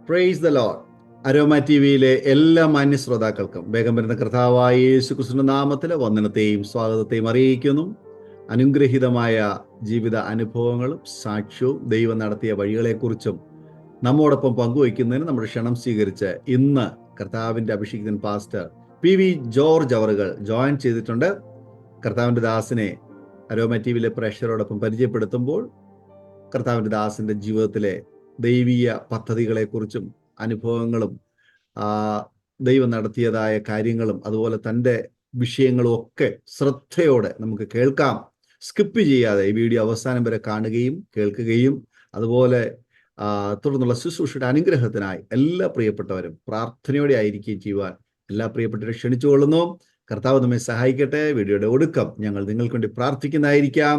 Praise the Lord. Aroma ടി വിയിലെ എല്ലാ മാന്യ ശ്രോതാക്കൾക്കും വേഗം വരുന്ന കർത്താവായ യേശു ക്രിസ്തുവിന്റെ നാമത്തിൽ വന്ദനത്തെയും സ്വാഗതത്തെയും അറിയിക്കുന്നു. അനുഗ്രഹീതമായ ജീവിത അനുഭവങ്ങളും സാക്ഷ്യവും ദൈവം നടത്തിയ വഴികളെക്കുറിച്ചും നമ്മോടൊപ്പം പങ്കുവയ്ക്കുന്നതിന് നമ്മുടെ ക്ഷണം സ്വീകരിച്ച് ഇന്ന് കർത്താവിൻ്റെ അഭിഷിക്തൻ പാസ്റ്റർ PV ജോർജ് അവറുകൾ ജോയിൻ ചെയ്തിട്ടുണ്ട്. കർത്താവിൻ്റെ ദാസിനെ അരോമ ടി വിയിലെ പ്രേക്ഷകരോടൊപ്പം പരിചയപ്പെടുത്തുമ്പോൾ കർത്താവിൻ്റെ ദാസിൻ്റെ ജീവിതത്തിലെ ദൈവീയ പദ്ധതികളെക്കുറിച്ചും അനുഭവങ്ങളും ദൈവം നടത്തിയതായ കാര്യങ്ങളും അതുപോലെ തൻ്റെ വിഷയങ്ങളും ഒക്കെ ശ്രദ്ധയോടെ നമുക്ക് കേൾക്കാം. സ്കിപ്പ് ചെയ്യാതെ ഈ വീഡിയോ അവസാനം വരെ കാണുകയും കേൾക്കുകയും അതുപോലെ തുടർന്നുള്ള ശുശ്രൂഷയുടെ അനുഗ്രഹത്തിനായി എല്ലാ പ്രിയപ്പെട്ടവരും പ്രാർത്ഥനയോടെ ആയിരിക്കുകയും ചെയ്യുവാൻ എല്ലാ പ്രിയപ്പെട്ടവരും ക്ഷണിച്ചുകൊള്ളുന്നു. കർത്താവ് നമ്മെ സഹായിക്കട്ടെ. വീഡിയോയുടെ ഒടുക്കം ഞങ്ങൾ നിങ്ങൾക്ക് വേണ്ടി പ്രാർത്ഥിക്കുന്നതായിരിക്കാം.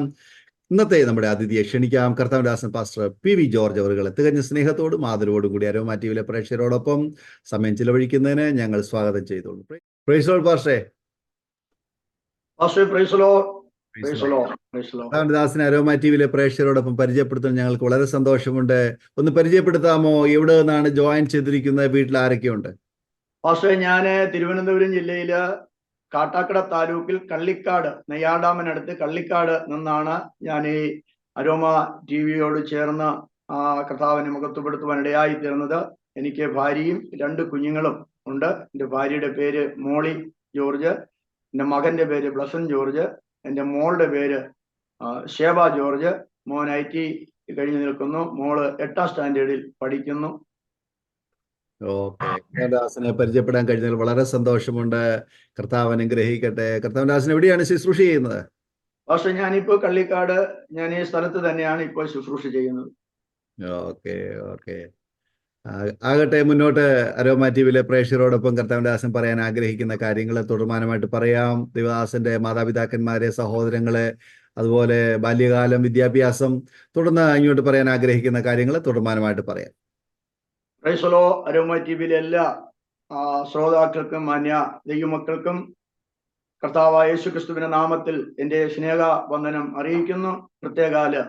ഇന്നത്തെ നമ്മുടെ അതിഥിയെ ക്ഷണിക്കാം. കർത്താവിന്റെ ദാസൻ പാസ്റ്റർ PV ജോർജ് അവറുകളെ തികഞ്ഞ സ്നേഹത്തോടും ആദരവോടും കൂടി അരോമ ടി വിയിലെ പ്രേക്ഷകരോടൊപ്പം സമയം ചിലവഴിക്കുന്നതിന് ഞങ്ങൾ സ്വാഗതം ചെയ്തോളൂ. പ്രൈസ് ലോർഡ് പാസ്റ്ററെ. കർത്താവിന്റെ ദാസനെ അരോമ ടി വിയിലെ പ്രേക്ഷകരോടൊപ്പം പരിചയപ്പെടുത്താൻ ഞങ്ങൾക്ക് വളരെ സന്തോഷമുണ്ട്. ഒന്ന് പരിചയപ്പെടുത്താമോ? എവിടെ നിന്നാണ് ജോയിൻ ചെയ്തിരിക്കുന്നത്? വീട്ടിൽ ആരൊക്കെയുണ്ട്? പാസ്റ്ററെ, ഞാൻ തിരുവനന്തപുരം ജില്ലയില് കാട്ടാക്കട താലൂക്കിൽ കള്ളിക്കാട്, നെയ്യാർഡാമിനടുത്ത് കള്ളിക്കാട് നിന്നാണ് ഞാൻ ഈ അരോമ ടി വിയോട് ചേർന്ന് കർത്താവിനെ മുഖത്തുപെടുത്തുവാൻ ഇടയായി തീർന്നത്. എനിക്ക് ഭാര്യയും 2 കുഞ്ഞുങ്ങളും ഉണ്ട്. എൻ്റെ ഭാര്യയുടെ പേര് മോളി ജോർജ്, എൻ്റെ മകൻ്റെ പേര് ബ്ലസൻ ജോർജ്, എൻ്റെ മോളുടെ പേര് ഷേബ ജോർജ്. മോൻ IT കഴിഞ്ഞ് നിൽക്കുന്നു, മോള് 8ാം സ്റ്റാൻഡേർഡിൽ പഠിക്കുന്നു. ദാസിനെ പരിചയപ്പെടാൻ കഴിഞ്ഞതിൽ വളരെ സന്തോഷമുണ്ട്. കർത്താവ് അനുഗ്രഹിക്കട്ടെ. കർത്താവിന്റെ ദാസൻ എവിടെയാണ് ശുശ്രൂഷ ചെയ്യുന്നത്? പക്ഷെ ഞാനിപ്പോ കള്ളിക്കാട്, ഞാൻ ഈ സ്ഥലത്ത് തന്നെയാണ് ഇപ്പോൾ ശുശ്രൂഷ ചെയ്യുന്നത്. ഓക്കെ. ആകട്ടെ, മുന്നോട്ട് അരോമ ടി വിയിലെ പ്രേക്ഷകരോടൊപ്പം കർത്താവിന്റെ ദാസൻ പറയാൻ ആഗ്രഹിക്കുന്ന കാര്യങ്ങൾ തുടർമാനമായിട്ട് പറയാം. ദൈവദാസന്റെ മാതാപിതാക്കന്മാരെ, സഹോദരങ്ങളെ, അതുപോലെ ബാല്യകാലം, വിദ്യാഭ്യാസം, തുടർന്ന് ഇങ്ങോട്ട് പറയാൻ ആഗ്രഹിക്കുന്ന കാര്യങ്ങൾ തുടർമാനമായിട്ട് പറയാം. പ്രൈസലോ. അരോമ ടി വിയിലെ എല്ലാ ശ്രോതാക്കൾക്കും മാന്യ ദൈവമക്കൾക്കും കർത്താവായ യേശു ക്രിസ്തുവിന്റെ നാമത്തിൽ എൻ്റെ സ്നേഹ വന്ദനം അറിയിക്കുന്നു. പ്രത്യേകാല്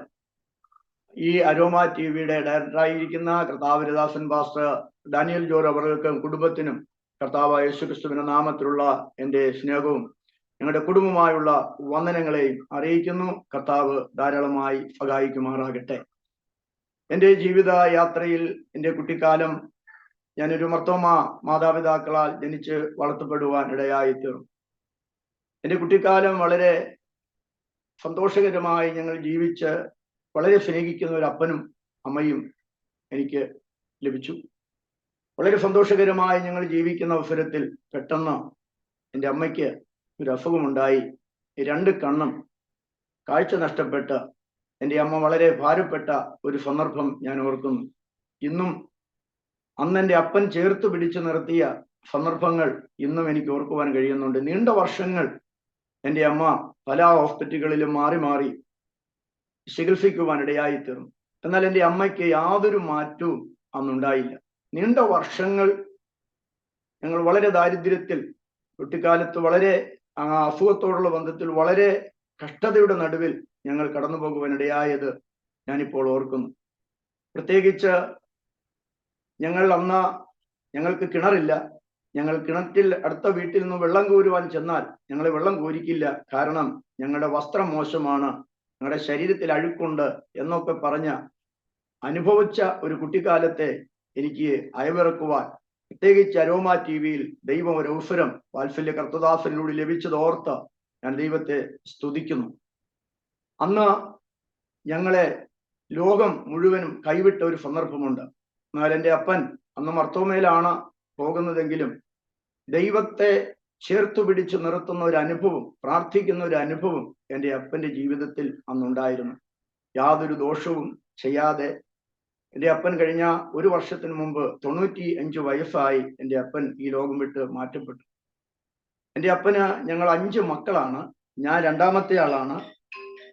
ഈ അരോമ ടി വിയുടെ ഡയറക്ടറായിരിക്കുന്ന കർത്താവിന്റെ ദാസൻ പാസ്റ്റർ ഡാനിയൽ ജോർജ് അവർക്കും കുടുംബത്തിനും കർത്താവായ യേശു ക്രിസ്തുവിന്റെ നാമത്തിലുള്ള എൻ്റെ സ്നേഹവും ഞങ്ങളുടെ കുടുംബമായുള്ള വന്ദനങ്ങളെയും അറിയിക്കുന്നു. കർത്താവ് ധാരാളമായി സഹായിക്കുമാറാകട്ടെ. എൻ്റെ ജീവിത യാത്രയിൽ എൻ്റെ കുട്ടിക്കാലം ഞാനൊരു മർത്തോമ മാതാപിതാക്കളാൽ ജനിച്ച് വളർത്തപ്പെടുവാൻ ഇടയായി തീർന്നു. എൻ്റെ കുട്ടിക്കാലം വളരെ സന്തോഷകരമായി ഞങ്ങൾ ജീവിച്ച് വളരെ സ്നേഹിക്കുന്ന ഒരു അപ്പനും അമ്മയും എനിക്ക് ലഭിച്ചു. വളരെ സന്തോഷകരമായി ഞങ്ങൾ ജീവിക്കുന്ന അവസരത്തിൽ പെട്ടെന്ന് എൻ്റെ അമ്മയ്ക്ക് ഒരു അസുഖമുണ്ടായി. 2 കണ്ണും കാഴ്ച നഷ്ടപ്പെട്ട് എൻ്റെ അമ്മ വളരെ ഭാരപ്പെട്ട ഒരു സന്ദർഭം ഞാൻ ഓർക്കുന്നു. ഇന്നും അന്ന് എൻ്റെ അപ്പൻ ചേർത്ത് പിടിച്ചു നിർത്തിയ സന്ദർഭങ്ങൾ ഇന്നും എനിക്ക് ഓർക്കുവാൻ കഴിയുന്നുണ്ട്. നീണ്ട വർഷങ്ങൾ എൻ്റെ അമ്മ പല ഹോസ്പിറ്റലുകളിലും മാറി മാറി ചികിത്സിക്കുവാൻ ഇടയായി തീർന്നു. എന്നാൽ എൻ്റെ അമ്മയ്ക്ക് യാതൊരു മാറ്റവും അന്നുണ്ടായില്ല. നീണ്ട വർഷങ്ങൾ ഞങ്ങൾ വളരെ ദാരിദ്ര്യത്തിൽ, കുട്ടിക്കാലത്ത് വളരെ അസുഖത്തോടുള്ള ബന്ധത്തിൽ വളരെ കഷ്ടതയുടെ നടുവിൽ ഞങ്ങൾ കടന്നു പോകുവാൻ ഇടയായത് ഞാനിപ്പോൾ ഓർക്കുന്നു. പ്രത്യേകിച്ച് ഞങ്ങൾക്ക് കിണറില്ല. ഞങ്ങൾ കിണറ്റിൽ അടുത്ത വീട്ടിൽ നിന്ന് വെള്ളം കോരുവാൻ ചെന്നാൽ ഞങ്ങൾ വെള്ളം കോരിക്കില്ല. കാരണം ഞങ്ങളുടെ വസ്ത്രം മോശമാണ്, ഞങ്ങളുടെ ശരീരത്തിൽ അഴുക്കുണ്ട് എന്നൊക്കെ പറഞ്ഞ് അനുഭവിച്ച ഒരു കുട്ടിക്കാലത്തെ എനിക്ക് അയവിറക്കുവാൻ പ്രത്യേകിച്ച് അരോമ ടി വിയിൽ ദൈവം ഒരു അവസരം വാത്സല്യ കർത്തദാസനിലൂടെ ലഭിച്ചത് ഓർത്ത് ഞാൻ ദൈവത്തെ സ്തുതിക്കുന്നു. അന്ന് ഞങ്ങളെ ലോകം മുഴുവനും കൈവിട്ട ഒരു സന്ദർഭമുണ്ട്. എന്നാൽ എൻ്റെ അപ്പൻ അന്ന് മർത്തോമയിലാണ് പോകുന്നതെങ്കിലും ദൈവത്തെ ചേർത്തു പിടിച്ച് നിർത്തുന്ന ഒരു അനുഭവം, പ്രാർത്ഥിക്കുന്ന ഒരു അനുഭവം എൻ്റെ അപ്പൻ്റെ ജീവിതത്തിൽ അന്നുണ്ടായിരുന്നു. യാതൊരു ദോഷവും ചെയ്യാതെ എൻ്റെ അപ്പൻ കഴിഞ്ഞ 1 വർഷത്തിന് മുമ്പ് 95 വയസ്സായി എൻ്റെ അപ്പൻ ഈ ലോകം വിട്ട് മാറ്റപ്പെട്ടു. എൻ്റെ അപ്പന് ഞങ്ങൾ 5 മക്കളാണ്. ഞാൻ 2ാമത്തെ ആളാണ്.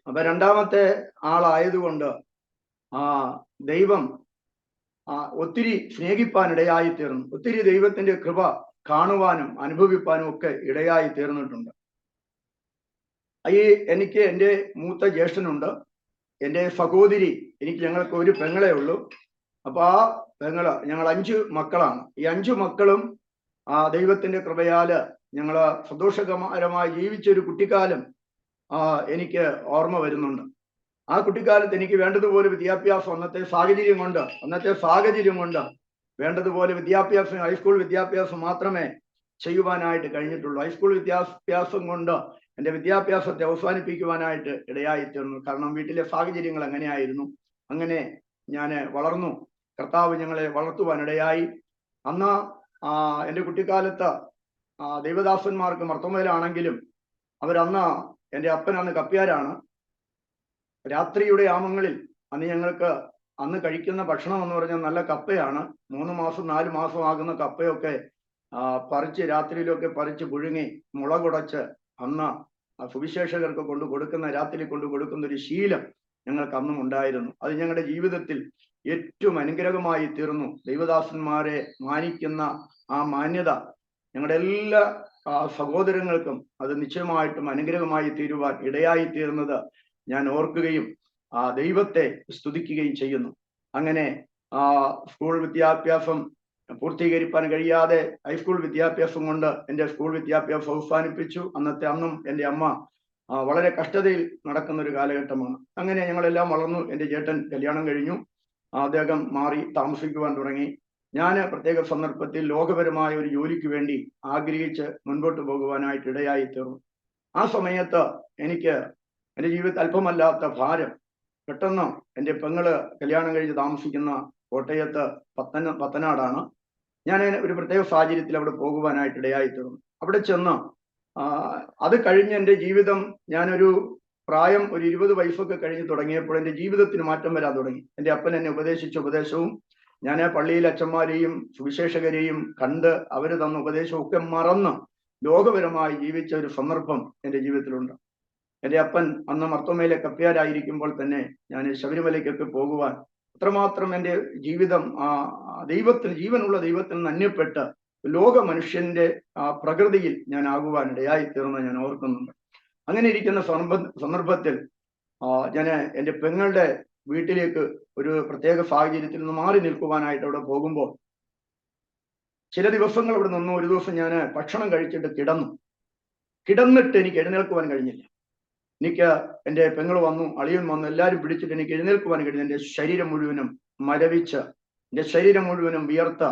അപ്പൊ 2ാമത്തെ ആളായതുകൊണ്ട് ദൈവം ഒത്തിരി സ്നേഹിപ്പാൻ ഇടയായി തീർന്നു. ഒത്തിരി ദൈവത്തിന്റെ കൃപ കാണുവാനും അനുഭവിപ്പാനും ഒക്കെ ഇടയായി തീർന്നിട്ടുണ്ട്. എനിക്ക് എൻ്റെ മൂത്ത ജ്യേഷ്ഠനുണ്ട്, എൻ്റെ സഹോദരി, ഞങ്ങൾക്ക് ഒരു പെങ്ങളെ ഉള്ളൂ. അപ്പൊ ഞങ്ങൾ 5 മക്കളാണ്. ഈ 5 മക്കളും ദൈവത്തിന്റെ കൃപയാല് ഞങ്ങള് സന്തോഷകരമായി ജീവിച്ച ഒരു കുട്ടിക്കാലം എനിക്ക് ഓർമ്മ വരുന്നുണ്ട്. ആ കുട്ടിക്കാലത്ത് എനിക്ക് വേണ്ടതുപോലെ വിദ്യാഭ്യാസം അന്നത്തെ സാഹചര്യം കൊണ്ട് വേണ്ടതുപോലെ വിദ്യാഭ്യാസം, ഹൈസ്കൂൾ വിദ്യാഭ്യാസം മാത്രമേ ചെയ്യുവാനായിട്ട് കഴിഞ്ഞിട്ടുള്ളൂ. ഹൈസ്കൂൾ വിദ്യാഭ്യാസം കൊണ്ട് എൻ്റെ വിദ്യാഭ്യാസത്തെ അവസാനിപ്പിക്കുവാനായിട്ട് ഇടയായിത്തീർന്നു. കാരണം വീട്ടിലെ സാഹചര്യങ്ങൾ അങ്ങനെയായിരുന്നു. അങ്ങനെ ഞാൻ വളർന്നു. കർത്താവ് ഞങ്ങളെ വളർത്തുവാനിടയായി. അന്ന് എൻ്റെ കുട്ടിക്കാലത്ത് ദൈവദാസന്മാർക്ക് മർത്തോമയിലാണെങ്കിലും അവരന്ന്, എൻ്റെ അപ്പൻ അന്ന് കപ്പ്യാരാണ്. രാത്രിയുടെ യാമങ്ങളിൽ അന്ന് കഴിക്കുന്ന ഭക്ഷണം എന്ന് പറഞ്ഞാൽ നല്ല കപ്പയാണ്. 3 മാസം 4 മാസം ആകുന്ന കപ്പയൊക്കെ പറിച്ച് രാത്രിയിലൊക്കെ പറിച്ച് പുഴുങ്ങി മുളകുടച്ച് അന്ന് സുവിശേഷകർക്ക് രാത്രി കൊണ്ട് കൊടുക്കുന്ന ഒരു ശീലം ഞങ്ങൾക്ക് അന്നും ഉണ്ടായിരുന്നു. അത് ഞങ്ങളുടെ ജീവിതത്തിൽ ഏറ്റവും അനുഗ്രഹമായി തീർന്നു. ദൈവദാസന്മാരെ മാനിക്കുന്ന ആ മാന്യത ഞങ്ങളുടെ എല്ലാ സഹോദരങ്ങൾക്കും അത് നിശ്ചയമായിട്ടും അനുഗ്രഹമായി തീരുവാൻ ഇടയായി തീർന്നത് ഞാൻ ഓർക്കുകയും ദൈവത്തെ സ്തുതിക്കുകയും ചെയ്യുന്നു. അങ്ങനെ സ്കൂൾ വിദ്യാഭ്യാസം പൂർത്തീകരിക്കാൻ കഴിയാതെ ഹൈസ്കൂൾ വിദ്യാഭ്യാസം കൊണ്ട് എൻ്റെ സ്കൂൾ വിദ്യാഭ്യാസം അവസാനിപ്പിച്ചു. അന്നും എൻ്റെ അമ്മ വളരെ കഷ്ടതയിൽ നടക്കുന്ന ഒരു കാലഘട്ടമാണ്. അങ്ങനെ ഞങ്ങളെല്ലാം വളർന്നു. എൻ്റെ ചേട്ടൻ കല്യാണം കഴിഞ്ഞു. അദ്ദേഹം മാറി താമസിക്കുവാൻ തുടങ്ങി. ഞാൻ പ്രത്യേക സന്ദർഭത്തിൽ ലോകപരമായ ഒരു ജോലിക്ക് വേണ്ടി ആഗ്രഹിച്ച് മുൻപോട്ട് പോകുവാനായിട്ട് ഇടയായി തീർന്നു. ആ സമയത്ത് എനിക്ക് എൻ്റെ ജീവിതത്തിൽ അല്പമല്ലാത്ത ഭാരം. പെട്ടെന്ന് എൻ്റെ പെങ്ങള് കല്യാണം കഴിഞ്ഞ് താമസിക്കുന്ന കോട്ടയത്ത് പത്തനാടാണ്. ഞാൻ ഒരു പ്രത്യേക സാഹചര്യത്തിൽ അവിടെ പോകുവാനായിട്ട് ഇടയായി തീർന്നു. അവിടെ ചെന്ന് അത് കഴിഞ്ഞ് എൻ്റെ ജീവിതം, ഞാനൊരു പ്രായം ഒരു 20 വയസ്സൊക്കെ കഴിഞ്ഞ് തുടങ്ങിയപ്പോൾ എൻ്റെ ജീവിതത്തിന് മാറ്റം വരാൻ തുടങ്ങി. എൻ്റെ അപ്പൻ എന്നെ ഉപദേശിച്ച ഉപദേശവും ഞാൻ പള്ളിയിൽ അച്ഛന്മാരെയും സുവിശേഷകരെയും കണ്ട് അവർ തന്ന ഉപദേശവും ഒക്കെ മറന്ന് ലോകപരമായി ജീവിച്ച ഒരു സന്ദർഭം എൻ്റെ ജീവിതത്തിലുണ്ട്. എൻ്റെ അപ്പൻ അന്ന് മർത്തോമയിലെ കപ്പ്യാരായിരിക്കുമ്പോൾ തന്നെ ഞാൻ ശബരിമലയ്ക്കൊക്കെ പോകുവാൻ അത്രമാത്രം എൻ്റെ ജീവിതം ജീവനുള്ള ദൈവത്തിൽ നിന്ന് അന്യപ്പെട്ട് ലോക മനുഷ്യന്റെ പ്രകൃതിയിൽ ഞാൻ ആകുവാൻ ഇടയായി തീർന്ന് ഞാൻ ഓർക്കുന്നുണ്ട്. അങ്ങനെ ഇരിക്കുന്ന സന്ദർഭത്തിൽ ഞാൻ എൻ്റെ പെങ്ങളുടെ വീട്ടിലേക്ക് ഒരു പ്രത്യേക സാഹചര്യത്തിൽ നിന്ന് മാറി നിൽക്കുവാനായിട്ട് അവിടെ പോകുമ്പോൾ ചില ദിവസങ്ങൾ അവിടെ നിന്നു. ഒരു ദിവസം ഞാൻ ഭക്ഷണം കഴിച്ചിട്ട് കിടന്നിട്ട് എനിക്ക് എഴുന്നേൽക്കുവാൻ കഴിഞ്ഞില്ല. എനിക്ക് എൻ്റെ പെങ്ങൾ വന്നു, അളിയൻ വന്നു, എല്ലാവരും പിടിച്ചിട്ട് എനിക്ക് എഴുന്നേൽക്കുവാൻ കഴിഞ്ഞു. എൻ്റെ ശരീരം മുഴുവനും മരവിച്ച്, എൻ്റെ ശരീരം മുഴുവനും വിയർത്ത,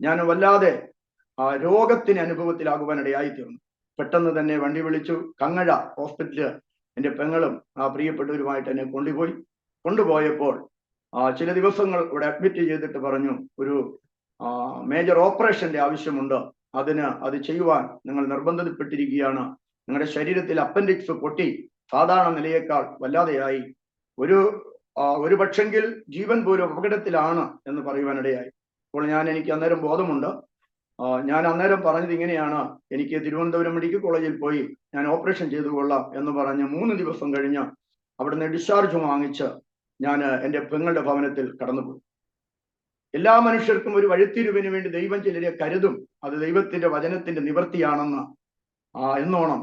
ഞാൻ വല്ലാതെ രോഗത്തിന് അനുഭവത്തിലാകുവാനിടയായി തീർന്നു. പെട്ടെന്ന് തന്നെ വണ്ടി വിളിച്ചു. കങ്ങഴ ഹോസ്പിറ്റല് എൻ്റെ പെങ്ങളും പ്രിയപ്പെട്ടവരുമായിട്ട് എന്നെ കൊണ്ടുപോയപ്പോൾ ചില ദിവസങ്ങൾ ഇവിടെ അഡ്മിറ്റ് ചെയ്തിട്ട് പറഞ്ഞു, ഒരു മേജർ ഓപ്പറേഷന്റെ ആവശ്യമുണ്ട്, അത് ചെയ്യുവാൻ നിങ്ങൾ നിർബന്ധിതപ്പെട്ടിരിക്കുകയാണ്. നിങ്ങളുടെ ശരീരത്തിൽ അപ്പൻഡിക്സ് പൊട്ടി സാധാരണ നിലയേക്കാൾ വല്ലാതെയായി, ഒരു പക്ഷെങ്കിൽ ജീവൻ പോലും അപകടത്തിലാണ് എന്ന് പറയുവാനിടയായി. അപ്പോൾ എനിക്ക് അന്നേരം ബോധമുണ്ട്. ഞാൻ അന്നേരം പറഞ്ഞത് ഇങ്ങനെയാണ്, എനിക്ക് തിരുവനന്തപുരം മെഡിക്കൽ കോളേജിൽ പോയി ഞാൻ ഓപ്പറേഷൻ ചെയ്തു കൊള്ളാം എന്ന് പറഞ്ഞ് 3 ദിവസം കഴിഞ്ഞ് അവിടുന്ന് ഡിസ്ചാർജ് വാങ്ങിച്ച് ഞാൻ എൻ്റെ പെങ്ങളുടെ ഭവനത്തിൽ കടന്നുപോയി. എല്ലാ മനുഷ്യർക്കും ഒരു വഴിത്തിരിവിന് വേണ്ടി ദൈവം ചിലരെ കരുതും. അത് ദൈവത്തിന്റെ വചനത്തിന്റെ നിവൃത്തിയാണെന്ന് എന്നോണം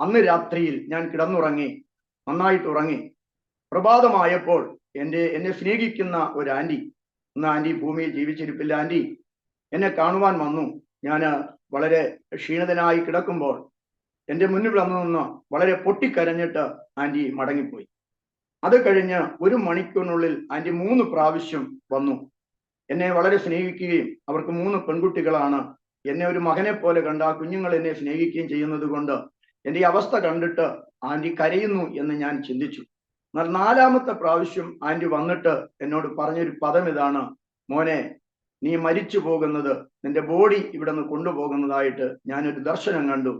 അന്ന് രാത്രിയിൽ ഞാൻ കിടന്നുറങ്ങി, നന്നായിട്ട് ഉറങ്ങി. പ്രഭാതമായപ്പോൾ എന്നെ സ്നേഹിക്കുന്ന ഒരു ആന്റി, ഇന്ന് ആന്റി ഭൂമിയിൽ ജീവിച്ചിരിപ്പില്ല, ആന്റി എന്നെ കാണുവാൻ വന്നു. ഞാൻ വളരെ ക്ഷീണിതനായി കിടക്കുമ്പോൾ എൻ്റെ മുന്നിൽ വന്നു നിന്ന് വളരെ പൊട്ടിക്കരഞ്ഞിട്ട് ആന്റി മടങ്ങിപ്പോയി. അത് കഴിഞ്ഞ് 1 മണിക്കൂറിനുള്ളിൽ ആന്റി 3 പ്രാവശ്യം വന്നു. എന്നെ വളരെ സ്നേഹിക്കുകയും, അവർക്ക് 3 പെൺകുട്ടികളാണ്, എന്നെ ഒരു മകനെ പോലെ കണ്ട ആ കുഞ്ഞുങ്ങൾ എന്നെ സ്നേഹിക്കുകയും ചെയ്യുന്നത് കൊണ്ട് എൻ്റെ ഈ അവസ്ഥ കണ്ടിട്ട് ആന്റി കരയുന്നു എന്ന് ഞാൻ ചിന്തിച്ചു. എന്നാൽ 4ാമത്തെ പ്രാവശ്യം ആന്റി വന്നിട്ട് എന്നോട് പറഞ്ഞൊരു പദം ഇതാണ്, മോനെ നീ മരിച്ചു പോകുന്നത്, നിന്റെ ബോഡി ഇവിടെ നിന്ന് കൊണ്ടുപോകുന്നതായിട്ട് ഞാനൊരു ദർശനം കണ്ടു.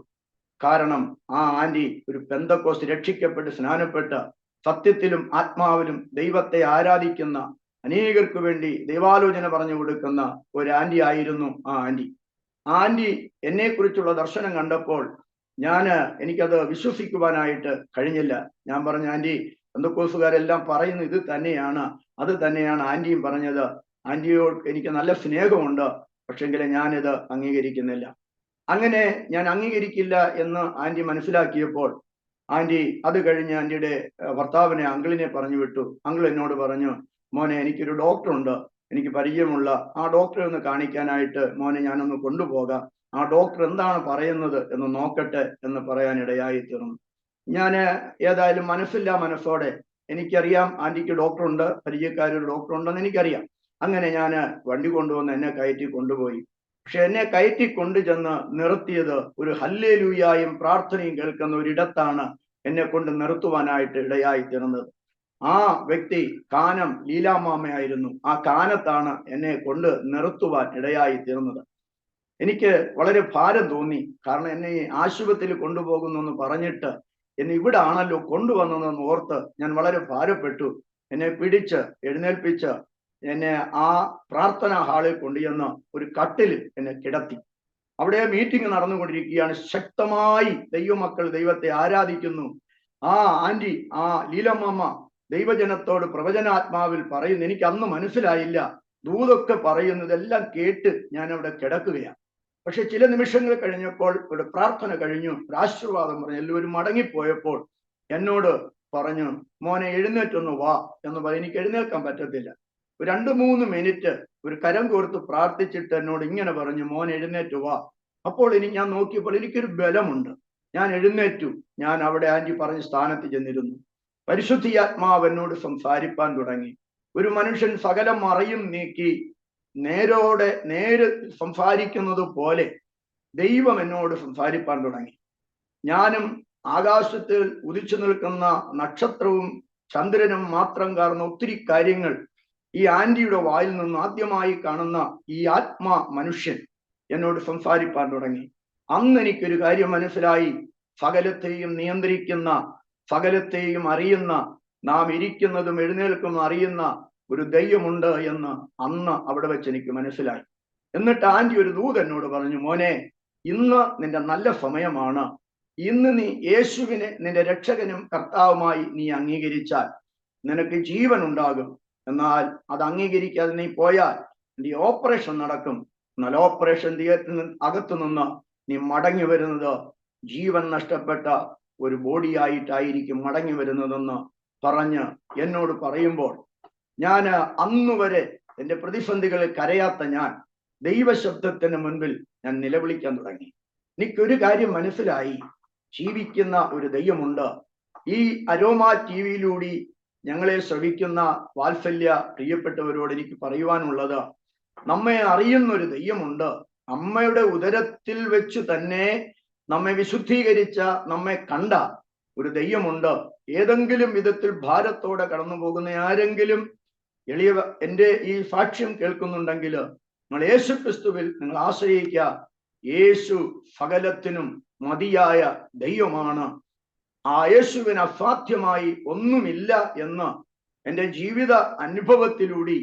കാരണം ആ ആന്റി ഒരു പെന്തക്കോസ്ത് രക്ഷിക്കപ്പെട്ട് സ്നാനപ്പെട്ട് സത്യത്തിലും ആത്മാവിലും ദൈവത്തെ ആരാധിക്കുന്ന, അനേകർക്ക് വേണ്ടി ദൈവാലോചന പറഞ്ഞു കൊടുക്കുന്ന ഒരു ആന്റി ആയിരുന്നു ആ ആന്റി എന്നെ കുറിച്ചുള്ള ദർശനം കണ്ടപ്പോൾ എനിക്കത് വിശ്വസിക്കുവാനായിട്ട് കഴിഞ്ഞില്ല. ഞാൻ പറഞ്ഞു, ആന്റി പെന്തക്കോസ്തുകാരെല്ലാം പറയുന്നു ഇത് തന്നെയാണ്, അത് തന്നെയാണ് ആന്റിയും പറഞ്ഞത്. ആന്റിയോട് എനിക്ക് നല്ല സ്നേഹമുണ്ട്, പക്ഷെങ്കിൽ ഞാനിത് അംഗീകരിക്കുന്നില്ല. അങ്ങനെ ഞാൻ അംഗീകരിക്കില്ല എന്ന് ആന്റി മനസ്സിലാക്കിയപ്പോൾ ആന്റി അത് കഴിഞ്ഞ് ആന്റിയുടെ ഭർത്താവിനെ, അങ്കിളിനെ പറഞ്ഞു വിട്ടു. അങ്കിൾ എന്നോട് പറഞ്ഞു, മോനെ എനിക്കൊരു ഡോക്ടറുണ്ട്, എനിക്ക് പരിചയമുള്ള ആ ഡോക്ടറെ ഒന്ന് കാണിക്കാനായിട്ട് മോനെ ഞാനൊന്ന് കൊണ്ടുപോകാം, ആ ഡോക്ടർ എന്താണ് പറയുന്നത് എന്ന് നോക്കട്ടെ എന്ന് പറയാൻ ഇടയായി തീർന്നു. ഞാൻ ഏതായാലും മനസ്സില്ലാ മനസ്സോടെ, എനിക്കറിയാം ആന്റിക്ക് ഡോക്ടറുണ്ട്, പരിചയക്കാരൊരു ഡോക്ടറുണ്ടെന്ന് എനിക്കറിയാം. അങ്ങനെ ഞാൻ വണ്ടി കൊണ്ടുവന്ന് എന്നെ കയറ്റി കൊണ്ടുപോയി. പക്ഷെ എന്നെ കയറ്റി കൊണ്ടുചെന്ന് നിർത്തിയത് ഒരു ഹല്ലേലൂയായും പ്രാർത്ഥനയും കേൾക്കുന്ന ഒരിടത്താണ് എന്നെ കൊണ്ട് നിർത്തുവാനായിട്ട് ഇടയായി തീർന്നത്. ആ വ്യക്തി കാനം ലീലാമാമയായിരുന്നു. ആ കാനത്താണ് എന്നെ കൊണ്ട് നിർത്തുവാൻ ഇടയായി തീർന്നത്. എനിക്ക് വളരെ ഭാരം തോന്നി. കാരണം എന്നെ ഈ ആശുപത്രിയിൽ കൊണ്ടുപോകുന്നു എന്ന് പറഞ്ഞിട്ട് എന്നെ ഇവിടെ ആണല്ലോ കൊണ്ടുവന്നതെന്ന് ഓർത്ത് ഞാൻ വളരെ ഭാരപ്പെട്ടു. എന്നെ പിടിച്ച് എഴുന്നേൽപ്പിച്ച് എന്നെ ആ പ്രാർത്ഥനാ ഹാളിൽ കൊണ്ടുചെന്ന് ഒരു കട്ടിൽ എന്നെ കിടത്തി. അവിടെ മീറ്റിംഗ് നടന്നുകൊണ്ടിരിക്കുകയാണ്. ശക്തമായി ദൈവമക്കൾ ദൈവത്തെ ആരാധിക്കുന്നു. ആ ആന്റി, ആ ലീലമ്മ ദൈവജനത്തോട് പ്രവചനാത്മാവിൽ പറയുന്നു. എനിക്ക് അന്ന് മനസ്സിലായില്ല, ദൂതൊക്കെ പറയുന്നതെല്ലാം കേട്ട് ഞാൻ അവിടെ കിടക്കുകയാണ്. പക്ഷെ ചില നിമിഷങ്ങൾ കഴിഞ്ഞപ്പോൾ ഒരു പ്രാർത്ഥന കഴിഞ്ഞു, ഒരു ആശീർവാദം പറഞ്ഞു, എല്ലാവരും മടങ്ങിപ്പോയപ്പോൾ എന്നോട് പറഞ്ഞു, മോനെ എഴുന്നേറ്റൊന്ന് വാ എന്ന് പറഞ്ഞു. എനിക്ക് എഴുന്നേൽക്കാൻ പറ്റത്തില്ല. ഒരു 2-3 മിനിറ്റ് ഒരു കരം കോർത്ത് പ്രാർത്ഥിച്ചിട്ട് എന്നോട് ഇങ്ങനെ പറഞ്ഞു, മോൻ എഴുന്നേറ്റ് വാ. അപ്പോൾ ഞാൻ നോക്കിയപ്പോൾ എനിക്കൊരു ബലമുണ്ട്. ഞാൻ എഴുന്നേറ്റു. ഞാൻ അവിടെ ആന്റി പറഞ്ഞ സ്ഥാനത്ത് ചെന്നിരുന്നു. പരിശുദ്ധിയാത്മാവ് എന്നോട് സംസാരിപ്പാൻ തുടങ്ങി. ഒരു മനുഷ്യൻ സകല മറയും നീക്കി നേരെ സംസാരിക്കുന്നത് പോലെ ദൈവം എന്നോട് സംസാരിപ്പാൻ തുടങ്ങി. ഞാനും ആകാശത്തിൽ ഉദിച്ചു നിൽക്കുന്ന നക്ഷത്രവും ചന്ദ്രനും മാത്രം കാണുന്ന ഒത്തിരി കാര്യങ്ങൾ ഈ ആന്റിയുടെ വായിൽ നിന്ന് ആദ്യമായി കാണുന്ന ഈ ആത്മാ മനുഷ്യൻ എന്നോട് സംസാരിപ്പാൻ തുടങ്ങി. അന്ന് എനിക്കൊരു കാര്യം മനസ്സിലായി. സകലത്തെയും നിയന്ത്രിക്കുന്ന, സകലത്തെയും അറിയുന്ന, നാം ഇരിക്കുന്നതും എഴുന്നേൽക്കുന്നതും അറിയുന്ന ഒരു ദൈവമുണ്ട് എന്ന് അന്ന് അവിടെ വെച്ച് എനിക്ക് മനസ്സിലായി. എന്നിട്ട് ആന്റി ഒരു ദൂത് എന്നോട് പറഞ്ഞു, മോനെ ഇന്ന് നിന്റെ നല്ല സമയമാണ്. ഇന്ന് നീ യേശുവിനെ നിന്റെ രക്ഷകനും കർത്താവുമായി നീ അംഗീകരിച്ചാൽ നിനക്ക് ജീവൻ ഉണ്ടാകും. എന്നാൽ അത് അംഗീകരിക്കാതെ നീ പോയാൽ നീ ഓപ്പറേഷൻ നടക്കും. എന്നാൽ ഓപ്പറേഷൻ തിയേറ്ററിന് അകത്തു നിന്ന് നീ മടങ്ങി വരുന്നത് ജീവൻ നഷ്ടപ്പെട്ട ഒരു ബോഡിയായിട്ടായിരിക്കും മടങ്ങി വരുന്നതെന്ന് പറഞ്ഞ് എന്നോട് പറയുമ്പോൾ ഞാൻ അന്നുവരെ എൻ്റെ പ്രതിസന്ധികളിൽ കരയാത്ത ഞാൻ ദൈവശബ്ദത്തിന് മുൻപിൽ ഞാൻ നിലവിളിക്കാൻ തുടങ്ങി. എനിക്കൊരു കാര്യം മനസ്സിലായി, ജീവിക്കുന്ന ഒരു ദൈവമുണ്ട്. ഈ അരോമ ടിവിയിലൂടെ ഞങ്ങളെ ശ്രവിക്കുന്ന വാത്സല്യ പ്രിയപ്പെട്ടവരോട് എനിക്ക് പറയുവാനുള്ളത്, നമ്മെ അറിയുന്ന ഒരു ദൈവമുണ്ട്. അമ്മയുടെ ഉദരത്തിൽ വെച്ച് തന്നെ നമ്മെ വിശുദ്ധീകരിച്ച, നമ്മെ കണ്ട ഒരു ദൈവമുണ്ട്. ഏതെങ്കിലും വിധത്തിൽ ഭാരത്തോടെ കടന്നു പോകുന്ന ആരെങ്കിലും എൻ്റെ ഈ സാക്ഷ്യം കേൾക്കുന്നുണ്ടെങ്കിൽ നിങ്ങൾ യേശു ക്രിസ്തുവിൽ നിങ്ങൾ ആശ്രയിക്കുക. യേശു സകലത്തിനും മതിയായ ദൈവമാണ്. ആ യേശുവിന് അസാധ്യമായി ഒന്നുമില്ല എന്ന് എൻ്റെ ജീവിത അനുഭവത്തിലൂടെ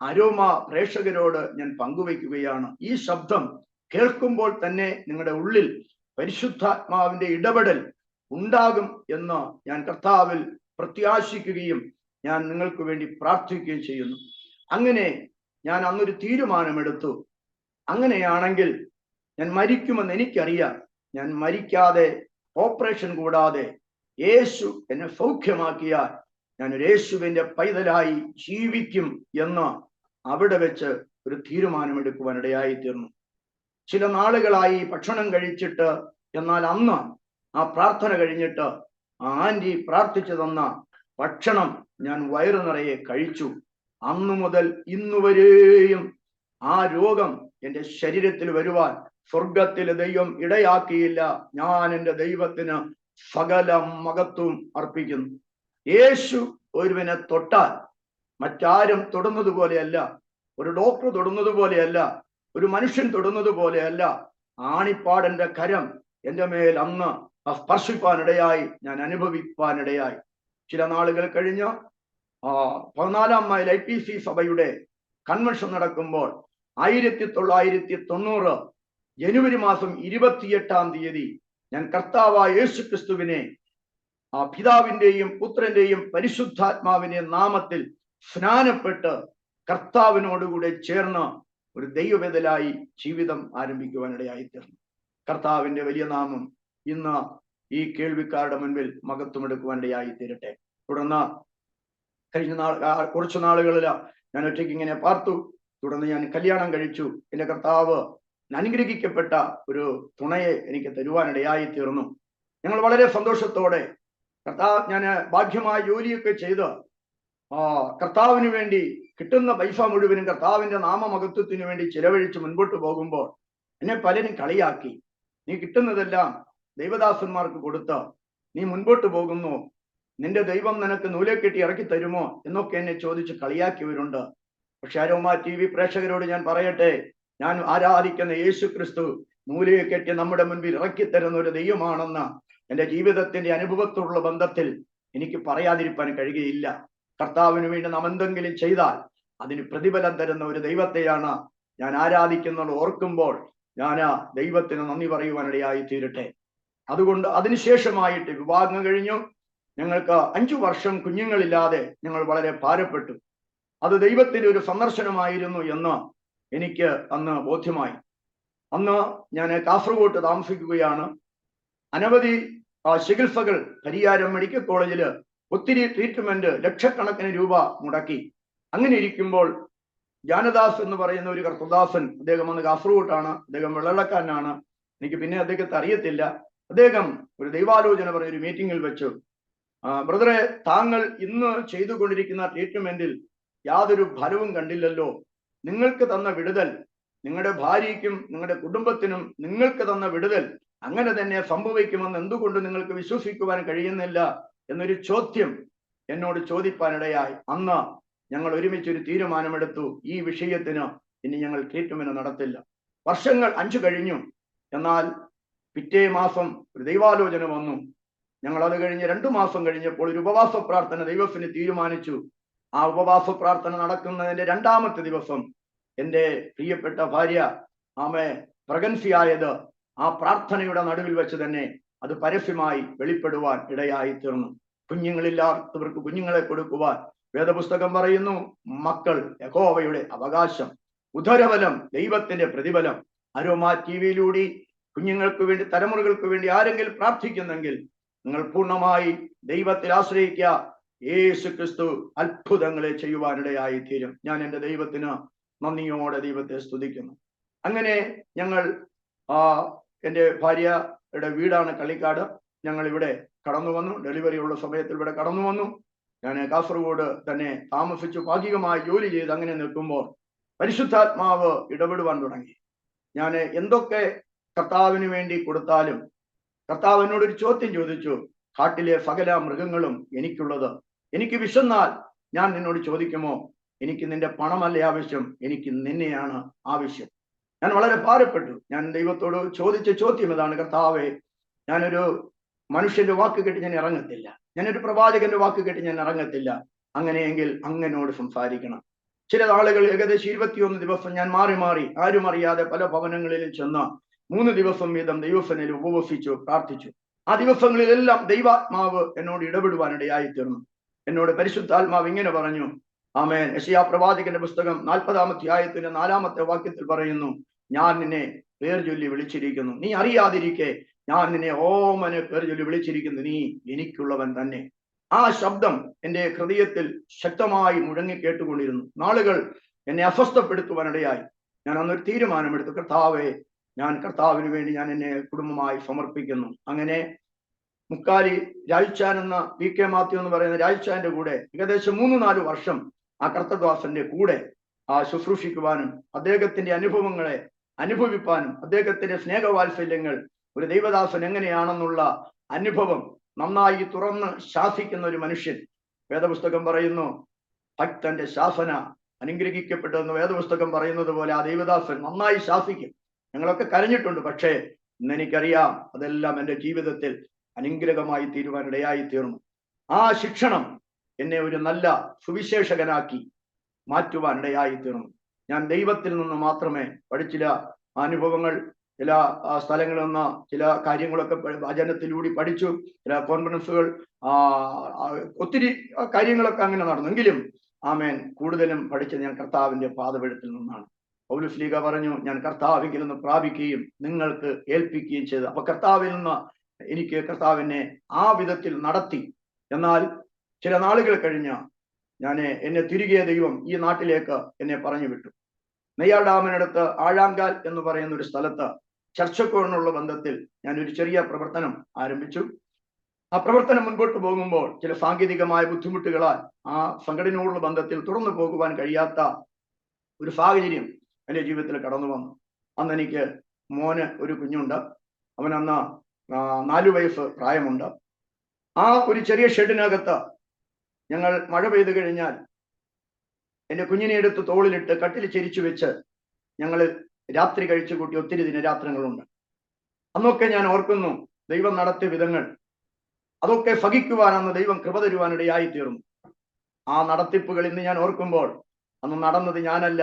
അരോമ പ്രേക്ഷകരോട് ഞാൻ പങ്കുവയ്ക്കുകയാണ്. ഈ ശബ്ദം കേൾക്കുമ്പോൾ തന്നെ നിങ്ങളുടെ ഉള്ളിൽ പരിശുദ്ധാത്മാവിന്റെ ഇടപെടൽ ഉണ്ടാകും എന്ന് ഞാൻ കർത്താവിൽ പ്രത്യാശിക്കുകയും ഞാൻ നിങ്ങൾക്ക് വേണ്ടി പ്രാർത്ഥിക്കുകയും ചെയ്യുന്നു. അങ്ങനെ ഞാൻ അന്നൊരു തീരുമാനമെടുത്തു. അങ്ങനെയാണെങ്കിൽ ഞാൻ മരിക്കുമെന്ന് എനിക്കറിയാം. ഞാൻ മരിക്കാതെ, ഓപ്പറേഷൻ കൂടാതെ യേശു എന്നെ സൗഖ്യമാക്കിയാൽ ഞാനൊരു യേശുവിന്റെ പൈതലായി ജീവിക്കും എന്ന് അവിടെ വെച്ച് ഒരു തീരുമാനമെടുക്കുവാൻ ഇടയായി തീർന്നു. ചില നാളുകളായി ഭക്ഷണം കഴിച്ചിട്ട്, എന്നാൽ അന്ന് ആ പ്രാർത്ഥന കഴിഞ്ഞിട്ട് ആന്റി പ്രാർത്ഥിച്ചു തന്ന ഭക്ഷണം ഞാൻ വയറു നിറയെ കഴിച്ചു. അന്നു മുതൽ ഇന്നുവരെയും ആ രോഗം എൻ്റെ ശരീരത്തിൽ വരുവാൻ സ്വർഗത്തിലെ ദൈവം ഇടയാക്കിയില്ല. ഞാൻ എൻ്റെ ദൈവത്തിന് സകല മഹത്വവും അർപ്പിക്കുന്നു. യേശു ഒരുവനെ തൊട്ടാൽ മറ്റാരും തൊടുന്നത് പോലെയല്ല, ഒരു ഡോക്ടർ തൊടുന്നത് പോലെയല്ല, ഒരു മനുഷ്യൻ തൊടുന്നത് പോലെയല്ല. ആണിപ്പാടന്റെ കരം എൻ്റെ മേൽ അന്ന് സ്പർശിപ്പാനിടയായി, ഞാൻ അനുഭവിപ്പാനിടയായി. ചില നാളുകൾ കഴിഞ്ഞ് 14 മൈൽ IPC സഭയുടെ കൺവെൻഷൻ നടക്കുമ്പോൾ 1990 ജനുവരി മാസം 28-ാം തീയതി ഞാൻ കർത്താവായ യേശു ക്രിസ്തുവിനെ പിതാവിന്റെയും പുത്രന്റെയും പരിശുദ്ധാത്മാവിന്റെ നാമത്തിൽ സ്നാനപ്പെട്ട് കർത്താവിനോടുകൂടെ ചേർന്ന് ഒരു ദൈവവേദലായി ജീവിതം ആരംഭിക്കുവാനിടയായി തീർന്നു. കർത്താവിന്റെ വലിയ നാമം ഇന്ന് ഈ കേൾവിക്കാരുടെ മുൻപിൽ മഹത്വമെടുക്കുവാനിടയായി തീരട്ടെ. തുടർന്ന് കഴിഞ്ഞ കുറച്ചു നാളുകളിൽ ഞാൻ ഒറ്റയ്ക്ക് ഇങ്ങനെ പാർത്തു. തുടർന്ന് ഞാൻ കല്യാണം കഴിച്ചു. എന്റെ കർത്താവ് അനുഗ്രഹിക്കപ്പെട്ട ഒരു തുണയെ എനിക്ക് തരുവാനിടയായി തീർന്നു. ഞങ്ങൾ വളരെ സന്തോഷത്തോടെ ഞാൻ ഭാഗ്യമായ ജോലിയൊക്കെ ചെയ്ത് കർത്താവിന് വേണ്ടി കിട്ടുന്ന പൈസ മുഴുവനും കർത്താവിന്റെ നാമമഹത്വത്തിന് വേണ്ടി ചിലവഴിച്ച് മുൻപോട്ട് പോകുമ്പോൾ എന്നെ പലരും കളിയാക്കി. നീ കിട്ടുന്നതെല്ലാം ദൈവദാസന്മാർക്ക് കൊടുത്ത് നീ മുൻപോട്ട് പോകുന്നു, നിന്റെ ദൈവം നിനക്ക് നൂലെ കെട്ടി ഇറക്കി തരുമോ എന്നൊക്കെ എന്നെ ചോദിച്ച് കളിയാക്കിയവരുണ്ട്. പക്ഷെ അരോമ TV പ്രേക്ഷകരോട് ഞാൻ പറയട്ടെ, ഞാൻ ആരാധിക്കുന്ന യേശു ക്രിസ്തു നൂലയെ കെട്ടി നമ്മുടെ മുൻപിൽ ഇറക്കി തരുന്ന ഒരു ദൈവമാണെന്ന് എൻ്റെ ജീവിതത്തിന്റെ അനുഭവത്തോടുള്ള ബന്ധത്തിൽ എനിക്ക് പറയാതിരിക്കാൻ കഴിയുകയില്ല. കർത്താവിന് വേണ്ടി നാം എന്തെങ്കിലും ചെയ്താൽ അതിന് പ്രതിഫലം തരുന്ന ഒരു ദൈവത്തെയാണ് ഞാൻ ആരാധിക്കുന്നത്. ഓർക്കുമ്പോൾ ഞാൻ ദൈവത്തിന് നന്ദി പറയുവാനിടയായി തീരട്ടെ. അതുകൊണ്ട് അതിനുശേഷമായിട്ട് വിവാഹം കഴിഞ്ഞു. ഞങ്ങൾക്ക് 5 വർഷം കുഞ്ഞുങ്ങളില്ലാതെ ഞങ്ങൾ വളരെ ഭാരപ്പെട്ടു. അത് ദൈവത്തിന്റെ ഒരു സന്ദർശനമായിരുന്നു എന്ന് എനിക്ക് അന്ന് ബോധ്യമായി. അന്ന് ഞാൻ കാസർഗോഡ് താമസിക്കുകയാണ്. അനവധി ചികിത്സകൾ പരിയാരം മെഡിക്കൽ കോളേജിൽ ഒത്തിരി ട്രീറ്റ്മെന്റ് ലക്ഷക്കണക്കിന് രൂപ മുടക്കി. അങ്ങനെ ഇരിക്കുമ്പോൾ ജാനദാസ് എന്ന് പറയുന്ന ഒരു കർത്തദാസൻ, അദ്ദേഹം അന്ന് കാസർഗോട്ടാണ്, അദ്ദേഹം വെള്ളക്കാരനാണ്, എനിക്ക് പിന്നെ അദ്ദേഹത്തെ അറിയത്തില്ല. അദ്ദേഹം ഒരു ദൈവാലോചന പറഞ്ഞ ഒരു മീറ്റിംഗിൽ വെച്ചു, ബ്രദറെ, താങ്കൾ ഇന്ന് ചെയ്തുകൊണ്ടിരിക്കുന്ന ട്രീറ്റ്മെന്റിൽ യാതൊരു ഫലവും കണ്ടില്ലല്ലോ. നിങ്ങൾക്ക് തന്ന വിടുതൽ, നിങ്ങളുടെ ഭാര്യയ്ക്കും നിങ്ങളുടെ കുടുംബത്തിനും നിങ്ങൾക്ക് തന്ന വിടുതൽ അങ്ങനെ തന്നെ സംഭവിക്കുമെന്ന് എന്തുകൊണ്ട് നിങ്ങൾക്ക് വിശ്വസിക്കുവാൻ കഴിയുന്നില്ല എന്നൊരു ചോദ്യം എന്നോട് ചോദിപ്പാനിടയായി. അന്ന് ഞങ്ങൾ ഒരുമിച്ചൊരു തീരുമാനമെടുത്തു, ഈ വിഷയത്തിന് ഇനി ഞങ്ങൾ ട്രീറ്റ്മെന്റ് നടത്തില്ല. വർഷങ്ങൾ 5 കഴിഞ്ഞു. എന്നാൽ പിറ്റേ മാസം ഒരു ദൈവാലോചന വന്നു. ഞങ്ങൾ അത് കഴിഞ്ഞ് 2 മാസം കഴിഞ്ഞപ്പോൾ ഒരു ഉപവാസ പ്രാർത്ഥന ദൈവത്തിന് തീരുമാനിച്ചു. ആ ഉപവാസ പ്രാർത്ഥന നടക്കുന്നതിന്റെ 2ാമത്തെ ദിവസം എൻ്റെ പ്രിയപ്പെട്ട ഭാര്യ പ്രഗ്നൻസി ആയത് ആ പ്രാർത്ഥനയുടെ നടുവിൽ വെച്ച് തന്നെ അത് പരസ്യമായി വെളിപ്പെടുവാൻ ഇടയായി തീർന്നു. കുഞ്ഞുങ്ങളില്ലാത്തവർക്ക് കുഞ്ഞുങ്ങളെ കൊടുക്കുവാൻ വേദപുസ്തകം പറയുന്നു, മക്കൾ യഹോവയുടെ അവകാശം, ഉദരബലം ദൈവത്തിന്റെ പ്രതിഫലം. അരോമ TVയിലൂടെ കുഞ്ഞുങ്ങൾക്ക് വേണ്ടി, തലമുറകൾക്ക് വേണ്ടി ആരെങ്കിലും പ്രാർത്ഥിക്കുന്നെങ്കിൽ നിങ്ങൾ പൂർണ്ണമായി ദൈവത്തിൽ ആശ്രയിക്കുക. യേശു ക്രിസ്തു അത്ഭുതങ്ങളെ ചെയ്യുവാനിടയായി തീരും. ഞാൻ എൻ്റെ ദൈവത്തിന് നന്ദിയോടെ ദൈവത്തെ സ്തുതിക്കുന്നു. അങ്ങനെ ഞങ്ങൾ എൻ്റെ ഭാര്യയുടെ വീടാണ് കള്ളിക്കാട്. ഞങ്ങൾ ഇവിടെ കടന്നു വന്നു. ഡെലിവറി ഉള്ള സമയത്ത് ഇവിടെ കടന്നു വന്നു. ഞാൻ കാസർഗോഡ് തന്നെ താമസിച്ചു ഭാഗികമായി ജോലി ചെയ്ത് അങ്ങനെ നിൽക്കുമ്പോൾ പരിശുദ്ധാത്മാവ് ഇടപെടുവാൻ തുടങ്ങി. ഞാൻ എന്തൊക്കെ കർത്താവിന് വേണ്ടി കൊടുത്താലും കർത്താവ് എന്നോടൊരു ചോദ്യം ചോദിച്ചു, കാട്ടിലെ സകല മൃഗങ്ങളും എനിക്കുള്ളത്, എനിക്ക് വിശന്നാൽ ഞാൻ നിന്നോട് ചോദിക്കുമോ? എനിക്ക് നിന്റെ പണമല്ല ആവശ്യം, എനിക്ക് നിന്നെയാണ് ആവശ്യം. ഞാൻ വളരെ ഭാരപ്പെട്ടു. ഞാൻ ദൈവത്തോട് ചോദിച്ച ചോദ്യം ഇതാണ്, കർത്താവേ, ഞാനൊരു മനുഷ്യന്റെ വാക്ക് കേട്ട് ഞാൻ ഇറങ്ങത്തില്ല, ഞാനൊരു പ്രവാചകന്റെ വാക്ക് കേട്ട് ഞാൻ ഇറങ്ങത്തില്ല. അങ്ങനെയെങ്കിൽ അങ്ങനോട് സംസാരിക്കണം. ചില ആളുകൾ ഏകദേശം 21 ദിവസം ഞാൻ മാറി മാറി ആരും അറിയാതെ പല ഭവനങ്ങളിലും ചെന്ന് 3 ദിവസം വീതം ദൈവസന്നിധിയിൽ ഉപവസിച്ചു പ്രാർത്ഥിച്ചു. ആ ദിവസങ്ങളിലെല്ലാം ദൈവാത്മാവ് എന്നോട് ഇടപെടുവാനിടയായി തീർന്നു. എന്നോട് പരിശുദ്ധാത്മാവ് ഇങ്ങനെ പറഞ്ഞു, ആമേൻ. യെശയ്യാ പ്രവാചകന്റെ പുസ്തകം 40-ാം അധ്യായത്തിന്റെ 4-ാമത്തെ വാക്യത്തിൽ പറയുന്നു, ഞാൻ നിന്നെ പേർ ചൊല്ലി വിളിച്ചിരിക്കുന്നു, നീ അറിയാതിരിക്കെ ഞാൻ നിന്നെ ഓമനെ പേർ ചൊല്ലി വിളിച്ചിരിക്കുന്നു, നീ എനിക്കുള്ളവൻ തന്നെ. ആ ശബ്ദം എൻ്റെ ഹൃദയത്തിൽ ശക്തമായി മുഴങ്ങി കേട്ടുകൊണ്ടിരുന്നു. നാളുകൾ എന്നെ അസ്വസ്ഥപ്പെടുത്തുവാനിടയായി. ഞാൻ അന്നൊരു തീരുമാനമെടുത്തു, കർത്താവേ, ഞാൻ കർത്താവിന് വേണ്ടി ഞാൻ എന്നെ കുടുംബമായി സമർപ്പിക്കുന്നു. അങ്ങനെ മുക്കാലി രാജ്ചാൻ എന്ന PK മാത്യു എന്ന് പറയുന്ന രാജ്ചാന്റെ കൂടെ ഏകദേശം 3-4 വർഷം ആ കർത്തദാസന്റെ കൂടെ ശുശ്രൂഷിക്കുവാനും അദ്ദേഹത്തിന്റെ അനുഭവങ്ങളെ അനുഭവിപ്പാനും അദ്ദേഹത്തിന്റെ സ്നേഹവാത്സല്യങ്ങൾ ഒരു ദൈവദാസൻ എങ്ങനെയാണെന്നുള്ള അനുഭവം നന്നായി തുറന്ന് ശാസിക്കുന്ന ഒരു മനുഷ്യൻ. വേദപുസ്തകം പറയുന്നു, ഭക്തന്റെ ശാസന അനുഗ്രഹിക്കപ്പെട്ടതെന്ന് വേദപുസ്തകം പറയുന്നത് പോലെ ആ ദൈവദാസൻ നന്നായി ശാസിക്കും. ഞങ്ങളൊക്കെ കരഞ്ഞിട്ടുണ്ട്. പക്ഷേ ഇന്ന് എനിക്കറിയാം അതെല്ലാം എൻ്റെ ജീവിതത്തിൽ അനുഗ്രഹമായി തീരുവാനിടയായി തീർന്നു. ആ ശിക്ഷണം എന്നെ ഒരു നല്ല സുവിശേഷകനാക്കി മാറ്റുവാനിടയായി തീർന്നു. ഞാൻ ദൈവത്തിൽ നിന്ന് മാത്രമേ പഠിച്ചില്ല അനുഭവങ്ങൾ, ചില സ്ഥലങ്ങളിൽ നിന്ന് ചില കാര്യങ്ങളൊക്കെ വചനത്തിലൂടെ പഠിച്ചു, ചില കോൺഫറൻസുകൾ, ഒത്തിരി കാര്യങ്ങളൊക്കെ അങ്ങനെ നടന്നെങ്കിലും ആമേൻ കൂടുതലും പഠിച്ചത് ഞാൻ കർത്താവിന്റെ പാദപീഠത്തിൽ നിന്നാണ്. പൗലോസ് ശ്ലീഹ പറഞ്ഞു, ഞാൻ കർത്താവിൽ നിന്ന് പ്രാപിക്കുകയും നിങ്ങൾക്ക് ഏൽപ്പിക്കുകയും ചെയ്തു. അപ്പൊ കർത്താവിൽ നിന്ന് എനിക്ക് കർത്താവിനെ ആ വിധത്തിൽ നടത്തി. എന്നാൽ ചില നാളുകൾ കഴിഞ്ഞ് എന്നെ തിരികെ ദൈവം ഈ നാട്ടിലേക്ക് എന്നെ പറഞ്ഞു വിട്ടു. നെയ്യാർ ഡാമിനടുത്ത് ആഴാങ്കാൽ എന്ന് പറയുന്ന ഒരു സ്ഥലത്ത് ചർച്ചക്കോടിനുള്ള ബന്ധത്തിൽ ഞാൻ ഒരു ചെറിയ പ്രവർത്തനം ആരംഭിച്ചു. ആ പ്രവർത്തനം മുൻപോട്ട് പോകുമ്പോൾ ചില സാങ്കേതികമായ ബുദ്ധിമുട്ടുകളാൽ ആ സംഘടനയോടുള്ള ബന്ധത്തിൽ തുടർന്നു പോകുവാൻ കഴിയാത്ത ഒരു സാഹചര്യം എൻ്റെ ജീവിതത്തിൽ കടന്നു വന്നു. അന്ന് എനിക്ക് മോന് ഒരു കുഞ്ഞുണ്ട്. അവൻ അന്ന് 4 വയസ്സ് പ്രായമുണ്ട്. ആ ഒരു ചെറിയ ഷെഡിനകത്ത് ഞങ്ങൾ മഴ പെയ്തു കഴിഞ്ഞാൽ എൻ്റെ കുഞ്ഞിനെ എടുത്ത് തോളിലിട്ട് കട്ടിൽ ചെരിച്ചു വെച്ച് ഞങ്ങൾ രാത്രി കഴിച്ചു കൂട്ടി ഒത്തിരി ദിനരാത്രങ്ങളുണ്ട്. അന്നൊക്കെ ഞാൻ ഓർക്കുന്നു ദൈവം നടത്തിയ വിധങ്ങൾ. അതൊക്കെ ഭഗിക്കുവാൻ അന്ന് ദൈവം കൃപ തരുവാനിടയായി തീർന്നു. ആ നടത്തിപ്പുകൾ ഇന്ന് ഞാൻ ഓർക്കുമ്പോൾ അന്ന് നടന്നത് ഞാനല്ല,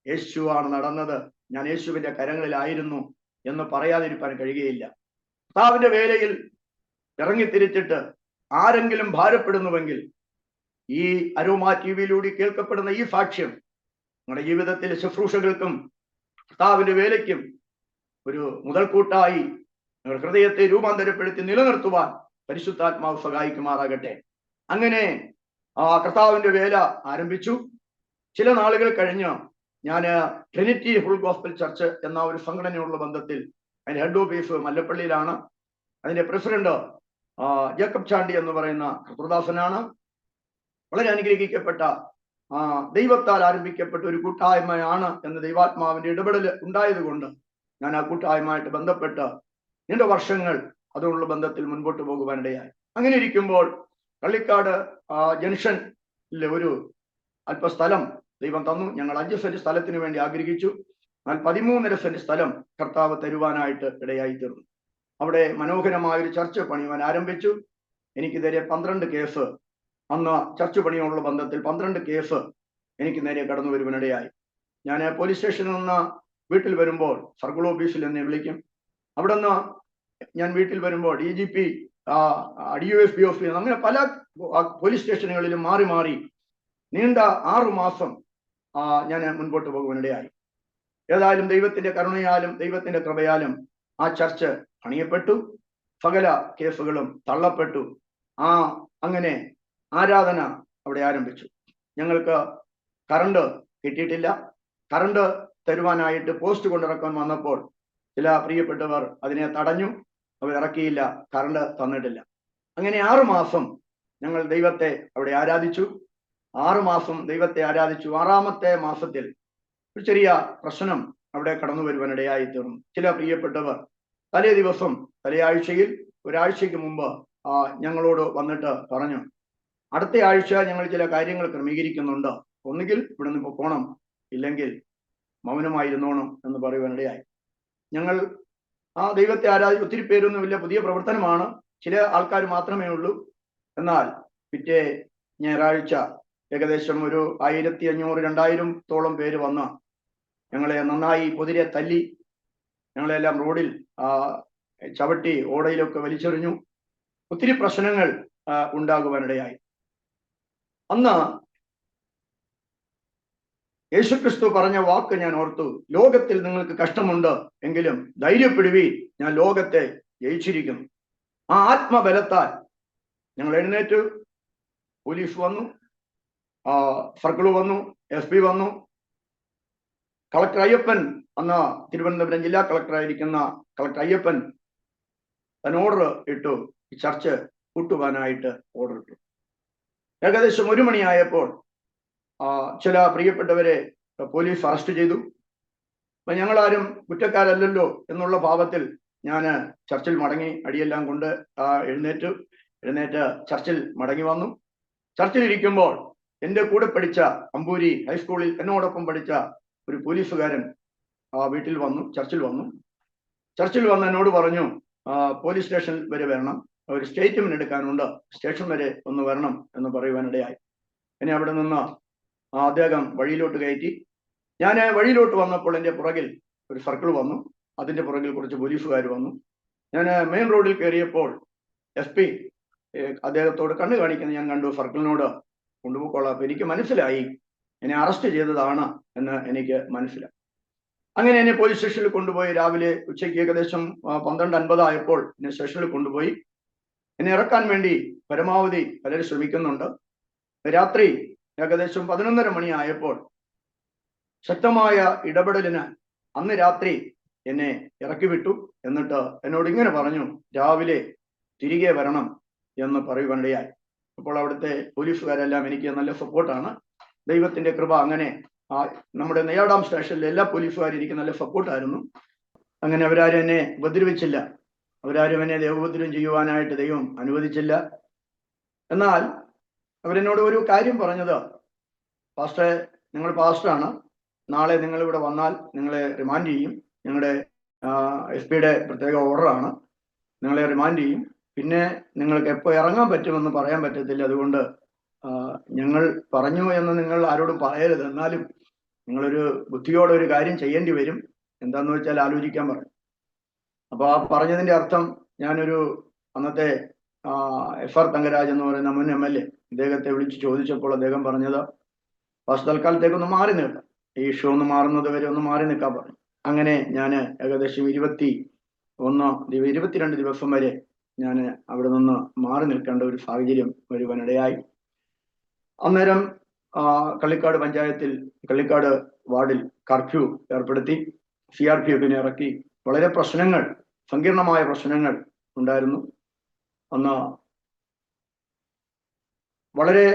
യേശുവാണ് നടന്നത്. ഞാൻ യേശുവിന്റെ കരങ്ങളിലായിരുന്നു എന്ന് പറയാതിരിക്കാൻ കഴിയുകയില്ല. കർത്താവിന്റെ വേലയിൽ ഇറങ്ങിത്തിരിച്ചിട്ട് ആരെങ്കിലും ഭാരപ്പെടുന്നുവെങ്കിൽ ഈ അരോമ ടിവിയിലൂടെ കേൾക്കപ്പെടുന്ന ഈ സാക്ഷ്യം നിങ്ങളുടെ ജീവിതത്തിലെ ശുശ്രൂഷകൾക്കും കർത്താവിന്റെ വേലയ്ക്കും ഒരു മുതൽക്കൂട്ടായി നിങ്ങളുടെ ഹൃദയത്തെ രൂപാന്തരപ്പെടുത്തി നിലനിർത്തുവാൻ പരിശുദ്ധാത്മാവ് സഹായിക്കുമാറാകട്ടെ. അങ്ങനെ കർത്താവിന്റെ വേല ആരംഭിച്ചു. ചില നാളുകൾ കഴിഞ്ഞ് ഞാൻ ട്രിനിറ്റി ഫുൾ ഗോസ്പൽ ചർച്ച് എന്ന ഒരു സംഘടനയുള്ള ബന്ധത്തിൽ അതിന്റെ ഹെഡ് ഓഫീസ് മല്ലപ്പള്ളിയിലാണ്. അതിന്റെ പ്രസിഡന്റ് ജേക്കബ് ചാണ്ടി എന്ന് പറയുന്ന കർത്തൃദാസനാണ്. വളരെ അനുഗ്രഹിക്കപ്പെട്ട ദൈവത്താൽ ആരംഭിക്കപ്പെട്ട ഒരു കൂട്ടായ്മയാണ് എന്ന് ദൈവാത്മാവിന്റെ ഇടപെടൽ ഉണ്ടായതുകൊണ്ട് ഞാൻ ആ കൂട്ടായ്മയായിട്ട് ബന്ധപ്പെട്ട് നീണ്ട വർഷങ്ങൾ അതുകൊണ്ടുള്ള ബന്ധത്തിൽ മുൻപോട്ട് പോകുവാനിടയായി. അങ്ങനെ ഇരിക്കുമ്പോൾ കള്ളിക്കാട് ജംഗ്ഷനിലെ ഒരു അല്പസ്ഥലം ദൈവം തന്നു. ഞങ്ങൾ 5 സെന്റ് സ്ഥലത്തിന് വേണ്ടി ആഗ്രഹിച്ചു. എന്നാൽ 13.5 സെന്റ് സ്ഥലം കർത്താവ് തരുവാനായിട്ട് ഇടയായി തീർന്നു. അവിടെ മനോഹരമായ ഒരു ചർച്ച് പണിയുവാൻ ആരംഭിച്ചു. എനിക്ക് നേരെ 12 കേസ്, അന്ന് ചർച്ച് പണിയോടുള്ള ബന്ധത്തിൽ 12 കേസ് എനിക്ക് നേരെ കടന്നു വരുവാനിടയായി. ഞാൻ പോലീസ് സ്റ്റേഷനിൽ നിന്ന് വീട്ടിൽ വരുമ്പോൾ സർക്കിൾ ഓഫീസിൽ എന്നെ വിളിക്കും. അവിടെ നിന്ന് ഞാൻ വീട്ടിൽ വരുമ്പോൾ DGP, DOSP ഓഫീസ്, അങ്ങനെ പല പോലീസ് സ്റ്റേഷനുകളിലും മാറി മാറി നീണ്ട 6 മാസം ഞാൻ മുൻപോട്ട് പോകുവാനിടയായി. ഏതായാലും ദൈവത്തിന്റെ കരുണയാലും ദൈവത്തിന്റെ കൃപയാലും ആ ചർച്ച് പണിയപ്പെട്ടു. സകല കേസുകളും തള്ളപ്പെട്ടു. അങ്ങനെ ആരാധന അവിടെ ആരംഭിച്ചു. ഞങ്ങൾക്ക് കറണ്ട് കിട്ടിയിട്ടില്ല. കറണ്ട് തരുവാനായിട്ട് പോസ്റ്റ് കൊണ്ടിറക്കാൻ വന്നപ്പോൾ ചില പ്രിയപ്പെട്ടവർ അതിനെ തടഞ്ഞു. അവർ ഇറക്കിയില്ല, കറണ്ട് തന്നിട്ടില്ല. അങ്ങനെ 6 മാസം ഞങ്ങൾ ദൈവത്തെ അവിടെ ആരാധിച്ചു. 6 മാസം ദൈവത്തെ ആരാധിച്ചു. 6ാമത്തെ മാസത്തിൽ ഒരു ചെറിയ പ്രശ്നം അവിടെ കടന്നു വരുവാനിടയായി തീർന്നു. ചില പ്രിയപ്പെട്ടവർ തലേ ദിവസം, തലയാഴ്ചയിൽ ഒരാഴ്ചയ്ക്ക് മുമ്പ് ഞങ്ങളോട് വന്നിട്ട് പറഞ്ഞു, അടുത്ത ആഴ്ച ഞങ്ങൾ ചില കാര്യങ്ങൾ ക്രമീകരിക്കുന്നുണ്ട്, ഒന്നുകിൽ ഇവിടെ നിന്ന് പോകണം, ഇല്ലെങ്കിൽ മൗനമായിരുന്നോണം എന്ന് പറയുവാനിടയായി. ഞങ്ങൾ ദൈവത്തെ ആരാധിച്ച് ഒത്തിരി പേരൊന്നുമില്ല, പുതിയ പ്രവർത്തനമാണ്, ചില ആൾക്കാർ മാത്രമേ ഉള്ളൂ. എന്നാൽ പിറ്റേ ഞായറാഴ്ച ഏകദേശം ഒരു 1500-2000-ഓളം പേര് വന്ന് ഞങ്ങളെ നന്നായി പൊതിരെ തല്ലി, ഞങ്ങളെല്ലാം റോഡിൽ ചവിട്ടി ഓടയിലൊക്കെ വലിച്ചെറിഞ്ഞു. ഒത്തിരി പ്രശ്നങ്ങൾ ഉണ്ടാകുവാനിടയായി. അന്ന് യേശുക്രിസ്തു പറഞ്ഞ വാക്ക് ഞാൻ ഓർത്തു, ലോകത്തിൽ നിങ്ങൾക്ക് കഷ്ടമുണ്ട്, എങ്കിലും ധൈര്യപ്പെടുവീൻ, ഞാൻ ലോകത്തെ ജയിച്ചിരിക്കുന്നു. ആ ആത്മബലത്താൽ ഞങ്ങൾ എഴുന്നേറ്റു. പോലീസ് വന്നു, സർക്കിൾ വന്നു, SP വന്നു, കളക്ടർ അയ്യപ്പൻ, അന്ന് തിരുവനന്തപുരം ജില്ലാ കളക്ടറായിരിക്കുന്ന കളക്ടർ അയ്യപ്പൻ തൻ ഓർഡർ ഇട്ടു, ഈ ചർച്ച് കൂട്ടുവാനായിട്ട് ഓർഡർ ഇട്ടു. ഏകദേശം 1 മണിയായപ്പോൾ ചില പ്രിയപ്പെട്ടവരെ പോലീസ് അറസ്റ്റ് ചെയ്തു. അപ്പൊ ഞങ്ങളാരും കുറ്റക്കാരല്ലല്ലോ എന്നുള്ള ഭാവത്തിൽ ഞാൻ ചർച്ചിൽ മടങ്ങി, അടിയെല്ലാം കൊണ്ട് എഴുന്നേറ്റ് ചർച്ചിൽ മടങ്ങി വന്നു. ചർച്ചിൽ ഇരിക്കുമ്പോൾ എൻ്റെ കൂടെ പഠിച്ച അമ്പൂരി ഹൈസ്കൂളിൽ എന്നോടൊപ്പം പഠിച്ച ഒരു പോലീസുകാരൻ വീട്ടിൽ വന്നു, ചർച്ചിൽ വന്ന് എന്നോട് പറഞ്ഞു, പോലീസ് സ്റ്റേഷൻ വരെ വരണം, ഒരു സ്റ്റേറ്റ്മെന്റ് എടുക്കാനുണ്ട്, സ്റ്റേഷൻ വരെ ഒന്ന് വരണം എന്ന് പറയുവാനിടയായി. എന്നെ അവിടെ നിന്ന് അദ്ദേഹം വഴിയിലോട്ട് കയറ്റി. ഞാൻ വഴിയിലോട്ട് വന്നപ്പോൾ എൻ്റെ പുറകിൽ ഒരു സർക്കിൾ വന്നു, അതിൻ്റെ പുറകിൽ കുറച്ച് പോലീസുകാർ വന്നു. ഞാൻ മെയിൻ റോഡിൽ കയറിയപ്പോൾ SP അദ്ദേഹത്തോട് കണ്ണു കാണിക്കുന്നത് ഞാൻ കണ്ടു. സർക്കിളിനോട് കൊണ്ടുപോയിക്കോളാം. അപ്പൊ എനിക്ക് മനസ്സിലായി എന്നെ അറസ്റ്റ് ചെയ്തതാണ് എന്ന് എനിക്ക് മനസ്സിലായി. അങ്ങനെ എന്നെ പോലീസ് സ്റ്റേഷനിൽ കൊണ്ടുപോയി. രാവിലെ ഉച്ചയ്ക്ക് ഏകദേശം 12:50 ആയപ്പോൾ എന്നെ സ്റ്റേഷനിൽ കൊണ്ടുപോയി. എന്നെ ഇറക്കാൻ വേണ്ടി പരമാവധി പലരും ശ്രമിക്കുന്നുണ്ട്. രാത്രി ഏകദേശം 11:30 മണിയായപ്പോൾ ശക്തമായ ഇടപെടലിന് അന്ന് രാത്രി എന്നെ ഇറക്കി വിട്ടു. എന്നിട്ട് എന്നോട് ഇങ്ങനെ പറഞ്ഞു, രാവിലെ തിരികെ വരണം എന്ന് പറയുവാനിടയായി. അപ്പോൾ അവിടുത്തെ പോലീസുകാരെല്ലാം എനിക്ക് നല്ല സപ്പോർട്ടാണ്. ദൈവത്തിന്റെ കൃപ അങ്ങനെ നമ്മുടെ നെയ്യാടാം സ്റ്റേഷനിലെ എല്ലാ പോലീസുകാരും എനിക്ക് നല്ല സപ്പോർട്ടായിരുന്നു. അങ്ങനെ അവരാരും എന്നെ ഉപദ്രവിച്ചില്ല. അവരാരും എന്നെ ദേവോപദ്രവം ചെയ്യുവാനായിട്ട് ദൈവം അനുവദിച്ചില്ല. എന്നാൽ അവരെന്നോട് ഒരു കാര്യം പറഞ്ഞത്, പാസ്റ്ററെ, നിങ്ങൾ പാസ്റ്ററാണ്, നാളെ നിങ്ങൾ ഇവിടെ വന്നാൽ നിങ്ങളെ റിമാൻഡ് ചെയ്യും. ഞങ്ങളുടെ SP-യുടെ പ്രത്യേക ഓർഡറാണ്, നിങ്ങളെ റിമാൻഡ് ചെയ്യും. പിന്നെ നിങ്ങൾക്ക് എപ്പോൾ ഇറങ്ങാൻ പറ്റുമെന്ന് പറയാൻ പറ്റത്തില്ല. അതുകൊണ്ട് ഞങ്ങൾ പറഞ്ഞു എന്ന് നിങ്ങൾ ആരോടും പറയരുത്. എന്നാലും നിങ്ങളൊരു ബുദ്ധിയോടെ ഒരു കാര്യം ചെയ്യേണ്ടി വരും. എന്താന്ന് വെച്ചാൽ ആലോചിക്കാൻ പറയും. അപ്പൊ ആ പറഞ്ഞതിന്റെ അർത്ഥം, ഞാനൊരു അന്നത്തെ FR തങ്കരാജ് എന്ന് പറയുന്ന മുൻ MLA ഇദ്ദേഹത്തെ വിളിച്ച് ചോദിച്ചപ്പോൾ അദ്ദേഹം പറഞ്ഞത്, ഫസ്റ്റ് തൽക്കാലത്തേക്കൊന്ന് മാറി നിൽക്കാം, ഈ ഇഷ്യൂ ഒന്ന് മാറുന്നത് വരെ ഒന്ന് മാറി നിൽക്കാൻ പറഞ്ഞു. അങ്ങനെ ഞാൻ ഏകദേശം 22 ദിവസം വരെ ഞാൻ അവിടെ നിന്ന് മാറി നിൽക്കേണ്ട ഒരു സാഹചര്യം വരുവാനിടയായി. അന്നേരം കള്ളിക്കാട് പഞ്ചായത്തിൽ, കള്ളിക്കാട് വാർഡിൽ കർഫ്യൂ ഏർപ്പെടുത്തി. CRPF-നെ ഇറക്കി. വളരെ പ്രശ്നങ്ങൾ, സങ്കീർണമായ പ്രശ്നങ്ങൾ ഉണ്ടായിരുന്നു. അന്ന് വളരെ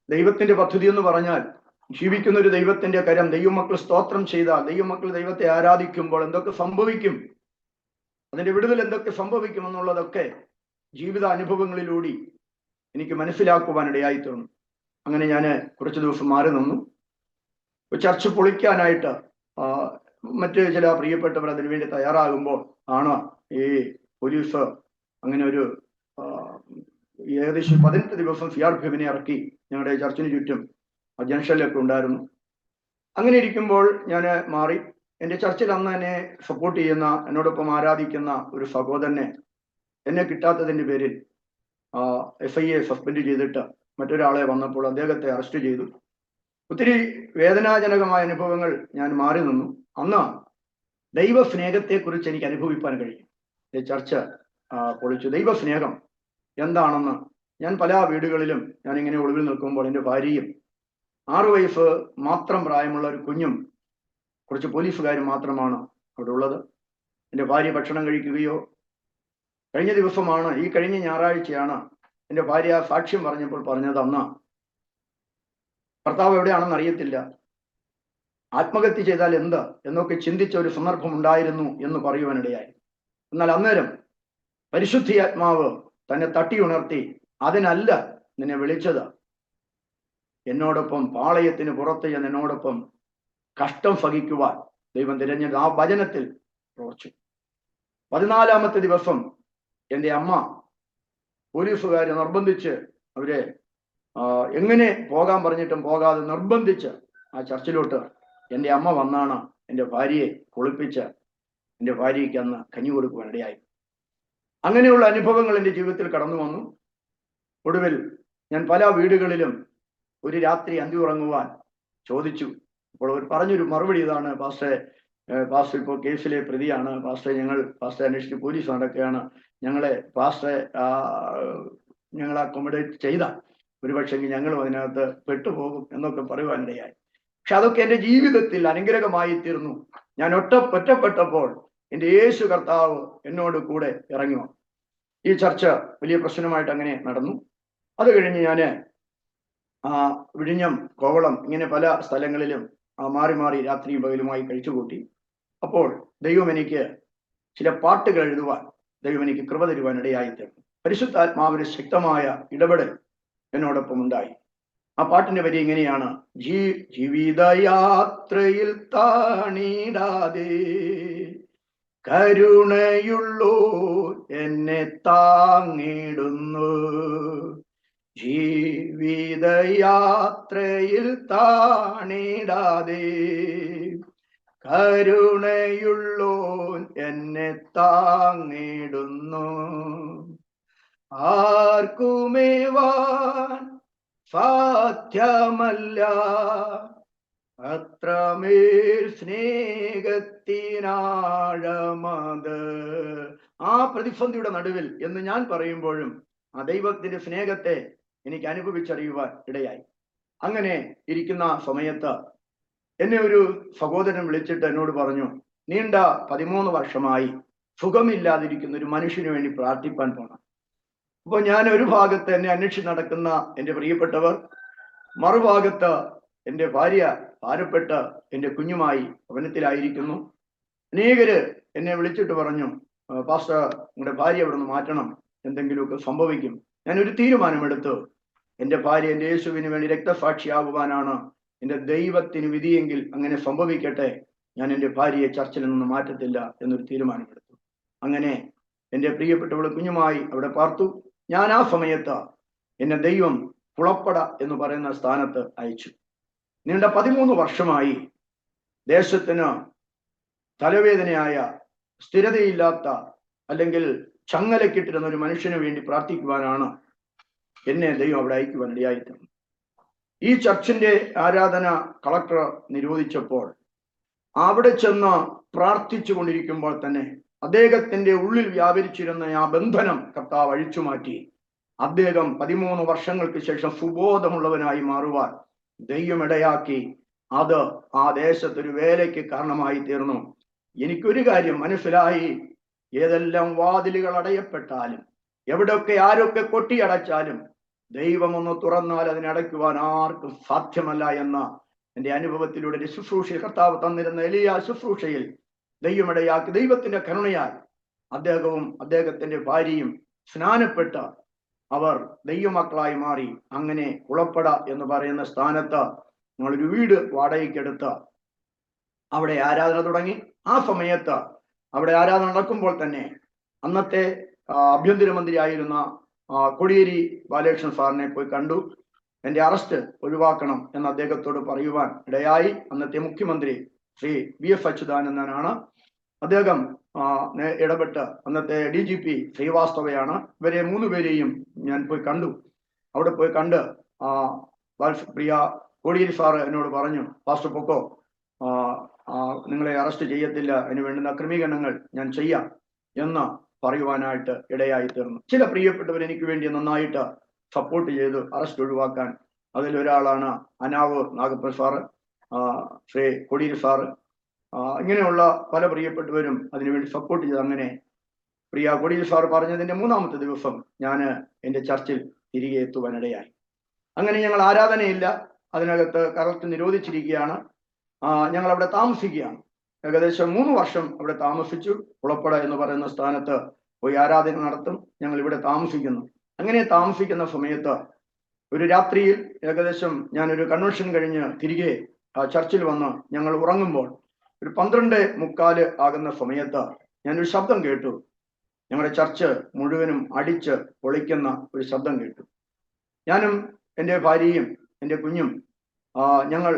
ദൈവത്തിന്റെ പദ്ധതി എന്ന് പറഞ്ഞാൽ, ജീവിക്കുന്ന ഒരു ദൈവത്തിന്റെ കരം, ദൈവമക്കൾ സ്തോത്രം ചെയ്താൽ, ദൈവമക്കൾ ദൈവത്തെ ആരാധിക്കുമ്പോൾ എന്തൊക്കെ സംഭവിക്കും, അതിന്റെ വിടുതൽ എന്തൊക്കെ സംഭവിക്കും എന്നുള്ളതൊക്കെ ജീവിത അനുഭവങ്ങളിലൂടെ എനിക്ക് മനസ്സിലാക്കുവാനിടയായി തീർന്നു. അങ്ങനെ ഞാൻ കുറച്ചു ദിവസം മാറി നിന്നു. ചർച്ച് പൊളിക്കാനായിട്ട് മറ്റ് ചില പ്രിയപ്പെട്ടവർ അതിനുവേണ്ടി തയ്യാറാകുമ്പോൾ ആണ് ഈ പോലീസ് അങ്ങനെ ഒരു ഏകദേശം 18 ദിവസം CRPF-നെ ഇറക്കി ഞങ്ങളുടെ ചർച്ചിന് ചുറ്റും ജംഗ്ഷനിലൊക്കെ ഉണ്ടായിരുന്നു. അങ്ങനെ ഇരിക്കുമ്പോൾ ഞാൻ മാറി. എൻ്റെ ചർച്ചിൽ അന്ന് എന്നെ സപ്പോർട്ട് ചെയ്യുന്ന, എന്നോടൊപ്പം ആരാധിക്കുന്ന ഒരു സഹോദരനെ എന്നെ കിട്ടാത്തതിൻ്റെ പേരിൽ SIയെ സസ്പെൻഡ് ചെയ്തിട്ട് മറ്റൊരാളെ വന്നപ്പോൾ അദ്ദേഹത്തെ അറസ്റ്റ് ചെയ്തു. ഒത്തിരി വേദനാജനകമായ അനുഭവങ്ങൾ ഞാൻ മാറി നിന്നു. അന്ന് ദൈവസ്നേഹത്തെക്കുറിച്ച് എനിക്ക് അനുഭവിക്കാൻ കഴിയും. ചർച്ച പൊളിച്ചു. ദൈവസ്നേഹം എന്താണെന്ന് ഞാൻ പല വീടുകളിലും ഞാനിങ്ങനെ ഒളിവിൽ നിൽക്കുമ്പോൾ എൻ്റെ ഭാര്യയും 6 വയസ്സ് മാത്രം പ്രായമുള്ള ഒരു കുഞ്ഞും കുറച്ച് പോലീസുകാരും മാത്രമാണ് അവിടെ ഉള്ളത്. എൻ്റെ ഭാര്യ ഭക്ഷണം കഴിക്കുകയോ, കഴിഞ്ഞ ദിവസമാണ്, ഈ കഴിഞ്ഞ ഞായറാഴ്ചയാണ് എൻ്റെ ഭാര്യ സാക്ഷ്യം പറഞ്ഞപ്പോൾ പറഞ്ഞത്, അന്ന് ഭർത്താവ് എവിടെയാണെന്ന് അറിയത്തില്ല, ആത്മഹത്യ ചെയ്താൽ എന്ത് എന്നൊക്കെ ചിന്തിച്ച ഒരു സന്ദർഭം ഉണ്ടായിരുന്നു എന്ന് പറയുവാനിടയായി. എന്നാൽ അന്നേരം പരിശുദ്ധിയാത്മാവ് തന്നെ തട്ടി ഉണർത്തി, അതിനല്ല നിന്നെ വിളിച്ചത്, എന്നോടൊപ്പം പാളയത്തിന് പുറത്ത് ചെന്ന് എന്നോടൊപ്പം കഷ്ടം സഹിക്കുവാൻ ദൈവം തിരഞ്ഞെടുത്ത് ആ വചനത്തിൽ പ്രവർത്തിച്ചു. 14-ാമത്തെ ദിവസം എൻ്റെ അമ്മ, പോലീസുകാരെ നിർബന്ധിച്ച്, അവരെ എങ്ങനെ പോകാൻ പറഞ്ഞിട്ടും പോകാതെ നിർബന്ധിച്ച് ആ ചർച്ചിലോട്ട് എൻ്റെ അമ്മ വന്നാണ് എൻ്റെ ഭാര്യയെ കുളിപ്പിച്ച് എൻ്റെ ഭാര്യയ്ക്ക് അന്ന് കഞ്ഞി കൊടുക്കുവാനിടയായി. അങ്ങനെയുള്ള അനുഭവങ്ങൾ എൻ്റെ ജീവിതത്തിൽ കടന്നു വന്നു. ഒടുവിൽ ഞാൻ പല വീടുകളിലും ഒരു രാത്രി അന്തി ഉറങ്ങുവാൻ ചോദിച്ചു. അപ്പോൾ അവർ പറഞ്ഞൊരു മറുപടി ഇതാണ്, പാസ്റ്റർ ഇപ്പോൾ കേസിലെ പ്രതിയാണ്, പാസ്റ്റർ അന്വേഷിച്ച് പോലീസ് നടക്കുകയാണ്, ഞങ്ങളെ അക്കോമഡേറ്റ് ചെയ്താൽ ഒരുപക്ഷെങ്കിൽ ഞങ്ങളും അതിനകത്ത് പെട്ടുപോകും എന്നൊക്കെ പറയുവാനിടയായി. പക്ഷെ അതൊക്കെ എൻ്റെ ജീവിതത്തിൽ അനുഗ്രഹമായി തീർന്നു. ഞാൻ ഒറ്റപ്പെട്ടപ്പോൾ എൻ്റെ യേശു കർത്താവ് എന്നോട് കൂടെ ഇറങ്ങി വന്നു. ഈ ചർച്ച വലിയ പ്രശ്നമായിട്ട് അങ്ങനെ നടന്നു. അത് കഴിഞ്ഞ് ഞാൻ വിഴിഞ്ഞം, കോവളം, ഇങ്ങനെ പല സ്ഥലങ്ങളിലും മാറി മാറി രാത്രിയും പകലുമായി കഴിച്ചുകൂട്ടി. അപ്പോൾ ദൈവം എനിക്ക് ചില പാട്ടുകൾ എഴുതുവാൻ ദൈവം എനിക്ക് കൃപ തരുവാൻ ഇടയായി തീർന്നു. പരിശുദ്ധാത്മാവിന്റെ ശക്തമായ ഇടപെടൽ എന്നോടൊപ്പം ഉണ്ടായി. ആ പാട്ടിന്റെ വരി ഇങ്ങനെയാണ്: ജീവിതയാത്രയിൽ താണിടാതെ കരുണയുള്ളോ എന്നെ താങ്ങിടുന്നു, ജീവിതയാത്രയിൽ താണിടാതെ കരുണയുള്ളോൻ എന്നെ താങ്ങിടുന്നു, ആർക്കുമേവാൻ സാധ്യമല്ല അത്രമേൽ സ്നേഹത്തിനാഴമത്. ആ പ്രതിസന്ധിയുടെ നടുവിൽ എന്ന് ഞാൻ പറയുമ്പോഴും ആ ദൈവത്തിന്റെ സ്നേഹത്തെ എനിക്ക് അനുഭവിച്ചറിയുവാൻ ഇടയായി. അങ്ങനെ ഇരിക്കുന്ന സമയത്ത് എന്നെ ഒരു സഹോദരൻ വിളിച്ചിട്ട് എന്നോട് പറഞ്ഞു, നീണ്ട 13 വർഷമായി സുഖമില്ലാതിരിക്കുന്ന ഒരു മനുഷ്യന് വേണ്ടി പ്രാർത്ഥിപ്പാൻ പോണം. അപ്പൊ ഞാൻ ഒരു ഭാഗത്ത് എന്നെ അന്വേഷിച്ച് നടക്കുന്ന എൻ്റെ പ്രിയപ്പെട്ടവർ, മറുഭാഗത്ത് എൻ്റെ ഭാര്യ ഭാരപ്പെട്ട് എൻ്റെ കുഞ്ഞുമായി ഭവനത്തിലായിരിക്കുന്നു. അനേകര് എന്നെ വിളിച്ചിട്ട് പറഞ്ഞു, പാസ്റ്റർ, നിങ്ങളുടെ ഭാര്യ അവിടെ നിന്ന് മാറ്റണം, എന്തെങ്കിലുമൊക്കെ സംഭവിക്കും. ഞാൻ ഒരു തീരുമാനമെടുത്തു. എൻ്റെ ഭാര്യ എൻ്റെ യേശുവിന് വേണ്ടി രക്തസാക്ഷിയാകുവാനാണ് എൻ്റെ ദൈവത്തിന് വിധിയെങ്കിൽ അങ്ങനെ സംഭവിക്കട്ടെ. ഞാൻ എൻ്റെ ഭാര്യയെ ചർച്ചിൽ നിന്ന് മാറ്റത്തില്ല എന്നൊരു തീരുമാനമെടുത്തു. അങ്ങനെ എൻ്റെ പ്രിയപ്പെട്ടവള് കുഞ്ഞുമായി അവിടെ പാർത്തു. ഞാൻ ആ സമയത്ത് എന്നെ ദൈവം കുളപ്പട എന്ന് പറയുന്ന സ്ഥാനത്ത് അയച്ചു. നീണ്ട 13 വർഷമായി ദേശത്തിന് തലവേദനയായ, സ്ഥിരതയില്ലാത്ത, അല്ലെങ്കിൽ ചങ്ങലക്കിട്ടിരുന്ന ഒരു മനുഷ്യന് വേണ്ടി പ്രാർത്ഥിക്കുവാനാണ് എന്നെ ദൈവം അവിടെ അയക്കുവാൻ ഇടയായിത്തീർന്നു. ഈ ചർച്ചിന്റെ ആരാധന കളക്ടർ നിരോധിച്ചപ്പോൾ അവിടെ ചെന്ന് പ്രാർത്ഥിച്ചു കൊണ്ടിരിക്കുമ്പോൾ തന്നെ അദ്ദേഹത്തിന്റെ ഉള്ളിൽ വ്യാപരിച്ചിരുന്ന ആ ബന്ധനം കർത്താവ് അഴിച്ചു മാറ്റി. അദ്ദേഹം 13 വർഷങ്ങൾക്ക് ശേഷം സുബോധമുള്ളവനായി മാറുവാൻ ദൈവം ഇടയാക്കി. അത് ആ ദേശത്തൊരു വേലയ്ക്ക് കാരണമായി തീർന്നു. എനിക്കൊരു കാര്യം മനസ്സിലായി, ഏതെല്ലാം വാതിലുകൾ അടയപ്പെട്ടാലും, എവിടെയൊക്കെ ആരൊക്കെ കൊട്ടിയടച്ചാലും, ദൈവം ഒന്ന് തുറന്നാൽ അതിനടയ്ക്കുവാൻ ആർക്കും സാധ്യമല്ല എന്ന എൻ്റെ അനുഭവത്തിലൂടെ ഒരു ശുശ്രൂഷ കർത്താവ് തന്നിരുന്ന എലിയ ശുശ്രൂഷയിൽ ദൈവമിടയാക്കി ദൈവത്തിന്റെ കരുണയാൽ അദ്ദേഹവും അദ്ദേഹത്തിന്റെ ഭാര്യയും സ്നാനപ്പെട്ട് അവർ ദൈവമക്കളായി മാറി. അങ്ങനെ കുളപ്പട എന്ന് പറയുന്ന സ്ഥാനത്ത് ഞങ്ങളൊരു വീട് വാടകയ്ക്കെടുത്ത് അവിടെ ആരാധന തുടങ്ങി. ആ സമയത്ത് അവിടെ ആരാധന നടക്കുമ്പോൾ തന്നെ അന്നത്തെ ആഭ്യന്തരമന്ത്രി ആയിരുന്ന കോടിയേരി ബാലകൃഷ്ണൻ സാറിനെ പോയി കണ്ടു. എൻ്റെ അറസ്റ്റ് ഒഴിവാക്കണം എന്ന് അദ്ദേഹത്തോട് പറയുവാൻ ഇടയായി. അന്നത്തെ മുഖ്യമന്ത്രി ശ്രീ VF അച്യുതാനന്ദനാണ്. അദ്ദേഹം ഇടപെട്ട് അന്നത്തെ DGP ശ്രീവാസ്തവയാണ്. ഇവരെ 3 പേരെയും ഞാൻ പോയി കണ്ടു. അവിടെ പോയി കണ്ട് പ്രിയ കോടിയേരി സാറ് എന്നോട് പറഞ്ഞു, പാസ്റ്റർ പൊക്കോ, നിങ്ങളെ അറസ്റ്റ് ചെയ്യത്തില്ല, അതിന് വേണ്ടുന്ന ക്രമീകരണങ്ങൾ ഞാൻ ചെയ്യാം എന്ന് പറയുവാനായിട്ട് ഇടയായി തീർന്നു. ചില പ്രിയപ്പെട്ടവർ എനിക്ക് വേണ്ടി നന്നായിട്ട് സപ്പോർട്ട് ചെയ്തു അറസ്റ്റ് ഒഴിവാക്കാൻ. അതിലൊരാളാണ് അനാവ് നാഗപ്പൻ സാറ്, ശ്രീ കോടിയേരി സാറ്, ഇങ്ങനെയുള്ള പല പ്രിയപ്പെട്ടവരും അതിനുവേണ്ടി സപ്പോർട്ട് ചെയ്തു. അങ്ങനെ പ്രിയ കോടിയേരി സാർ പറഞ്ഞതിന്റെ 3-ാമത്തെ ദിവസം ഞാൻ എൻ്റെ ചർച്ചിൽ തിരികെ എത്തുവാനിടയായി. അങ്ങനെ ഞങ്ങൾ ആരാധനയില്ല, അതിനകത്ത് കറക്റ്റ് നിരോധിച്ചിരിക്കുകയാണ്. ഞങ്ങൾ അവിടെ താമസിക്കുകയാണ്. ഏകദേശം 3 വർഷം അവിടെ താമസിച്ചു. കുളപ്പട എന്ന് പറയുന്ന സ്ഥാനത്ത് പോയി ആരാധന നടത്തും. ഞങ്ങൾ ഇവിടെ താമസിക്കുന്നു. അങ്ങനെ താമസിക്കുന്ന സമയത്ത് ഒരു രാത്രിയിൽ ഏകദേശം ഞാനൊരു കൺവെൻഷൻ കഴിഞ്ഞ് തിരികെ ചർച്ചിൽ വന്ന് ഞങ്ങൾ ഉറങ്ങുമ്പോൾ ഒരു 12:45 ആകുന്ന സമയത്ത് ഞാനൊരു ശബ്ദം കേട്ടു. ഞങ്ങളുടെ ചർച്ച് മുഴുവനും അടിച്ച് പൊളിക്കുന്ന ഒരു ശബ്ദം കേട്ടു. ഞാനും എൻ്റെ ഭാര്യയും എൻ്റെ കുഞ്ഞും ഞങ്ങൾ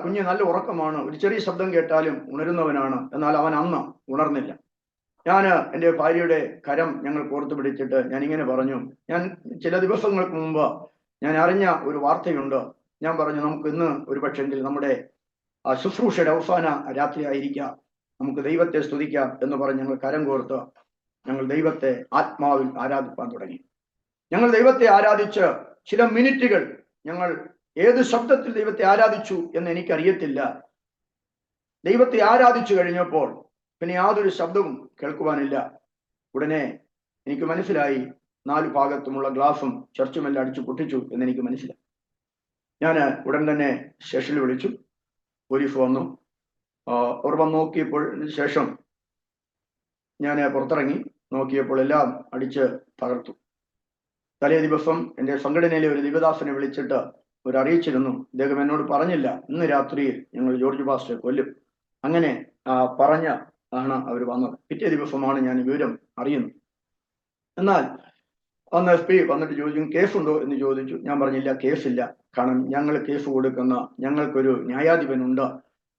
കുഞ്ഞ് നല്ല ഉറക്കമാണ്, ഒരു ചെറിയ ശബ്ദം കേട്ടാലും ഉണരുന്നവനാണ്. എന്നാൽ അവൻ അന്ന് ഉണർന്നില്ല. ഞാൻ എൻ്റെ ഭാര്യയുടെ കരം ഞങ്ങൾ കോർത്തു പിടിച്ചിട്ട് ഞാൻ ഇങ്ങനെ പറഞ്ഞു, ഞാൻ ചില ദിവസങ്ങൾക്ക് മുമ്പ് ഞാൻ അറിഞ്ഞ ഒരു വാർത്തയുണ്ട്. ഞാൻ പറഞ്ഞു, നമുക്ക് ഇന്ന് ഒരു പക്ഷെങ്കിൽ നമ്മുടെ ശുശ്രൂഷയുടെ അവസാന രാത്രി ആയിരിക്കാം, നമുക്ക് ദൈവത്തെ സ്തുതിക്കാം എന്ന് പറഞ്ഞ് ഞങ്ങൾ കരം കോർത്ത് ഞങ്ങൾ ദൈവത്തെ ആത്മാവിൽ ആരാധിപ്പാൻ തുടങ്ങി. ഞങ്ങൾ ദൈവത്തെ ആരാധിച്ച് ചില മിനിറ്റുകൾ ഞങ്ങൾ ഏത് ശബ്ദത്തിൽ ദൈവത്തെ ആരാധിച്ചു എന്ന് എനിക്കറിയത്തില്ല. ദൈവത്തെ ആരാധിച്ചു കഴിഞ്ഞപ്പോൾ പിന്നെ യാതൊരു ശബ്ദവും കേൾക്കുവാനില്ല. ഉടനെ എനിക്ക് മനസ്സിലായി, 4 ഭാഗത്തുമുള്ള ഗ്ലാസും ചർച്ചുമെല്ലാം അടിച്ചു പൊട്ടിച്ചു എന്ന് എനിക്ക് മനസ്സിലായി. ഞാൻ ഉടൻ തന്നെ സ്റ്റേഷനിൽ വിളിച്ചു. പോലീസ് വന്നു. അവർ വന്ന് നോക്കിയപ്പോൾ ശേഷം ഞാൻ പുറത്തിറങ്ങി നോക്കിയപ്പോൾ എല്ലാം അടിച്ച് തകർത്തു. തലേ ദിവസം എൻ്റെ സംഘടനയിലെ ഒരു ദിവദാസനെ വിളിച്ചിട്ട് അറിയിച്ചിരുന്നു. അദ്ദേഹം എന്നോട് പറഞ്ഞില്ല, ഇന്ന് രാത്രിയിൽ ഞങ്ങൾ ജോർജ് പാസ്റ്ററെ കൊല്ലും. അങ്ങനെ പറഞ്ഞ ആണ് അവർ വന്നത്. പിറ്റേ ദിവസമാണ് ഞാൻ വിവരം അറിയുന്നത്. എന്നാൽ അന്ന് SP വന്നിട്ട് ചോദിച്ചു, കേസുണ്ടോ എന്ന് ചോദിച്ചു. ഞാൻ പറഞ്ഞില്ല, കേസില്ല. കാരണം ഞങ്ങൾ കേസ് കൊടുക്കുന്ന ഞങ്ങൾക്കൊരു ന്യായാധിപനുണ്ട്,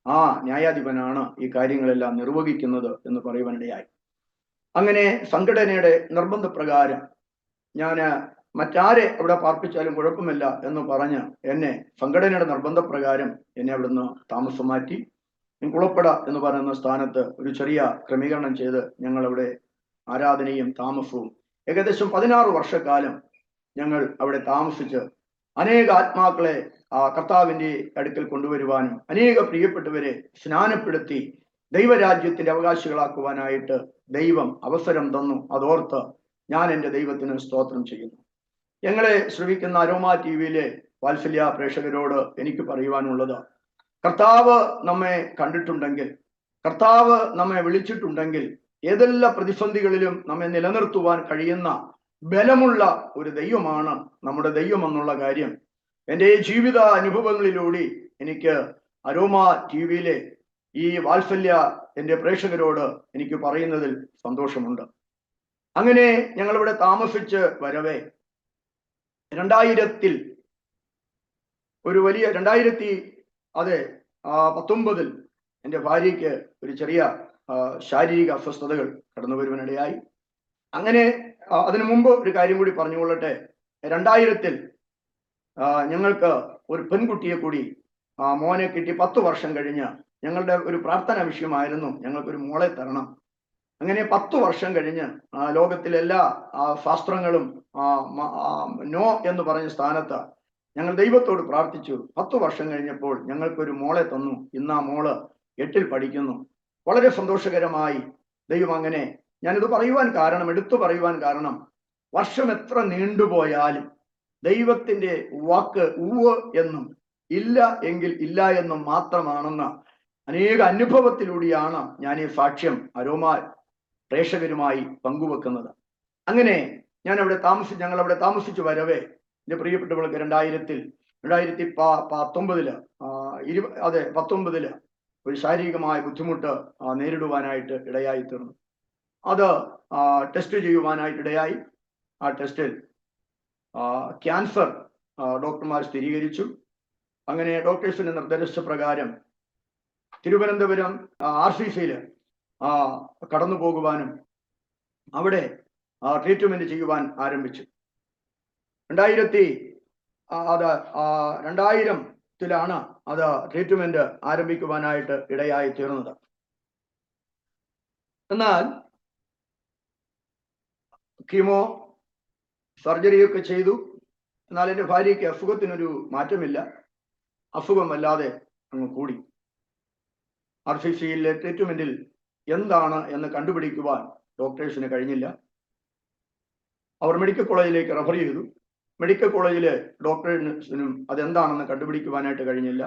ആ ന്യായാധിപനാണ് ഈ കാര്യങ്ങളെല്ലാം നിർവഹിക്കുന്നത് എന്ന് പറയുവാനിടയായി. അങ്ങനെ സംഘടനയുടെ നിർബന്ധപ്രകാരം ഞാൻ മറ്റാരെ അവിടെ പാർപ്പിച്ചാലും കുഴപ്പമില്ല എന്ന് പറഞ്ഞ് എന്നെ സംഘടനയുടെ നിർബന്ധപ്രകാരം എന്നെ അവിടുന്ന് താമസം മാറ്റി. കുളപ്പട എന്ന് പറയുന്ന സ്ഥാനത്ത് ഒരു ചെറിയ ക്രമീകരണം ചെയ്ത് ഞങ്ങളവിടെ ആരാധനയും താമസവും ഏകദേശം 16 വർഷക്കാലം ഞങ്ങൾ അവിടെ താമസിച്ച് അനേക ആത്മാക്കളെ കർത്താവിന്റെ അടുക്കൽ കൊണ്ടുവരുവാനും അനേക പ്രിയപ്പെട്ടവരെ സ്നാനപ്പെടുത്തി ദൈവരാജ്യത്തിന്റെ അവകാശികളാക്കുവാനായിട്ട് ദൈവം അവസരം തന്നു. അതോർത്ത് ഞാൻ എൻ്റെ ദൈവത്തിന് സ്തോത്രം ചെയ്യുന്നു. ഞങ്ങളെ ശ്രവിക്കുന്ന അരോമ ടിവിയിലെ വാത്സല്യ പ്രേക്ഷകരോട് എനിക്ക് പറയുവാനുള്ളത്, കർത്താവ് നമ്മെ കണ്ടിട്ടുണ്ടെങ്കിൽ, കർത്താവ് നമ്മെ വിളിച്ചിട്ടുണ്ടെങ്കിൽ, ഏതെല്ലാം പ്രതിസന്ധികളിലും നമ്മെ നിലനിർത്തുവാൻ കഴിയുന്ന ബലമുള്ള ഒരു ദൈവമാണ് നമ്മുടെ ദൈവം എന്നുള്ള കാര്യം എൻ്റെ ജീവിത അനുഭവങ്ങളിലൂടെ എനിക്ക് അരോമ ടിവിയിലെ ഈ വാത്സല്യ എൻ്റെ പ്രേക്ഷകരോട് എനിക്ക് പറയുന്നതിൽ സന്തോഷമുണ്ട്. അങ്ങനെ ഞങ്ങളിവിടെ താമസിച്ച് വരവേ 2000 ഒരു വലിയ 2019 എൻ്റെ ഭാര്യയ്ക്ക് ഒരു ചെറിയ ശാരീരിക അസ്വസ്ഥതകൾ കടന്നു വരുവാനിടയായി. അങ്ങനെ അതിനു മുമ്പ് ഒരു കാര്യം കൂടി പറഞ്ഞുകൊള്ളട്ടെ. 2000 ഞങ്ങൾക്ക് ഒരു പെൺകുട്ടിയെ കൂടി മോനെ കിട്ടി. 10 വർഷം കഴിഞ്ഞ് ഞങ്ങളുടെ ഒരു പ്രാർത്ഥന വിഷയമായിരുന്നു ഞങ്ങൾക്കൊരു മോളെ തരണം. അങ്ങനെ 10 വർഷം കഴിഞ്ഞ് ലോകത്തിലെല്ലാ ശാസ്ത്രങ്ങളും നോ എന്ന് പറഞ്ഞ സ്ഥാനത്ത് ഞങ്ങൾ ദൈവത്തോട് പ്രാർത്ഥിച്ചു. 10 വർഷം കഴിഞ്ഞപ്പോൾ ഞങ്ങൾക്കൊരു മോളെ തന്നു. ഇന്ന് ആ മോള് 8ൽ പഠിക്കുന്നു. വളരെ സന്തോഷകരമായി ദൈവം അങ്ങനെ. ഞാനിത് എടുത്തു പറയുവാൻ കാരണം വർഷം എത്ര നീണ്ടുപോയാലും ദൈവത്തിന്റെ വാക്ക് ഉവ്വ് എന്നും ഇല്ല എങ്കിൽ ഇല്ല എന്നും മാത്രമാണെന്ന് അനേക അനുഭവത്തിലൂടെയാണ് ഞാൻ ഈ സാക്ഷ്യം അരോമ പ്രേക്ഷകരുമായി പങ്കുവെക്കുന്നത്. അങ്ങനെ ഞങ്ങൾ അവിടെ താമസിച്ചു വരവേ എൻ്റെ പ്രിയപ്പെട്ടവൾക്ക് 2019 ഒരു ശാരീരികമായ ബുദ്ധിമുട്ട് നേരിടുവാനായിട്ട് ഇടയായി തീർന്നു. അത് ടെസ്റ്റ് ചെയ്യുവാനായിട്ട് ഇടയായി. ആ ടെസ്റ്റിൽ ക്യാൻസർ ഡോക്ടർമാർ സ്ഥിരീകരിച്ചു. അങ്ങനെ ഡോക്ടേഴ്സിന്റെ നിർദ്ദേശപ്രകാരം തിരുവനന്തപുരം RCCയിൽ കടന്നു പോകുവാനും അവിടെ ട്രീറ്റ്മെന്റ് ചെയ്യുവാൻ ആരംഭിച്ചു. 2000-ലാണ് അത് ട്രീറ്റ്മെന്റ് ആരംഭിക്കുവാനായിട്ട് ഇടയായി തീർന്നത്. എന്നാൽ കീമോ സർജറിയൊക്കെ ചെയ്തു. എന്നാൽ എൻ്റെ ഭാര്യയ്ക്ക് അസുഖത്തിനൊരു മാറ്റമില്ല. അസുഖം വല്ലാതെ അങ്ങ് കൂടി. RCCയിലെ ട്രീറ്റ്മെന്റിൽ എന്താണ് എന്ന് കണ്ടുപിടിക്കുവാൻ ഡോക്ടേഴ്സിന് കഴിഞ്ഞില്ല. അവർ മെഡിക്കൽ കോളേജിലേക്ക് റെഫർ ചെയ്തു. മെഡിക്കൽ കോളേജിലെ ഡോക്ടേഴ്സിനും അതെന്താണെന്ന് കണ്ടുപിടിക്കുവാനായിട്ട് കഴിഞ്ഞില്ല.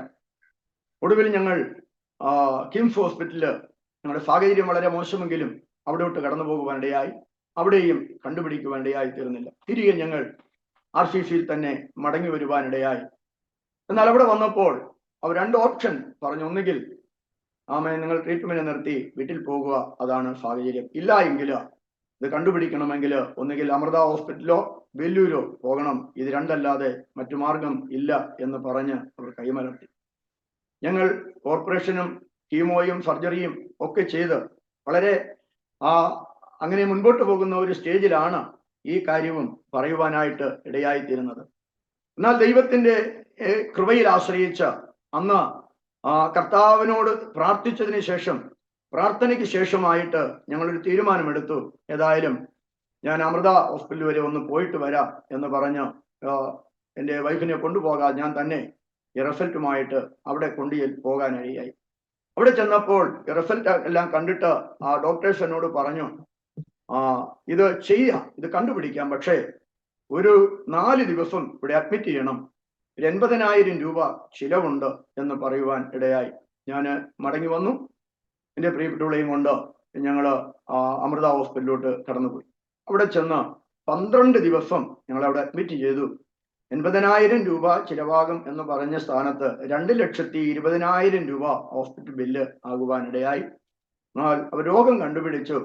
ഒടുവിൽ ഞങ്ങൾ കിംസ് ഹോസ്പിറ്റലില്, ഞങ്ങളുടെ സാഹചര്യം വളരെ മോശമെങ്കിലും അവിടോട്ട് കടന്നു പോകുവാനിടയായി. അവിടെയും കണ്ടുപിടിക്കുവാനിടയായി തീർന്നില്ല. തിരികെ ഞങ്ങൾ RCCയിൽ തന്നെ മടങ്ങി വരുവാനിടയായി. എന്നാൽ അവിടെ വന്നപ്പോൾ അവർ 2 ഓപ്ഷൻ പറഞ്ഞു. ഒന്നുകിൽ നിങ്ങൾ ട്രീറ്റ്മെന്റ് നിർത്തി വീട്ടിൽ പോകുക, അതാണ് സാഹചര്യം. ഇല്ല എങ്കിൽ ഇത് കണ്ടുപിടിക്കണമെങ്കിൽ ഒന്നുകിൽ അമൃത ഹോസ്പിറ്റലോ വെല്ലൂരോ പോകണം. ഇത് രണ്ടല്ലാതെ മറ്റു മാർഗം ഇല്ല എന്ന് പറഞ്ഞ് അവർ കൈമലർത്തി. ഞങ്ങൾ ഓപ്പറേഷനും കീമോയും സർജറിയും ഒക്കെ ചെയ്ത് വളരെ അങ്ങനെ മുൻപോട്ട് പോകുന്ന ഒരു സ്റ്റേജിലാണ് ഈ കാര്യവും പറയുവാനായിട്ട് ഇടയായിത്തീരുന്നത്. എന്നാൽ ദൈവത്തിന്റെ കൃപയിൽ ആശ്രയിച്ച അന്ന് കർത്താവിനോട് പ്രാർത്ഥിച്ചതിന് ശേഷം, പ്രാർത്ഥനയ്ക്ക് ശേഷമായിട്ട് ഞങ്ങളൊരു തീരുമാനമെടുത്തു. ഏതായാലും ഞാൻ അമൃത ഹോസ്പിറ്റൽ വരെ ഒന്ന് പോയിട്ട് വരാം എന്ന് പറഞ്ഞ് എൻ്റെ വൈഫിനെ കൊണ്ടുപോകാൻ ഞാൻ തന്നെ ഈ റിസൾട്ടുമായിട്ട് അവിടെ പോകാനിടയായി. അവിടെ ചെന്നപ്പോൾ റിസൾട്ട് എല്ലാം കണ്ടിട്ട് ഡോക്ടേഴ്സ് എന്നോട് പറഞ്ഞു, ഇത് ചെയ്യാം, ഇത് കണ്ടുപിടിക്കാം, പക്ഷേ ഒരു 4 ദിവസം ഇവിടെ അഡ്മിറ്റ് ചെയ്യണം, 80,000 രൂപ ചിലവുണ്ട് എന്ന് പറയുവാൻ ഇടയായി. ഞാൻ മടങ്ങി വന്നു. എൻ്റെ പ്രിയപ്പെട്ടവളെയും കൊണ്ട് ഞങ്ങൾ അമൃത ഹോസ്പിറ്റലിലോട്ട് കടന്നുപോയി. അവിടെ ചെന്ന് 12 ദിവസം ഞങ്ങൾ അവിടെ അഡ്മിറ്റ് ചെയ്തു. 80,000 രൂപ ചിലവാകും എന്ന് പറഞ്ഞ സ്ഥാനത്ത് 2,20,000 രൂപ ഹോസ്പിറ്റൽ ബില്ല് ആകുവാനിടയായി. എന്നാൽ അവർ രോഗം കണ്ടുപിടിച്ചു.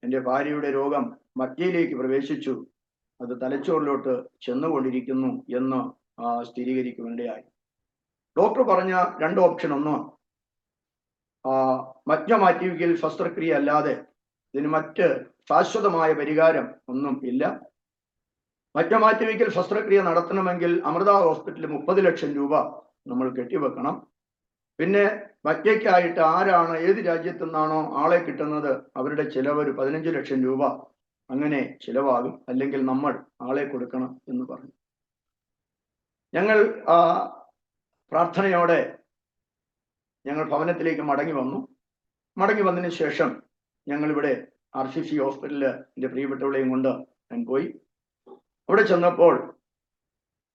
എൻ്റെ ഭാര്യയുടെ രോഗം മറ്റയിലേക്ക് പ്രവേശിച്ചു. അത് തലച്ചോറിലോട്ട് ചെന്നുകൊണ്ടിരിക്കുന്നു എന്ന് സ്ഥിരീകരിക്കുവാനിടയായി. ഡോക്ടർ പറഞ്ഞ 2 ഓപ്ഷൻ. ഒന്ന്, മജ്ജ മാറ്റിവെക്കൽ ശസ്ത്രക്രിയ അല്ലാതെ ഇതിന് മറ്റ് ശാശ്വതമായ പരിഹാരം ഒന്നും ഇല്ല. മജ്ജ മാറ്റിവെക്കൽ ശസ്ത്രക്രിയ നടത്തണമെങ്കിൽ അമൃത ഹോസ്പിറ്റലിൽ 30 ലക്ഷം രൂപ നമ്മൾ കെട്ടിവെക്കണം. പിന്നെ മജ്ജയ്ക്കായിട്ട് ആരാണ് ഏത് രാജ്യത്തു നിന്നാണോ ആളെ കിട്ടുന്നത് അവരുടെ ചിലവ് ഒരു 15 ലക്ഷം രൂപ അങ്ങനെ ചിലവാകും, അല്ലെങ്കിൽ നമ്മൾ ആളെ കൊടുക്കണം എന്ന് പറഞ്ഞു. ഞങ്ങൾ പ്രാർത്ഥനയോടെ ഞങ്ങൾ ഭവനത്തിലേക്ക് മടങ്ങി വന്നതിന് ശേഷം ഞങ്ങൾ ഇവിടെ RCC ഹോസ്പിറ്റലിൽ എൻ്റെ പ്രിയപ്പെട്ടവളെയും കൊണ്ട് ഞാൻ പോയി. അവിടെ ചെന്നപ്പോൾ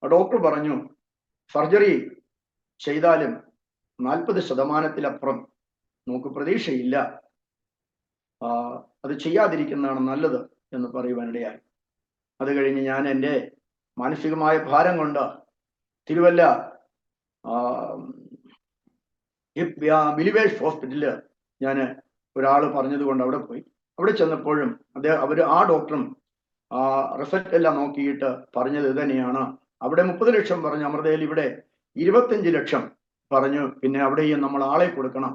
ഡോക്ടർ പറഞ്ഞു, സർജറി ചെയ്താലും 40% നമുക്ക് പ്രതീക്ഷയില്ല, അത് ചെയ്യാതിരിക്കുന്നതാണ് നല്ലത് എന്ന് പറയുവാനിടയായി. അത് കഴിഞ്ഞ് ഞാൻ എൻ്റെ മാനസികമായ ഭാരം കൊണ്ട് തിരുവല്ല ബിലിവേഴ്സ് ഹോസ്പിറ്റലിൽ ഞാൻ ഒരാൾ പറഞ്ഞതുകൊണ്ട് അവിടെ പോയി. അവിടെ ചെന്നപ്പോഴും ആ ഡോക്ടറും റിസൾട്ട് എല്ലാം നോക്കിയിട്ട് പറഞ്ഞത് ഇത് തന്നെയാണ്. അവിടെ 30 ലക്ഷം പറഞ്ഞു, അമൃതയിൽ ഇവിടെ 25 ലക്ഷം പറഞ്ഞു, പിന്നെ അവിടെയും നമ്മൾ ആളെ കൊടുക്കണം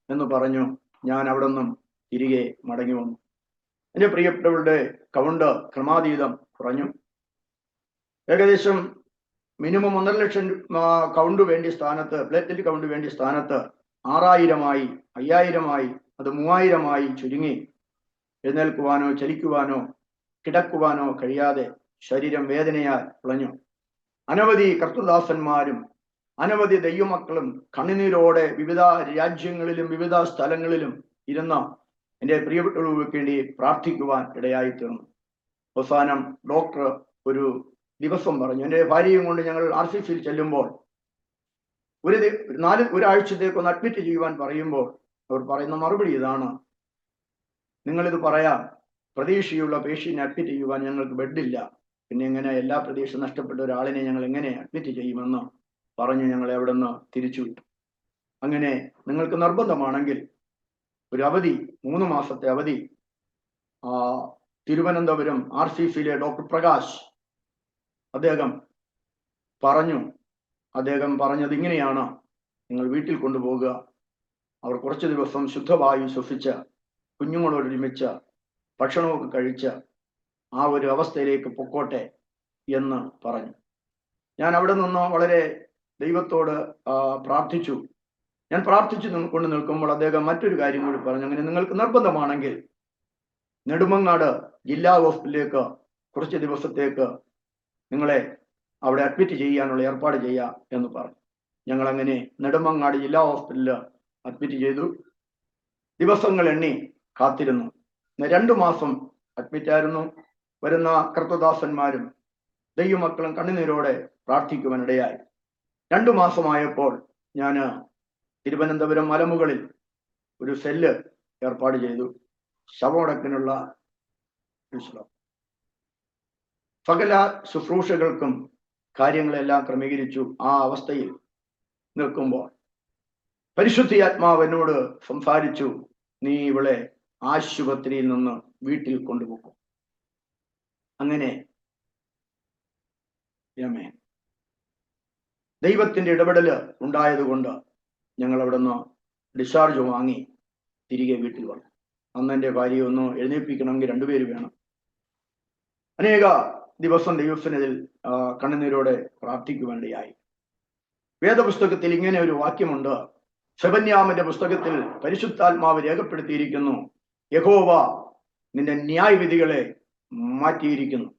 എന്ന് പറഞ്ഞു. ഞാൻ അവിടെ നിന്നും തിരികെ മടങ്ങി വന്നു. എൻ്റെ പ്രിയപ്പെട്ടവരുടെ കൗണ്ട് ക്രമാതീതം കുറഞ്ഞു. ഏകദേശം മിനിമം 1.5 ലക്ഷം കൗണ്ട് വേണ്ടിയ സ്ഥാനത്ത്, പ്ലേറ്റ്ലെറ്റ് കൗണ്ട് വേണ്ടിയ സ്ഥാനത്ത് 6000 5000 അത് 3000 ചുരുങ്ങി. എഴുന്നേൽക്കുവാനോ ചലിക്കുവാനോ കിടക്കുവാനോ കഴിയാതെ ശരീരം വേദനയാൽ പുളഞ്ഞു. അനവധി കർത്തൃദാസന്മാരും അനവധി ദൈവമക്കളും കണ്ണുനീരോടെ വിവിധ രാജ്യങ്ങളിലും വിവിധ സ്ഥലങ്ങളിലും ഇരുന്ന എൻ്റെ പ്രിയപ്പെട്ടവർക്ക് വേണ്ടി പ്രാർത്ഥിക്കുവാൻ ഇടയായി തീർന്നു. അവസാനം ഡോക്ടർ ഒരു ദിവസം പറഞ്ഞു. എൻ്റെ ഭാര്യയും കൊണ്ട് ഞങ്ങൾ RCCയിൽ ചെല്ലുമ്പോൾ ഒരാഴ്ചത്തേക്ക് ഒന്ന് അഡ്മിറ്റ് ചെയ്യുവാൻ പറയുമ്പോൾ അവർ പറയുന്ന മറുപടി ഇതാണ്: നിങ്ങളിത് പറയാം, പ്രതീക്ഷയുള്ള പേഷ്യന്റിനെ അഡ്മിറ്റ് ചെയ്യുവാൻ ഞങ്ങൾക്ക് ബെഡില്ല, പിന്നെ എങ്ങനെ എല്ലാ പ്രതീക്ഷ നഷ്ടപ്പെട്ട ഒരാളിനെ ഞങ്ങൾ എങ്ങനെ അഡ്മിറ്റ് ചെയ്യുമെന്ന് പറഞ്ഞ് ഞങ്ങളെ അവിടെ നിന്ന് തിരിച്ചുവിട്ടു. അങ്ങനെ നിങ്ങൾക്ക് നിർബന്ധമാണെങ്കിൽ ഒരു അവധി, 3 മാസത്തെ അവധി തിരുവനന്തപുരം RCCയിലെ ഡോക്ടർ പ്രകാശ് അദ്ദേഹം പറഞ്ഞത് ഇങ്ങനെയാണ്: നിങ്ങൾ വീട്ടിൽ കൊണ്ടുപോകുക, അവർ കുറച്ച് ദിവസം ശുദ്ധവായു ശ്വസിച്ച് കുഞ്ഞുങ്ങളോടൊരുമിച്ച് ഭക്ഷണമൊക്കെ കഴിച്ച് ആ ഒരു അവസ്ഥയിലേക്ക് പൊക്കോട്ടെ എന്ന് പറഞ്ഞു. ഞാൻ അവിടെ നിന്ന് വളരെ ദൈവത്തോട് പ്രാർത്ഥിച്ചു. ഞാൻ പ്രാർത്ഥിച്ചു കൊണ്ട് നിൽക്കുമ്പോൾ അദ്ദേഹം മറ്റൊരു കാര്യം കൂടി പറഞ്ഞു. അങ്ങനെ നിങ്ങൾക്ക് നിർബന്ധമാണെങ്കിൽ നെടുമങ്ങാട് ജില്ലാ ഹോസ്പിറ്റലിലേക്ക് കുറച്ച് ദിവസത്തേക്ക് നിങ്ങളെ അവിടെ അഡ്മിറ്റ് ചെയ്യാനുള്ള ഏർപ്പാട് ചെയ്യാം എന്ന് പറഞ്ഞു. ഞങ്ങൾ അങ്ങനെ നെടുമങ്ങാട് ജില്ലാ ഹോസ്പിറ്റലിൽ അഡ്മിറ്റ് ചെയ്തു. ദിവസങ്ങൾ എണ്ണി കാത്തിരുന്നു. 2 മാസം അഡ്മിറ്റായിരുന്നു. വരുന്ന കർത്തദാസന്മാരും ദൈവമക്കളും കണ്ണുനീരോടെ പ്രാർത്ഥിക്കുവാനിടയായി. 2 മാസമായപ്പോൾ ഞാൻ തിരുവനന്തപുരം മലമുകളിൽ ഒരു സെല്ല് ഏർപ്പാട് ചെയ്തു. ശവമടക്കിനുള്ള സകല ശുശ്രൂഷകൾക്കും കാര്യങ്ങളെല്ലാം ക്രമീകരിച്ചു. ആ അവസ്ഥയിൽ നിൽക്കുമ്പോൾ പരിശുദ്ധാത്മാവ് എന്നോട് സംസാരിച്ചു, നീ ഇവളെ ആശുപത്രിയിൽ നിന്ന് വീട്ടിൽ കൊണ്ടുപോകും. അങ്ങനെ ദൈവത്തിന്റെ ഇടപെടൽ ഉണ്ടായതുകൊണ്ട് ഞങ്ങൾ അവിടെ നിന്ന് ഡിസ്ചാർജ് വാങ്ങി തിരികെ വീട്ടിൽ വന്നു. അന്ന് എൻ്റെ ഭാര്യയെ ഒന്ന് എഴുന്നേൽപ്പിക്കണമെങ്കിൽ 2 പേര് വേണം. അനേക ദിവസം ദൈവത്തിനെതിൽ കണ്ണുനീരോടെ പ്രാർത്ഥിക്കുവാനിടയായി. വേദപുസ്തകത്തിൽ ഇങ്ങനെ ഒരു വാക്യമുണ്ട്. സെബന്യാമിന്റെ പുസ്തകത്തിൽ പരിശുദ്ധാത്മാവ് രേഖപ്പെടുത്തിയിരിക്കുന്നു, യഹോവ നിന്റെ ന്യായവിധികളെ മാറ്റിയിരിക്കുന്നു.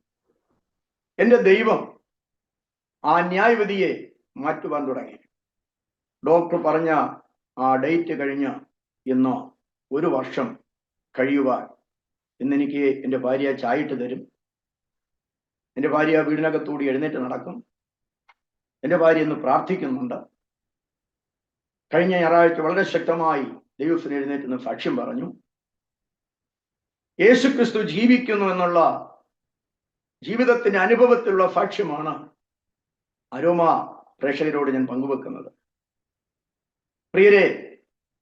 എൻ്റെ ദൈവം ആ ന്യായവിധിയെ മാറ്റുവാൻ തുടങ്ങി. ഡോക്ടർ പറഞ്ഞ ആ ഡേറ്റ് കഴിഞ്ഞ് ഇന്ന് 1 വർഷം കഴിയുവാൻ. ഇന്നെനിക്ക് എൻ്റെ ഭാര്യ ചായയിട്ട് തരും. എൻ്റെ ഭാര്യ വീടിനകത്തൂടി എഴുന്നേറ്റ് നടക്കും. എൻ്റെ ഭാര്യ ഇന്ന് പ്രാർത്ഥിക്കുന്നുണ്ട്. കഴിഞ്ഞ ഞായറാഴ്ച വളരെ ശക്തമായി ദൈവത്തിന് എഴുന്നേറ്റ് സാക്ഷ്യം പറഞ്ഞു. യേശുക്രിസ്തു ജീവിക്കുന്നു എന്നുള്ള ജീവിതത്തിന്റെ അനുഭവത്തിലുള്ള സാക്ഷ്യമാണ് അരോമ പ്രേക്ഷകരോട് ഞാൻ പങ്കുവെക്കുന്നത്. പ്രിയരെ,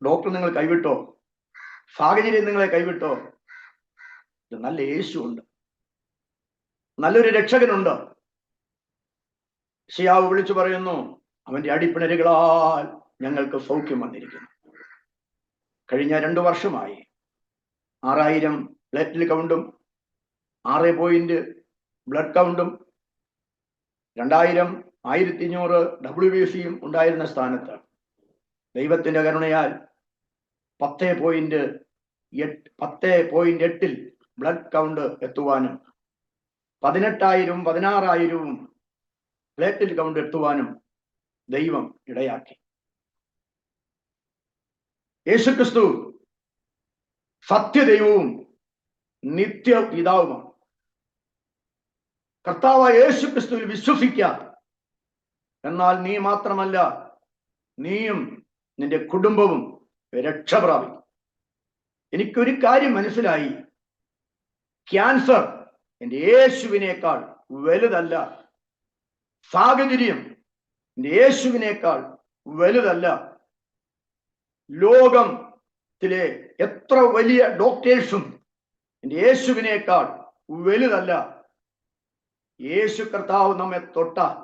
ഡോക്ടർ നിങ്ങൾ കൈവിട്ടോ, സാഹചര്യം നിങ്ങളെ കൈവിട്ടോ, നല്ല യേശുണ്ട്, നല്ലൊരു രക്ഷകനുണ്ട്. യെശയ്യാവ് വിളിച്ചു പറയുന്നു, അവന്റെ അടിപ്പിണരുകളാൽ ഞങ്ങൾക്ക് സൗഖ്യം വന്നിരിക്കുന്നു. കഴിഞ്ഞ 2 വർഷമായി 6000 പ്ലേറ്റ്ലെറ്റ് കൗണ്ടും 6 പോയിന്റ് ബ്ലഡ് കൗണ്ടും 2000 1500 WBCയും ഉണ്ടായിരുന്ന സ്ഥാനത്ത് ദൈവത്തിന്റെ കരുണയാൽ 10.8 ബ്ലഡ് കൗണ്ട് എത്തുവാനും 18,000 16,000 പ്ലേറ്റഡ് കൗണ്ട് എത്തുവാനും ദൈവം ഇടയാക്കി. യേശുക്രിസ്തു സത്യദൈവവും നിത്യ പിതാവുമാണ്. കർത്താവായ യേശുക്രിസ്തുവിൽ വിശ്വസിക്കുക. എന്നാൽ നീ മാത്രമല്ല, നീയും നിന്റെ കുടുംബവും രക്ഷ പ്രാപിക്കും. എനിക്കൊരു കാര്യം മനസ്സിലായി. ക്യാൻസർ എൻ്റെ യേശുവിനേക്കാൾ വലുതല്ല. സാഹചര്യം എൻ്റെ യേശുവിനേക്കാൾ വലുതല്ല. ലോകത്തിലെ എത്ര വലിയ ഡോക്ടേഴ്സും എൻ്റെ യേശുവിനേക്കാൾ വലുതല്ല. യേശു കർത്താവ് നമ്മെ തൊട്ടാൽ,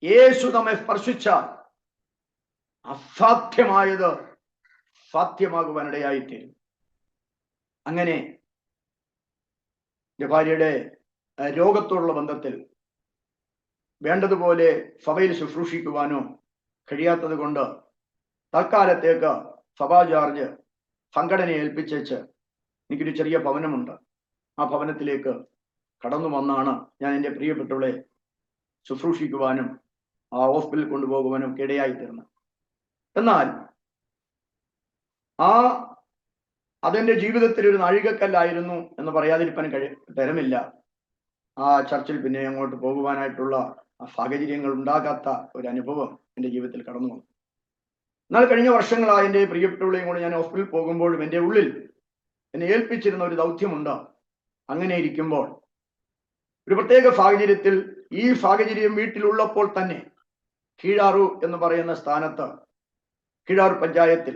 യേശു നമ്മെ സ്പർശിച്ചാൽ അസാധ്യമായത് സാധ്യമാകുവാനിടയായിത്തീരും. അങ്ങനെ എൻ്റെ ഭാര്യയുടെ രോഗത്തോടുള്ള ബന്ധത്തിൽ വേണ്ടതുപോലെ സഭയിൽ ശുശ്രൂഷിക്കുവാനോ കഴിയാത്തത് കൊണ്ട് തൽക്കാലത്തേക്ക് സഭാ ചാർജ് സംഘടനയെ ഏൽപ്പിച്ചേച്ച് എനിക്കൊരു ചെറിയ ഭവനമുണ്ട്. ആ ഭവനത്തിലേക്ക് കടന്നു വന്നാണ് ഞാൻ എൻ്റെ പ്രിയപ്പെട്ടവളെ ശുശ്രൂഷിക്കുവാനും ആ ഹോസ്പിറ്റലിൽ കൊണ്ടുപോകുവാനും ഒക്കെ ഇടയായി തീർന്നത്. എന്നാൽ അതെന്റെ ജീവിതത്തിൽ ഒരു നാഴികക്കല്ലായിരുന്നു എന്ന് പറയാതിരിക്കാൻ തരമില്ല. ആ ചർച്ചിൽ പിന്നെ അങ്ങോട്ട് പോകുവാനായിട്ടുള്ള ആ സാഹചര്യങ്ങൾ ഉണ്ടാകാത്ത ഒരു അനുഭവം എൻ്റെ ജീവിതത്തിൽ കടന്നു വന്നു. എന്നാൽ കഴിഞ്ഞ വർഷങ്ങളായി എൻ്റെ പ്രിയപ്പെട്ടവളെയും കൂടെ ഞാൻ ഹോസ്പിറ്റലിൽ പോകുമ്പോഴും എൻ്റെ ഉള്ളിൽ എന്നെ ഏൽപ്പിച്ചിരുന്ന ഒരു ദൗത്യമുണ്ട്. അങ്ങനെ ഇരിക്കുമ്പോൾ ഒരു പ്രത്യേക സാഹചര്യത്തിൽ, ഈ സാഹചര്യം വീട്ടിലുള്ളപ്പോൾ തന്നെ കീഴാറു എന്ന് പറയുന്ന സ്ഥാനത്ത്, കീഴാറു പഞ്ചായത്തിൽ,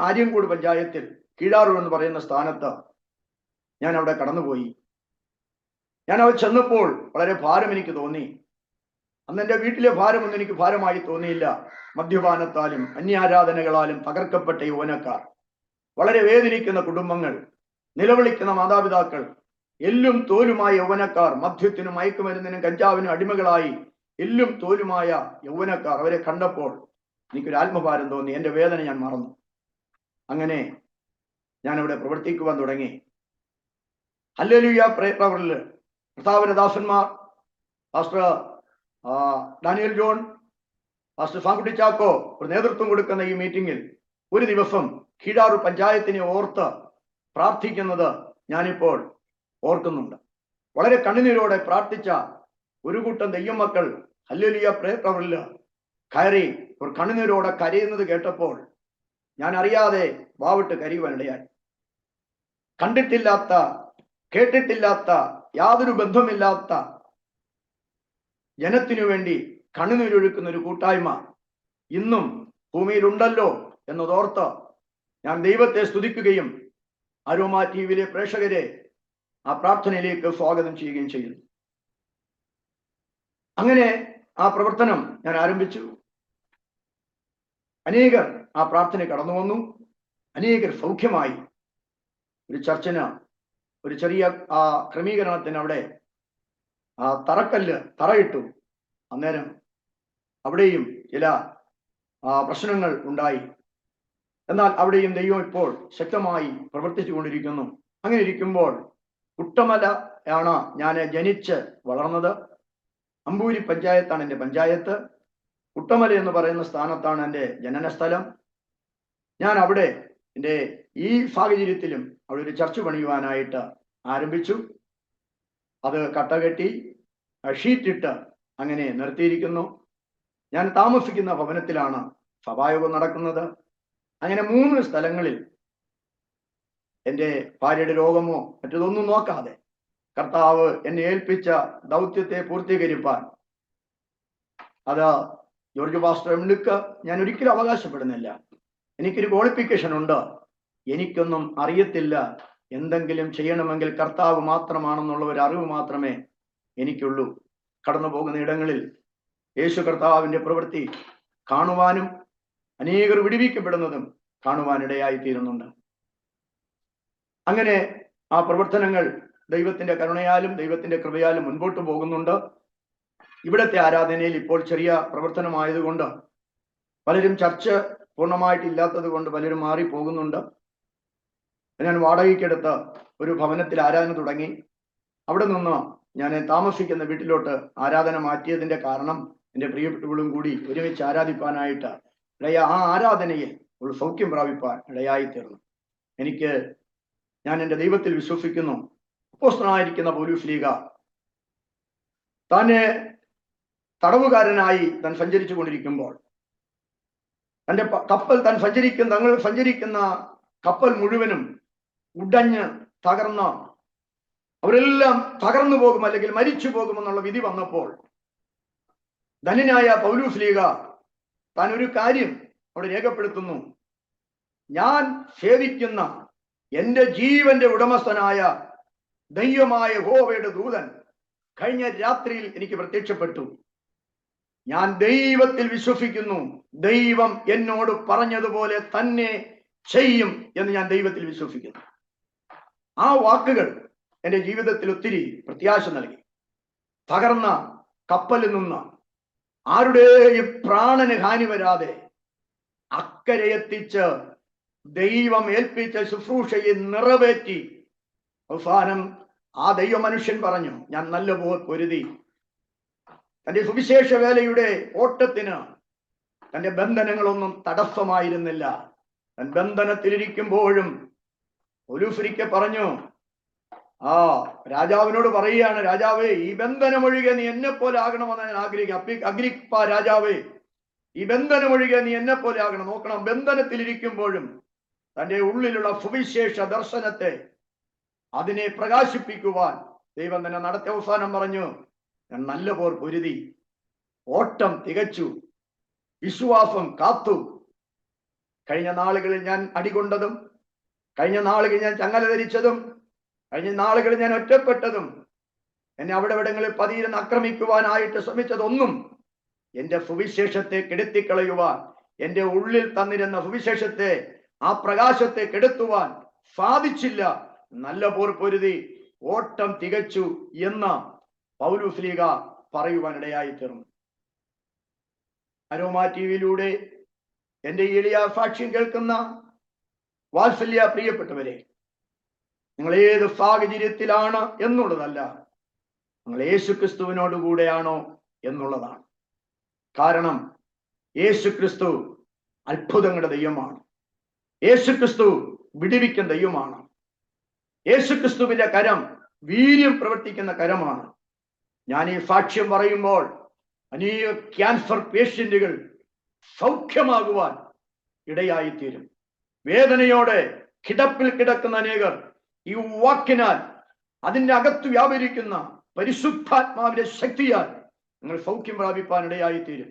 ആര്യങ്കോട് പഞ്ചായത്തിൽ കീഴാറു എന്ന് പറയുന്ന സ്ഥാനത്ത് ഞാൻ അവിടെ കടന്നുപോയി. ഞാൻ അവിടെ ചെന്നപ്പോൾ വളരെ ഭാരം എനിക്ക് തോന്നി. അന്ന് എൻ്റെ വീട്ടിലെ ഭാരമൊന്നും എനിക്ക് ഭാരമായി തോന്നിയില്ല. മദ്യപാനത്താലും അന്യാരാധനകളാലും തകർക്കപ്പെട്ട യൗവനക്കാർ, വളരെ വേദനിക്കുന്ന കുടുംബങ്ങൾ, നിലവിളിക്കുന്ന മാതാപിതാക്കൾ, എല്ലും തോലുമായ യൗവനക്കാർ, മദ്യത്തിനും മയക്കുമരുന്നിനും കഞ്ചാവിനും അടിമകളായി എല്ലും തോലുമായ യൗവനക്കാർ, അവരെ കണ്ടപ്പോൾ എനിക്കൊരു ആത്മഭാരം തോന്നി. എൻ്റെ വേദന ഞാൻ മറന്നു. അങ്ങനെ ഞാനവിടെ പ്രവർത്തിക്കുവാൻ തുടങ്ങി. ഹല്ലേലൂയ പ്രയർ അവറിൽ കർത്താവിന്റെ ദാസന്മാർ, pastor Daniel John, pastor Sankutty Chacko ഒരു നേതൃത്വം കൊടുക്കുന്ന ഈ മീറ്റിംഗിൽ ഒരു ദിവസം കീഴാറു പഞ്ചായത്തിനെ ഓർത്ത് പ്രാർത്ഥിക്കുന്നത് ഞാനിപ്പോൾ ഓർക്കുന്നുണ്ട്. വളരെ കണ്ണുനീരോടെ പ്രാർത്ഥിച്ച ഒരു കൂട്ടം ദൈവമക്കൾ ഹല്ലേലൂയ പ്രയർ അവറിൽ കയറി ഒരു കണ്ണുനീരോടെ കരയുന്നത് കേട്ടപ്പോൾ ഞാൻ അറിയാതെ വാവിട്ട് കരയുവാനിടയായി. കണ്ടിട്ടില്ലാത്ത, കേട്ടിട്ടില്ലാത്ത, യാതൊരു ബന്ധമില്ലാത്ത ജനത്തിനു വേണ്ടി കണ്ണുനീരൊഴുക്കുന്ന ഒരു കൂട്ടായ്മ ഇന്നും ഭൂമിയിലുണ്ടല്ലോ എന്നതോർത്ത് ഞാൻ ദൈവത്തെ സ്തുതിക്കുകയും അരോമ ടിവിയിലെ പ്രേക്ഷകരെ ആ പ്രാർത്ഥനയിലേക്ക് സ്വാഗതം ചെയ്യുകയും ചെയ്യുന്നു. അങ്ങനെ ആ പ്രവർത്തനം ഞാൻ ആരംഭിച്ചു. അനേകർ ആ പ്രാർത്ഥന കടന്നു വന്നു. അനേകർ സൗഖ്യമായി. ഒരു ചർച്ചിന് ഒരു ചെറിയ ക്രമീകരണത്തിന് അവിടെ തറയിട്ടു. അന്നേരം അവിടെയും ചില പ്രശ്നങ്ങൾ ഉണ്ടായി. എന്നാൽ അവിടെയും ദൈവം ഇപ്പോൾ ശക്തമായി പ്രവർത്തിച്ചു കൊണ്ടിരിക്കുന്നു. അങ്ങനെ ഇരിക്കുമ്പോൾ കുട്ടമല ആണ് ഞാൻ ജനിച്ച് വളർന്നത്. അമ്പൂരി പഞ്ചായത്താണ് എൻ്റെ പഞ്ചായത്ത്. കുട്ടമല എന്ന് പറയുന്ന സ്ഥാനത്താണ് എൻ്റെ ജനന സ്ഥലം. ഞാൻ അവിടെ എൻ്റെ ഈ സാഹചര്യത്തിലും അവിടെ ഒരു ചർച്ച് പണിയുവാനായിട്ട് ആരംഭിച്ചു. അത് കട്ടകെട്ടി ഷീറ്റിട്ട് അങ്ങനെ നിർത്തിയിരിക്കുന്നു. ഞാൻ താമസിക്കുന്ന ഭവനത്തിലാണ് സഭായോഗം നടക്കുന്നത്. അങ്ങനെ 3 സ്ഥലങ്ങളിൽ എൻ്റെ ഭാര്യയുടെ രോഗമോ മറ്റതൊന്നും നോക്കാതെ കർത്താവ് എന്നെ ഏൽപ്പിച്ച ദൗത്യത്തെ പൂർത്തീകരിപ്പാൻ, അത് ജോർജ് പാസ്റ്റർ എംലിക്ക് ഞാൻ ഒരിക്കലും അവകാശപ്പെടുന്നില്ല. എനിക്കൊരു ക്വാളിഫിക്കേഷൻ ഉണ്ട്. എനിക്കൊന്നും അറിയത്തില്ല. എന്തെങ്കിലും ചെയ്യണമെങ്കിൽ കർത്താവ് മാത്രമാണെന്നുള്ള ഒരു അറിവ് മാത്രമേ എനിക്കുള്ളൂ. കടന്നു പോകുന്ന ഇടങ്ങളിൽ യേശു കർത്താവിന്റെ പ്രവൃത്തി കാണുവാനും അനേകർ വിടുവിക്കപ്പെടുന്നതും കാണുവാനിടയായി തീരുന്നുണ്ട്. അങ്ങനെ ആ പ്രവർത്തനങ്ങൾ ദൈവത്തിന്റെ കരുണയാലും ദൈവത്തിന്റെ കൃപയാലും മുൻപോട്ട് പോകുന്നുണ്ട്. ഇവിടത്തെ ആരാധനയിൽ ഇപ്പോൾ ചെറിയ പ്രവർത്തനമായതുകൊണ്ട് പലരും ചർച്ച് പൂർണ്ണമായിട്ടില്ലാത്തത് കൊണ്ട് പലരും മാറി പോകുന്നുണ്ട്. ഞാൻ വാടകയ്ക്കെടുത്ത് ഒരു ഭവനത്തിൽ ആരാധന തുടങ്ങി. അവിടെ നിന്ന് ഞാൻ താമസിക്കുന്ന വീട്ടിലോട്ട് ആരാധന മാറ്റിയതിന്റെ കാരണം എൻ്റെ പ്രിയപ്പെട്ടവളും കൂടി ഒരുമിച്ച് ആരാധിപ്പാനായിട്ട് ആ ആരാധനയിൽ ഒരു സൗഖ്യം പ്രാപിപ്പാൻ ഇടയായി തീർന്നു. ഞാൻ എൻ്റെ ദൈവത്തിൽ വിശ്വസിക്കുന്നു. അപ്പോസ്തലനായിരിക്കുന്ന പൗലോസ്ലീഹ തന്നെ തടവുകാരനായി താൻ സഞ്ചരിച്ചു കൊണ്ടിരിക്കുമ്പോൾ തന്റെ തങ്ങൾ സഞ്ചരിക്കുന്ന കപ്പൽ മുഴുവനും ഉടഞ്ഞ് തകർന്ന് അവരെല്ലാം തകർന്നു പോകും അല്ലെങ്കിൽ മരിച്ചു പോകുമെന്നുള്ള വിധി വന്നപ്പോൾ ധന്യനായ പൗലോസ്ലീഹ താൻ ഒരു കാര്യം അവിടെ രേഖപ്പെടുത്തുന്നു. ഞാൻ സേവിക്കുന്ന എൻ്റെ ജീവന്റെ ഉടമസ്ഥനായ ദൈവമായ യഹോവയുടെ ദൂതൻ കഴിഞ്ഞ രാത്രിയിൽ എനിക്ക് പ്രത്യക്ഷപ്പെട്ടു. ഞാൻ ദൈവത്തിൽ വിശ്വസിക്കുന്നു. ദൈവം എന്നോട് പറഞ്ഞതുപോലെ തന്നെ ചെയ്യും എന്ന് ഞാൻ ദൈവത്തിൽ വിശ്വസിക്കുന്നു. ആ വാക്കുകൾ എൻ്റെ ജീവിതത്തിൽ ഒത്തിരി പ്രത്യാശ നൽകി. തകർന്ന കപ്പലിൽ നിന്ന് ആരുടെയും പ്രാണന് ഹാനി വരാതെ അക്കരെ എത്തിച്ച് ദൈവം ഏൽപ്പിച്ച ശുശ്രൂഷയെ നിറവേറ്റി അവസാനം ആ ദൈവ മനുഷ്യൻ പറഞ്ഞു, ഞാൻ നല്ലപോലെ പൊരുതി. തന്റെ സുവിശേഷ വേലയുടെ ഓട്ടത്തിന് തന്റെ ബന്ധനങ്ങളൊന്നും തടസ്സമായിരുന്നില്ല. തൻ ബന്ധനത്തിലിരിക്കുമ്പോഴും പൗലോസ് പറഞ്ഞു, രാജാവിനോട് പറയുകയാണ്, രാജാവേ, ഈ ബന്ധനമൊഴികെ നീ എന്നെ പോലെ ആകണമെന്ന് ഞാൻ ആഗ്രഹിക്കും. അഗ്രിപ്പ രാജാവേ, ഈ ബന്ധനമൊഴികെ നീ എന്നെ പോലെ ആകണം. നോക്കണം, ബന്ധനത്തിലിരിക്കുമ്പോഴും തന്റെ ഉള്ളിലുള്ള സുവിശേഷ ദർശനത്തെ അതിനെ പ്രകാശിപ്പിക്കുവാൻ ദൈവം തന്നെ നടത്തിയ അവസാനം പറഞ്ഞു, ഞാൻ നല്ല പോർ പൊരുതി, ഓട്ടം തികച്ചു, വിശ്വാസം കാത്തു. കഴിഞ്ഞ നാളുകളിൽ ഞാൻ അടികൊണ്ടതും, കഴിഞ്ഞ നാളുകളിൽ ഞാൻ ചങ്ങല ധരിച്ചതും, കഴിഞ്ഞ നാളുകളിൽ ഞാൻ ഒറ്റപ്പെട്ടതും, എന്നെ അവിടെ ഇവിടങ്ങളിൽ പതിയിരുന്ന് ആക്രമിക്കുവാനായിട്ട് ശ്രമിച്ചതൊന്നും എൻ്റെ സുവിശേഷത്തെ കെടുത്തിക്കളയുവാൻ, എൻ്റെ ഉള്ളിൽ തന്നിരുന്ന സുവിശേഷത്തെ, ആ പ്രകാശത്തെ കെടുത്തുവാൻ സാധിച്ചില്ല. നല്ല പോർ പൊരുതി, ഓട്ടം തികച്ചു എന്ന് പൗലോസ്ലീഹ പറയുവാനിടയായി തീർന്നു. അരോമ ടിവിയിലൂടെ എൻ്റെ എളിയ സാക്ഷ്യം കേൾക്കുന്ന വാത്സല്യ പ്രിയപ്പെട്ടവരെ, നിങ്ങൾ ഏത് സാഹചര്യത്തിലാണ് എന്നുള്ളതല്ല, നിങ്ങൾ യേശുക്രിസ്തുവിനോട് കൂടെയാണോ എന്നുള്ളതാണ്. കാരണം യേശുക്രിസ്തു അത്ഭുതങ്ങളുടെ ദൈവമാണ്. യേശുക്രിസ്തു വിടുവിക്കുന്ന ദൈവമാണ്. യേശുക്രിസ്തുവിന്റെ കരം വീര്യം പ്രവർത്തിക്കുന്ന കരമാണ്. ഞാൻ ഈ സാക്ഷ്യം പറയുമ്പോൾ അനേക ക്യാൻസർ പേഷ്യന്റുകൾ സൗഖ്യമാകുവാൻ ഇടയായിത്തീരും. വേദനയോടെ കിടപ്പിൽ കിടക്കുന്ന അനേകർ ഈ വാക്കിനാൽ, അതിൻ്റെ അകത്ത് വ്യാപരിക്കുന്ന പരിശുദ്ധാത്മാവിന്റെ ശക്തിയാൽ നിങ്ങൾ സൗഖ്യം പ്രാപിപ്പാൻ ഇടയായിത്തീരും.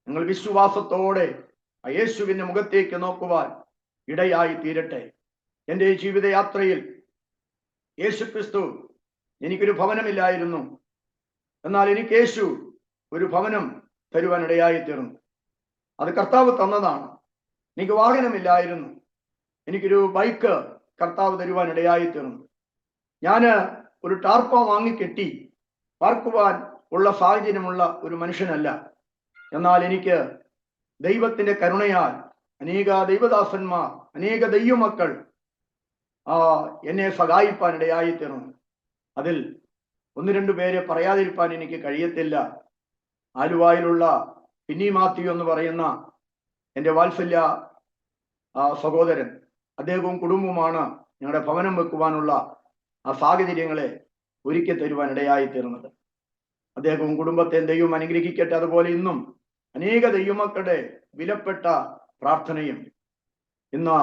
നിങ്ങൾ വിശ്വാസത്തോടെ ആ യേശുവിന്റെ മുഖത്തേക്ക് നോക്കുവാൻ ഇടയായി തീരട്ടെ. എൻ്റെ ജീവിതയാത്രയിൽ യേശുക്രിസ്തു, എനിക്കൊരു ഭവനമില്ലായിരുന്നു, എന്നാൽ എനിക്ക് യേശു ഒരു ഭവനം തരുവാൻ ഇടയായി തീർന്നു. അത് കർത്താവ് തന്നതാണ്. എനിക്ക് വാഹനമില്ലായിരുന്നു, എനിക്കൊരു ബൈക്ക് കർത്താവ് തരുവാൻ ഇടയായി തീർന്നു. ഞാൻ ഒരു ടാർപ്പ വാങ്ങിക്കെട്ടി പാർക്കുവാൻ ഉള്ള സാഹചര്യമുള്ള ഒരു മനുഷ്യനല്ല. എന്നാൽ എനിക്ക് ദൈവത്തിന്റെ കരുണയാൽ അനേക ദൈവദാസന്മാർ, അനേക ദൈവമക്കൾ എന്നെ സഹായിപ്പാൻ ഇടയായി തീർന്നു. അതിൽ ഒന്ന് രണ്ടു പേരെ പറയാതിരിക്കാൻ എനിക്ക് കഴിയത്തില്ല. ആലുവായിലുള്ള പിന്നി മാത്യു എന്ന് പറയുന്ന എൻ്റെ വാത്സല്യ സഹോദരൻ, അദ്ദേഹവും കുടുംബവുമാണ് ഞങ്ങളുടെ ഭവനം വെക്കുവാനുള്ള ആ സാഹചര്യങ്ങളെ ഒരുക്കി തരുവാൻ ഇടയായി തീർന്നത്. അദ്ദേഹവും കുടുംബത്തെ ദൈവം അനുഗ്രഹിക്കട്ടെ. അതുപോലെ ഇന്നും അനേക ദൈവമക്കളുടെ വിലപ്പെട്ട പ്രാർത്ഥനയും ഇന്ന്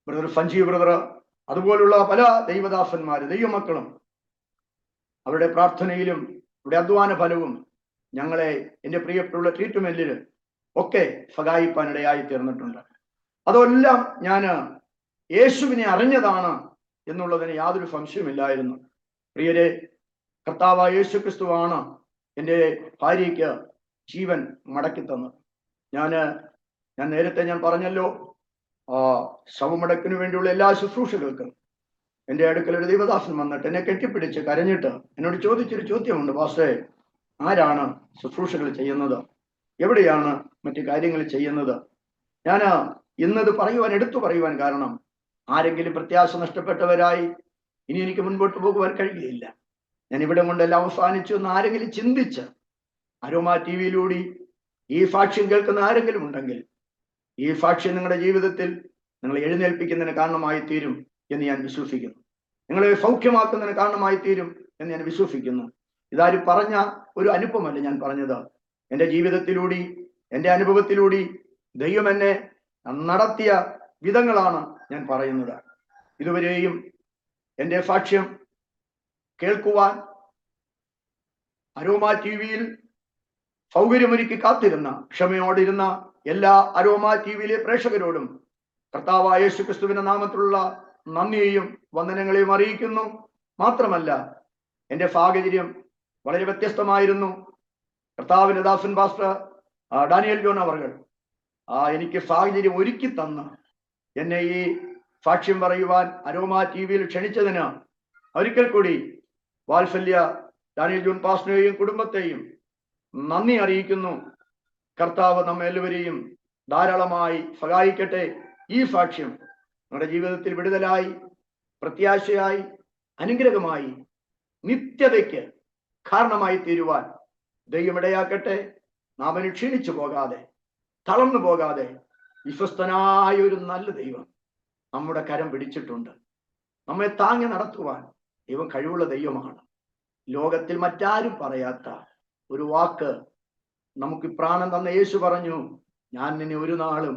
ബ്രദർ സഞ്ജീവ് ബ്രദർ, അതുപോലുള്ള പല ദൈവദാസന്മാര്, ദൈവമക്കളും അവരുടെ പ്രാർത്ഥനയിലും അവരുടെ അധ്വാന ഫലവും ഞങ്ങളെ എൻ്റെ പ്രിയപ്പെട്ടുള്ള ട്രീറ്റ്മെന്റിൽ ഒക്കെ സഹായിപ്പാനിടയായി തീർന്നിട്ടുണ്ട്. അതെല്ലാം ഞാൻ യേശുവിനെ അറിഞ്ഞതാണ് എന്നുള്ളതിന് യാതൊരു സംശയമില്ലായിരുന്നു. പ്രിയരെ, കർത്താവായ യേശു ക്രിസ്തുവാണ് എൻ്റെ ഭാര്യയ്ക്ക് ജീവൻ മടക്കി തന്നത്. ഞാൻ നേരത്തെ പറഞ്ഞല്ലോ, ശവമടക്കിനു വേണ്ടിയുള്ള എല്ലാ ശുശ്രൂഷകൾക്കും എൻ്റെ അടുക്കൽ ഒരു ദൈവദാസൻ വന്നിട്ട് എന്നെ കെട്ടിപ്പിടിച്ച് കരഞ്ഞിട്ട് എന്നോട് ചോദിച്ചൊരു ചോദ്യമുണ്ട്, പാസ്റ്റേ, ആരാണ് ശുശ്രൂഷകൾ ചെയ്യുന്നത്, എവിടെയാണ് മറ്റു കാര്യങ്ങൾ ചെയ്യുന്നത്? ഞാൻ ഇന്നത് എടുത്തു പറയുവാൻ കാരണം, ആരെങ്കിലും പ്രത്യാശ നഷ്ടപ്പെട്ടവരായി, ഇനി എനിക്ക് മുൻപോട്ട് പോകുവാൻ കഴിയുകയില്ല, ഞാൻ ഇവിടെ കൊണ്ടെല്ലാം അവസാനിച്ചു എന്ന് ആരെങ്കിലും ചിന്തിച്ച് അരോമ ടി വിയിലൂടെ ഈ സാക്ഷ്യം കേൾക്കുന്ന ആരെങ്കിലും ഉണ്ടെങ്കിൽ, ഈ സാക്ഷ്യം നിങ്ങളുടെ ജീവിതത്തിൽ നിങ്ങളെ എഴുന്നേൽപ്പിക്കുന്നതിന് കാരണമായി തീരും എന്ന് ഞാൻ വിശ്വസിക്കുന്നു. നിങ്ങളെ സൗഖ്യമാക്കുന്നതിന് കാരണമായി തീരും എന്ന് ഞാൻ വിശ്വസിക്കുന്നു. ഇതാരും പറഞ്ഞ ഒരു അനുഭവമല്ല ഞാൻ പറഞ്ഞത്. എൻ്റെ ജീവിതത്തിലൂടെ, എൻ്റെ അനുഭവത്തിലൂടെ ദൈവം എന്നെ നടത്തിയ വിധങ്ങളാണ് ഞാൻ പറയുന്നത്. ഇതുവരെയും എൻ്റെ സാക്ഷ്യം കേൾക്കുവാൻ അരോമ ടി വിയിൽ സൗകര്യമൊരുക്കി കാത്തിരുന്ന, ക്ഷമയോടിരുന്ന എല്ലാ അരോമ ടി വിയിലെ പ്രേക്ഷകരോടും കർത്താവായ യേശുക്രിസ്തുവിന്റെ നാമത്തിലുള്ള നന്ദിയെയും വന്ദനങ്ങളെയും അറിയിക്കുന്നു. മാത്രമല്ല, എൻ്റെ സാഹചര്യം വളരെ വ്യത്യസ്തമായിരുന്നു. കർത്താവിന്റെ ദാസൻ പാസ്റ്റർ ഡാനിയൽ ജോൺ അവർകൾ എനിക്ക് സാഹചര്യം ഒരുക്കി തന്ന് എന്നെ ഈ സാക്ഷ്യം പറയുവാൻ അരോമ ടി വിയിൽ ക്ഷണിച്ചതിന് ഒരിക്കൽ കൂടി വാത്സല്യ ഡാനിയൽ ജോൺ പാസ്റ്ററിനെയും കുടുംബത്തെയും നന്ദി അറിയിക്കുന്നു. കർത്താവ് നമ്മെല്ലാവരെയും ധാരാളമായി സഹായിക്കട്ടെ. ഈ സാക്ഷ്യം നമ്മുടെ ജീവിതത്തിൽ വിടുതലായി, പ്രത്യാശയായി, അനുഗ്രഹമായി, നിത്യതയ്ക്ക് കാരണമായി തീരുവാൻ ദൈവമിടയാക്കട്ടെ. നാം ക്ഷീണിച്ചു പോകാതെ, തളർന്നു പോകാതെ, വിശ്വസ്തനായ ഒരു നല്ല ദൈവം നമ്മുടെ കരം പിടിച്ചിട്ടുണ്ട്. നമ്മെ താങ്ങി നടത്തുവാൻ ദൈവം കഴിവുള്ള ദൈവമാണ്. ലോകത്തിൽ മറ്റാരും പറയാത്ത ഒരു വാക്ക് നമുക്ക് പ്രാണൻ തന്ന യേശു പറഞ്ഞു, ഞാൻ നിന്നെ ഒരു നാളും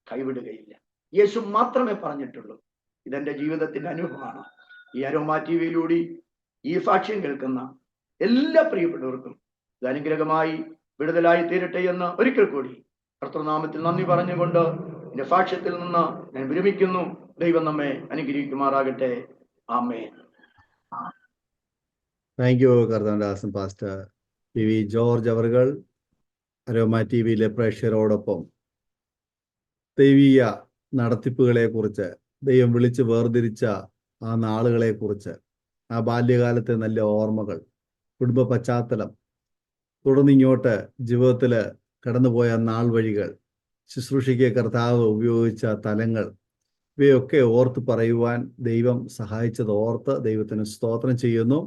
കൈവിടുകയില്ല. യേശു മാത്രമേ പറഞ്ഞിട്ടുള്ളൂ. ഇതെന്റെ ജീവിതത്തിന്റെ അനുഭവമാണ്. ഈ അരോമ ടി വിയിലൂടെ ഈ സാക്ഷ്യം കേൾക്കുന്ന എല്ലാ പ്രിയപ്പെട്ടവർക്കും ഇത് അനുഗ്രഹമായി വിടുതലായി തീരട്ടെ എന്ന് ഒരിക്കൽ കൂടി കർത്തൃനാമത്തിൽ നന്ദി പറഞ്ഞുകൊണ്ട് എന്റെ സാക്ഷ്യത്തിൽ നിന്ന് ഞാൻ വിരമിക്കുന്നു. ദൈവം നമ്മെ അനുഗ്രഹിക്കുമാറാകട്ടെ. ആമേൻ. താങ്ക് യു കർത്താവിന്റെ പാസ്റ്റർ പി വി ജോർജ് അവർകൾ അരോമ ടി വിയിലെ പ്രേക്ഷകരോടൊപ്പം ദൈവീയ നടത്തിപ്പുകളെ കുറിച്ച്, ദൈവം വിളിച്ച് വേർതിരിച്ച ആ നാളുകളെ കുറിച്ച്, ആ ബാല്യകാലത്തെ നല്ല ഓർമ്മകൾ, കുടുംബ പശ്ചാത്തലം, തുടർന്ന് ഇങ്ങോട്ട് ജീവിതത്തിൽ കടന്നുപോയ നാൾ വഴികൾ, ശുശ്രൂഷയ്ക്ക് കർത്താവ് ഉപയോഗിച്ച തലങ്ങൾ, ഇവയൊക്കെ ഓർത്ത് പറയുവാൻ ദൈവം സഹായിച്ചത് ഓർത്ത് ദൈവത്തിന് സ്തോത്രം ചെയ്യുന്നു.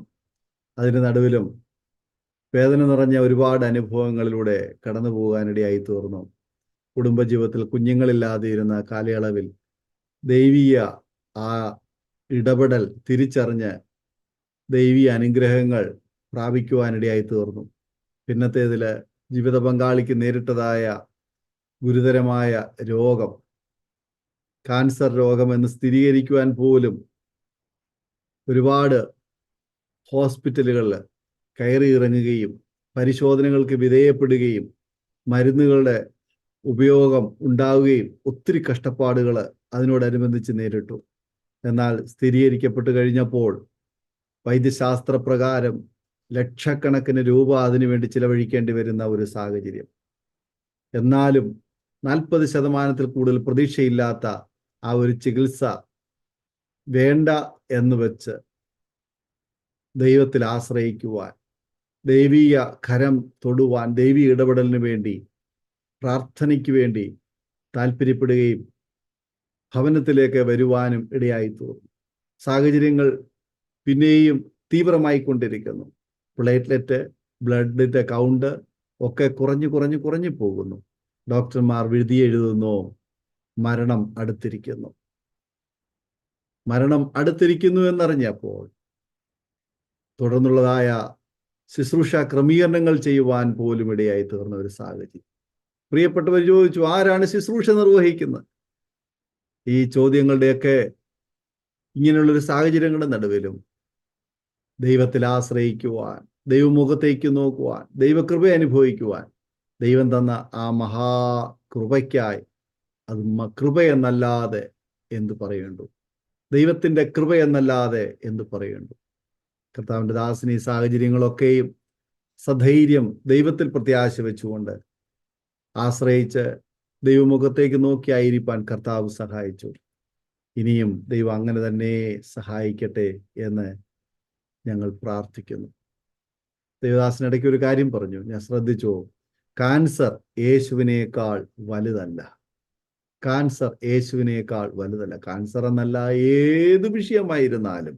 അതിന് നടുവിലും വേദന നിറഞ്ഞ ഒരുപാട് അനുഭവങ്ങളിലൂടെ കടന്നു പോകാനിടയായി തീർന്നു. കുടുംബജീവിതത്തിൽ കുഞ്ഞുങ്ങളില്ലാതെ ഇരുന്ന കാലയളവിൽ ദൈവീയ ആ ഇടപെടൽ തിരിച്ചറിഞ്ഞ് ദൈവീയ അനുഗ്രഹങ്ങൾ പ്രാപിക്കുവാനിടയായി തീർന്നു. പിന്നത്തേതിൽ ജീവിത പങ്കാളിക്ക് നേരിട്ടതായ ഗുരുതരമായ രോഗം, കാൻസർ രോഗമെന്ന് സ്ഥിരീകരിക്കുവാൻ പോലും ഒരുപാട് ഹോസ്പിറ്റലുകളിൽ കയറി ഇറങ്ങുകയും പരിശോധനകൾക്ക് വിധേയപ്പെടുകയും മരുന്നുകളുടെ ഉപയോഗം ഉണ്ടാവുകയും ഒത്തിരി കഷ്ടപ്പാടുകൾ അതിനോടനുബന്ധിച്ച് നേരിട്ടു. എന്നാൽ സ്ഥിരീകരിക്കപ്പെട്ടു കഴിഞ്ഞപ്പോൾ വൈദ്യശാസ്ത്രപ്രകാരം ലക്ഷക്കണക്കിന് രൂപ അതിനുവേണ്ടി ചിലവഴിക്കേണ്ടി വരുന്ന ഒരു സാഹചര്യം. എന്നാലും 40% കൂടുതൽ പ്രതീക്ഷയില്ലാത്ത ആ ഒരു ചികിത്സ വേണ്ട എന്ന് വെച്ച് ദൈവത്തിൽ ആശ്രയിക്കുവാൻ, ദൈവീയ കരം തൊടുവാൻ, ദൈവീയ ഇടപെടലിന് വേണ്ടി, പ്രാർത്ഥനയ്ക്ക് വേണ്ടി താല്പര്യപ്പെടുകയും ഭവനത്തിലേക്ക് വരുവാനും ഇടയായി തീർന്നു. സാഹചര്യങ്ങൾ പിന്നെയും തീവ്രമായി കൊണ്ടിരിക്കുന്നു. പ്ലേറ്റ്ലെറ്റ്, ബ്ലഡിന്റെ കൗണ്ട് ഒക്കെ കുറഞ്ഞു പോകുന്നു. ഡോക്ടർമാർ എഴുതുന്നു മരണം അടുത്തിരിക്കുന്നു. മരണം അടുത്തിരിക്കുന്നു എന്നറിഞ്ഞപ്പോൾ തുടർന്നുള്ളതായ ശുശ്രൂഷ ക്രമീകരണങ്ങൾ ചെയ്യുവാൻ പോലും ഇടയായി തീർന്ന ഒരു സാഹചര്യം. പ്രിയപ്പെട്ടവർ ചോദിച്ചു, ആരാണ് ശുശ്രൂഷ നിർവഹിക്കുന്നത്? ഈ ചോദ്യങ്ങളുടെയൊക്കെ ഇങ്ങനെയുള്ളൊരു സാഹചര്യങ്ങളുടെ നടുവിലും ദൈവത്തിൽ ആശ്രയിക്കുവാൻ, ദൈവമുഖത്തേക്ക് നോക്കുവാൻ, ദൈവകൃപ അനുഭവിക്കുവാൻ, ദൈവം തന്ന ആ മഹാകൃപയ്ക്കായി, അത് കൃപയെന്നല്ലാതെ എന്ത് പറയേണ്ടു? ദൈവത്തിൻ്റെ കൃപയെന്നല്ലാതെ എന്ത് പറയേണ്ടു? കർത്താവിൻ്റെ ദാസന് ഈ സാഹചര്യങ്ങളൊക്കെയും സധൈര്യം ദൈവത്തിൽ പ്രത്യാശ വെച്ചുകൊണ്ട് ആശ്രയിച്ച് ദൈവമുഖത്തേക്ക് നോക്കിയായിരിക്കാൻ കർത്താവ് സഹായിച്ചു. ഇനിയും ദൈവം അങ്ങനെ തന്നെ സഹായിക്കട്ടെ എന്ന് ഞങ്ങൾ പ്രാർത്ഥിക്കുന്നു. ദേവദാസനിടയ്ക്ക് ഒരു കാര്യം പറഞ്ഞു, ഞാൻ ശ്രദ്ധിച്ചു. കാൻസർ യേശുവിനേക്കാൾ വലുതല്ല. കാൻസർ യേശുവിനേക്കാൾ വലുതല്ല. കാൻസർ എന്നല്ല, ഏത് വിഷയമായിരുന്നാലും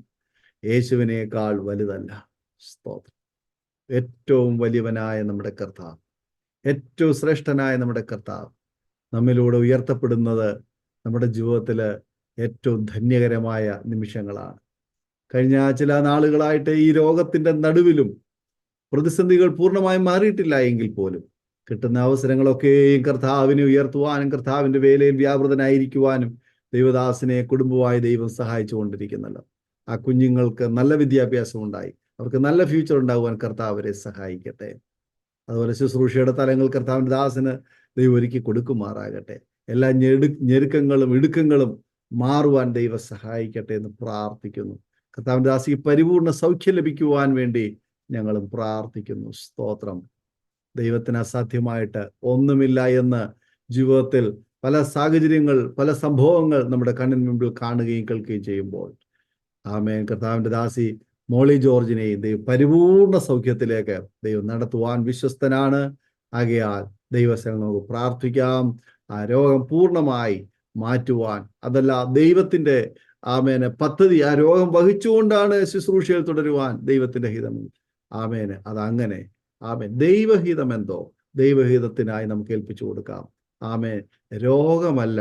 യേശുവിനേക്കാൾ വലുതല്ല. സ്തോത്രം. ഏറ്റവും വലിയവനായ നമ്മുടെ കർത്താവ്, ഏറ്റവും ശ്രേഷ്ഠനായ നമ്മുടെ കർത്താവ് നമ്മിലൂടെ ഉയർത്തപ്പെടുന്നത് നമ്മുടെ ജീവിതത്തിൽ ഏറ്റവും ധന്യകരമായ നിമിഷങ്ങളാണ്. കഴിഞ്ഞ ചില നാളുകളായിട്ട് ഈ രോഗത്തിൻ്റെ നടുവിലും പ്രതിസന്ധികൾ പൂർണ്ണമായും മാറിയിട്ടില്ല എങ്കിൽ പോലും കിട്ടുന്ന അവസരങ്ങളൊക്കെയും കർത്താവിനെ ഉയർത്തുവാനും കർത്താവിൻ്റെ വേലയിൽ വ്യാപൃതനായിരിക്കുവാനും ദൈവദാസനെ കുടുംബമായി ദൈവം സഹായിച്ചു കൊണ്ടിരിക്കുന്നല്ലോ. ആ കുഞ്ഞുങ്ങൾക്ക് നല്ല വിദ്യാഭ്യാസം ഉണ്ടായി, അവർക്ക് നല്ല ഫ്യൂച്ചർ ഉണ്ടാകുവാൻ കർത്താവ് അവരെ സഹായിക്കട്ടെ. അതുപോലെ ശുശ്രൂഷയുടെ തലങ്ങൾ കർത്താവിൻ്റെ ദാസന് ദൈവം ഒരുക്കി കൊടുക്കുമാറാകട്ടെ. എല്ലാ ഞെരുക്കങ്ങളും ഇടുക്കങ്ങളും മാറുവാൻ ദൈവം സഹായിക്കട്ടെ എന്ന് പ്രാർത്ഥിക്കുന്നു. കർത്താവിൻ്റെ ദാസിക്ക് പരിപൂർണ്ണ സൗഖ്യം ലഭിക്കുവാൻ വേണ്ടി ഞങ്ങളും പ്രാർത്ഥിക്കുന്നു. സ്തോത്രം. ദൈവത്തിന് അസാധ്യമായിട്ട് ഒന്നുമില്ല എന്ന് ജീവിതത്തിൽ പല സാഹചര്യങ്ങൾ, പല സംഭവങ്ങൾ നമ്മുടെ കണ്ണിന് മുമ്പിൽ കാണുകയും കേൾക്കുകയും ചെയ്യുമ്പോൾ ആമേൻ, കർത്താവിൻ്റെ ദാസി മോളി ജോർജിനെയും ദൈവം പരിപൂർണ സൗഖ്യത്തിലേക്ക് ദൈവം നടത്തുവാൻ വിശ്വസ്തനാണ്. ആകയാൽ ദൈവസേന നമുക്ക് പ്രാർത്ഥിക്കാം. ആ രോഗം പൂർണ്ണമായി മാറ്റുവാൻ, അതല്ല ദൈവത്തിൻ്റെ ആമേന് പദ്ധതി, ആ രോഗം വഹിച്ചുകൊണ്ടാണ് ശുശ്രൂഷയിൽ തുടരുവാൻ ദൈവത്തിൻ്റെ ഹിതം. ആമേന് അതങ്ങനെ. ആമേൻ. ദൈവഹിതം എന്തോ ദൈവഹിതത്തിനായി നമുക്ക് ഏൽപ്പിച്ചു കൊടുക്കാം. ആമേൻ. രോഗമല്ല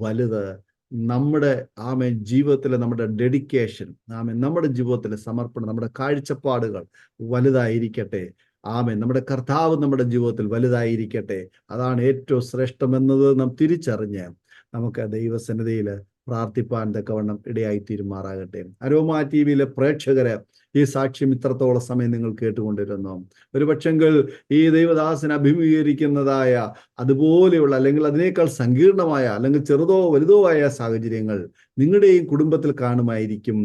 വലുത്, നമ്മുടെ ആമേൻ ജീവിതത്തിലെ നമ്മുടെ ഡെഡിക്കേഷൻ, ആമേൻ നമ്മുടെ ജീവിതത്തിലെ സമർപ്പണം, നമ്മുടെ കാഴ്ചപ്പാടുകൾ വലുതായിരിക്കട്ടെ. ആമേൻ. നമ്മുടെ കർത്താവ് നമ്മുടെ ജീവിതത്തിൽ വലുതായിരിക്കട്ടെ. അതാണ് ഏറ്റവും ശ്രേഷ്ഠമെന്നത് നാം തിരിച്ചറിഞ്ഞ് നമുക്ക് ദൈവസന്നിധിയിൽ പ്രാർത്ഥിപ്പാൻ തക്കവണ്ണം ഇടയായി തീരുമാറാകട്ടെ. അരോമ ടിവിയിലെ പ്രേക്ഷകരെ ഈ സാക്ഷ്യം ഇത്രത്തോളം സമയം നിങ്ങൾ കേട്ടുകൊണ്ടിരുന്നു. ഒരു പക്ഷെങ്കിൽ ഈ ദൈവദാസന് അഭിമുഖീകരിക്കുന്നതായ അതുപോലെയുള്ള അല്ലെങ്കിൽ അതിനേക്കാൾ സങ്കീർണമായ അല്ലെങ്കിൽ ചെറുതോ വലുതോ ആയ സാഹചര്യങ്ങൾ നിങ്ങളുടെയും കുടുംബത്തിൽ കാണുമായിരിക്കും,